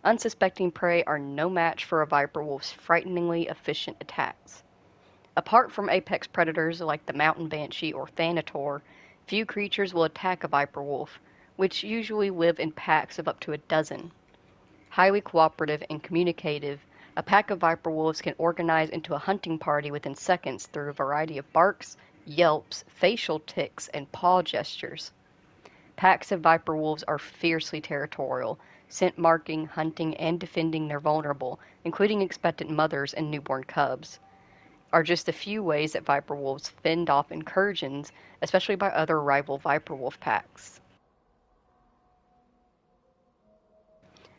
Unsuspecting prey are no match for a viper wolf's frighteningly efficient attacks. Apart from apex predators like the mountain banshee or thanator, few creatures will attack a viper wolf, which usually live in packs of up to a dozen. Highly cooperative and communicative, a pack of viper wolves can organize into a hunting party within seconds through a variety of barks, yelps, facial tics, and paw gestures. Packs of viper wolves are fiercely territorial, scent marking, hunting, and defending their vulnerable, including expectant mothers and newborn cubs, are just a few ways that viper wolves fend off incursions, especially by other rival viper wolf packs.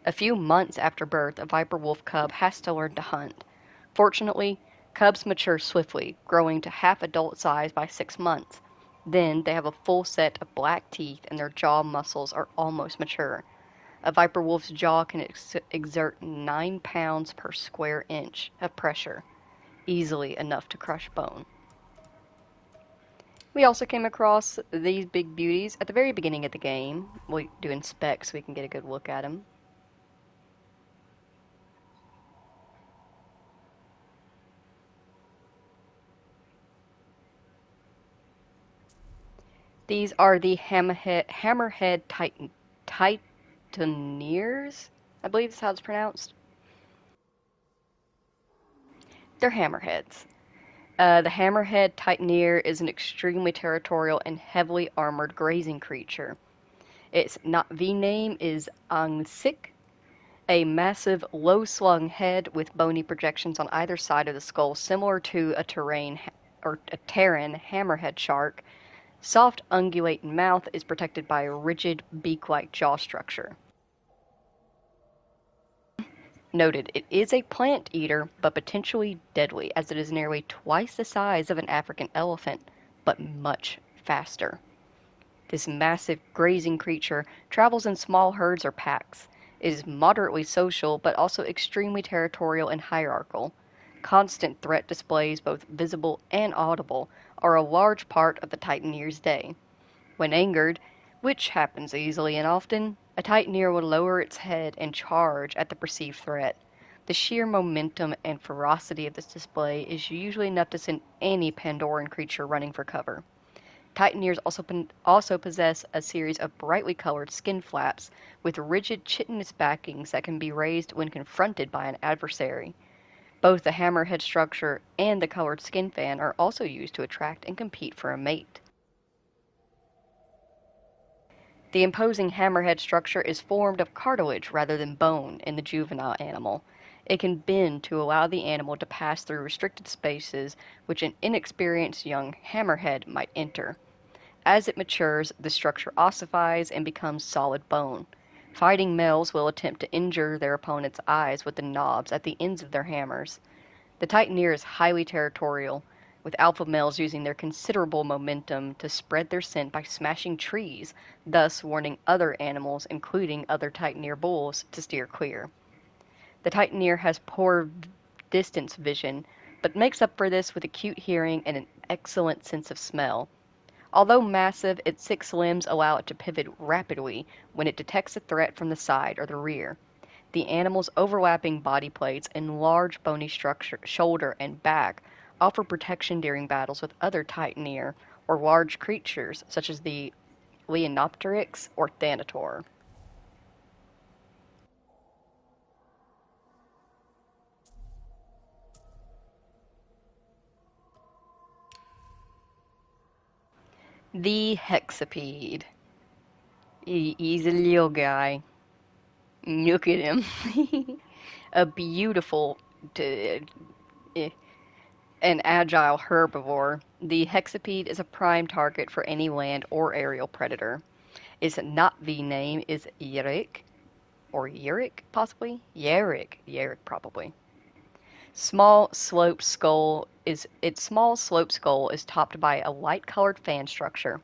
A few months after birth, a viper wolf cub has to learn to hunt. Fortunately, cubs mature swiftly, growing to half-adult size by 6 months. Then they have a full set of black teeth and their jaw muscles are almost mature. A viper wolf's jaw can exert 9 pounds per square inch of pressure, easily enough to crush bone. We also came across these big beauties at the very beginning of the game. We'll do inspect so we can get a good look at them. These are the hammerhead titaniers, I believe that's how it's pronounced. They're hammerheads. The hammerhead titanier is an extremely territorial and heavily armored grazing creature. Its Na'vi name is Angsik, a massive, low-slung head with bony projections on either side of the skull, similar to a Terran hammerhead shark. Soft, ungulating mouth is protected by a rigid, beak-like jaw structure. Noted, it is a plant eater, but potentially deadly, as it is nearly twice the size of an African elephant, but much faster. This massive, grazing creature travels in small herds or packs. It is moderately social, but also extremely territorial and hierarchical. Constant threat displays, both visible and audible, are a large part of the Titaneer's day. When angered, which happens easily and often, a Titaneer will lower its head and charge at the perceived threat. The sheer momentum and ferocity of this display is usually enough to send any Pandoran creature running for cover. Titaneers also possess a series of brightly colored skin flaps with rigid chitinous backings that can be raised when confronted by an adversary. Both the hammerhead structure and the colored skin fan are also used to attract and compete for a mate. The imposing hammerhead structure is formed of cartilage rather than bone in the juvenile animal. It can bend to allow the animal to pass through restricted spaces which an inexperienced young hammerhead might enter. As it matures, the structure ossifies and becomes solid bone. Fighting males will attempt to injure their opponent's eyes with the knobs at the ends of their hammers. The Titaneer is highly territorial, with alpha males using their considerable momentum to spread their scent by smashing trees, thus warning other animals, including other Titaneer bulls, to steer clear. The Titaneer has poor distance vision, but makes up for this with acute hearing and an excellent sense of smell. Although massive, its 6 limbs allow it to pivot rapidly when it detects a threat from the side or the rear. The animal's overlapping body plates and large bony structure, shoulder and back, offer protection during battles with other Titaneer or large creatures such as the Leonopteryx or Thanator. The Hexapede. He's a little guy. Look at him. A beautiful and agile herbivore, the hexapede is a prime target for any land or aerial predator. Its Na'vi name is Yerik, or Yerik, possibly? Yerik, probably. Its small sloped skull is topped by a light-colored fan structure.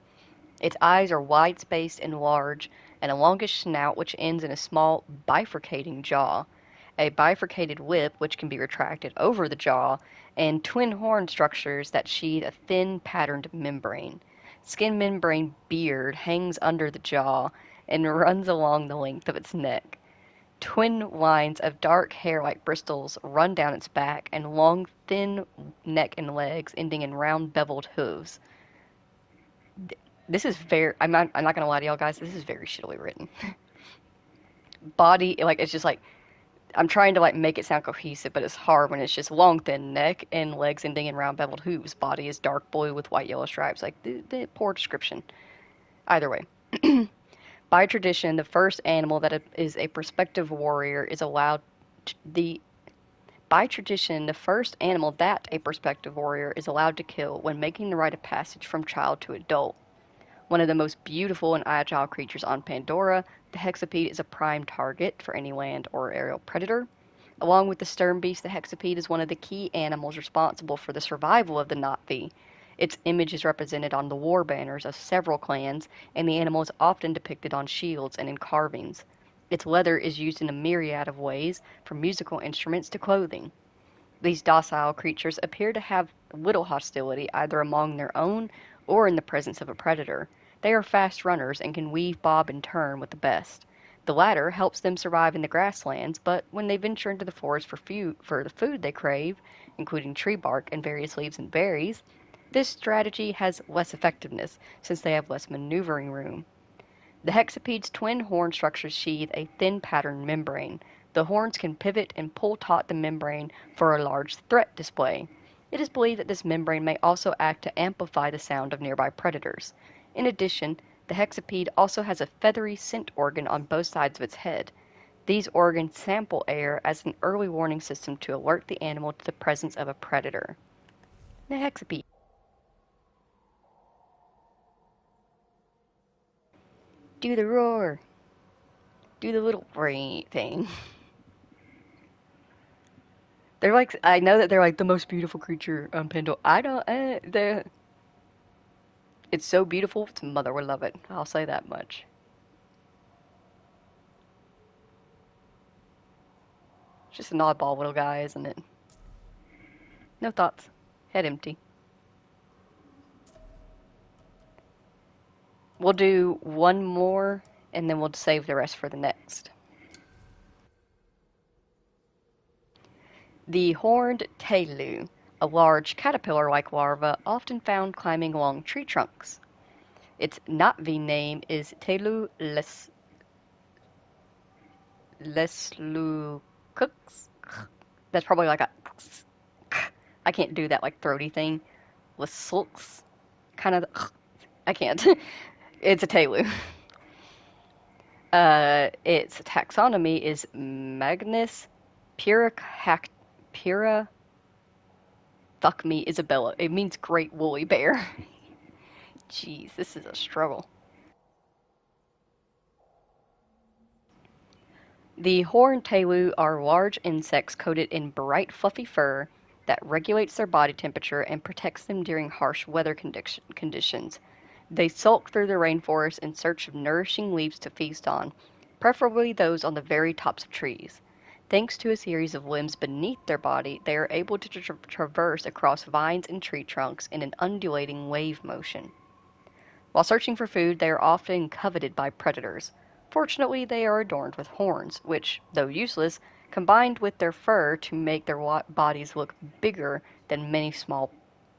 Its eyes are wide-spaced and large, and a longish snout which ends in a small bifurcating jaw, a bifurcated lip which can be retracted over the jaw, and twin horn structures that sheathe a thin patterned membrane. Skin membrane beard hangs under the jaw and runs along the length of its neck. Twin lines of dark hair like bristles run down its back and long thin neck and legs ending in round beveled hooves. This is very, I'm not gonna lie to y'all guys, this is very shittily written. Body, like, it's just like, I'm trying to like make it sound cohesive, but it's hard when it's just long, thin neck and legs ending in round beveled hooves. Body is dark blue with white yellow stripes. Like the poor description. Either way, by tradition, the first animal that is a prospective warrior is allowed By tradition, the first animal that a prospective warrior is allowed to kill when making the rite of passage from child to adult. One of the most beautiful and agile creatures on Pandora, the hexapede is a prime target for any land or aerial predator. Along with the stern beast, the hexapede is one of the key animals responsible for the survival of the Na'vi. Its image is represented on the war banners of several clans, and the animal is often depicted on shields and in carvings. Its leather is used in a myriad of ways, from musical instruments to clothing. These docile creatures appear to have little hostility either among their own or in the presence of a predator. They are fast runners and can weave, bob, and turn with the best. The latter helps them survive in the grasslands, but when they venture into the forest for the food they crave, including tree bark and various leaves and berries, this strategy has less effectiveness since they have less maneuvering room. The hexapede's twin horn structures sheathe a thin patterned membrane. The horns can pivot and pull taut the membrane for a large threat display. It is believed that this membrane may also act to amplify the sound of nearby predators. In addition, the hexapede also has a feathery scent organ on both sides of its head. These organs sample air as an early warning system to alert the animal to the presence of a predator. The hexapede. Do the roar. Do the little brain thing. They're like, I know that they're like the most beautiful creature on Pandora. It's so beautiful, its mother would love it. I'll say that much. Just an oddball little guy, isn't it? No thoughts. Head empty. We'll do one more, and then we'll save the rest for the next. The horned telu, a large caterpillar-like larva often found climbing along tree trunks. Its Na'vi name is Telu leslukux. That's probably like a... I can't do that like throaty thing. Leslux. Kind of... I can't. It's a telu. Its taxonomy is Magnus Pura fuck me Isabella. It means great woolly bear. Jeez, this is a struggle. The horned telu are large insects coated in bright fluffy fur that regulates their body temperature and protects them during harsh weather conditions. They sulk through the rainforest in search of nourishing leaves to feast on, preferably those on the very tops of trees. Thanks to a series of limbs beneath their body, they are able to traverse across vines and tree trunks in an undulating wave motion. While searching for food, they are often coveted by predators. Fortunately, they are adorned with horns, which, though useless, combined with their fur to make their bodies look bigger than many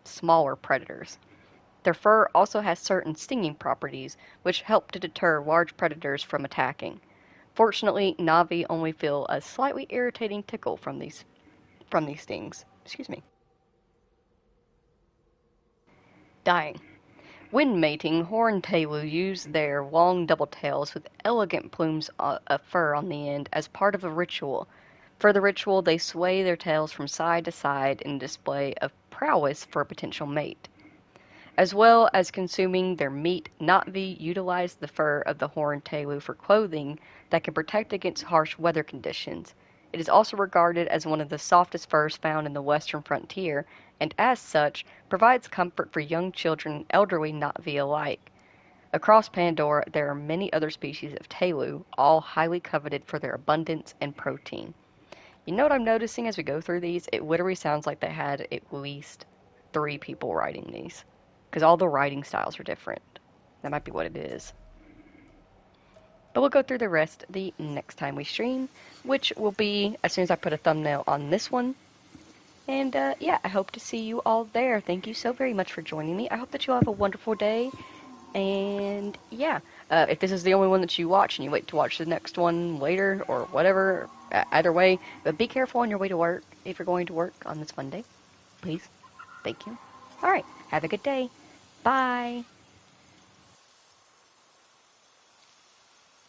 smaller predators. Their fur also has certain stinging properties, which help to deter large predators from attacking. Fortunately, Navi only feel a slightly irritating tickle from these stings. Excuse me. Dying. When mating, horned tailu use their long double tails with elegant plumes of fur on the end as part of a ritual. For the ritual, they sway their tails from side to side in display of prowess for a potential mate. As well as consuming their meat, Na'vi utilize the fur of the horned tailu for clothing that can protect against harsh weather conditions. It is also regarded as one of the softest furs found in the western frontier, and as such, provides comfort for young children and elderly Na'vi alike. Across Pandora, there are many other species of tailu, all highly coveted for their abundance and protein. You know what I'm noticing as we go through these? It literally sounds like they had at least 3 people writing these. Because all the writing styles are different. That might be what it is. But we'll go through the rest the next time we stream, which will be as soon as I put a thumbnail on this one. And yeah, I hope to see you all there. Thank you so very much for joining me. I hope that you all have a wonderful day. And yeah, if this is the only one that you watch and you wait to watch the next one later or whatever, either way, but be careful on your way to work if you're going to work on this Monday. Please. Thank you. Alright, have a good day. Bye.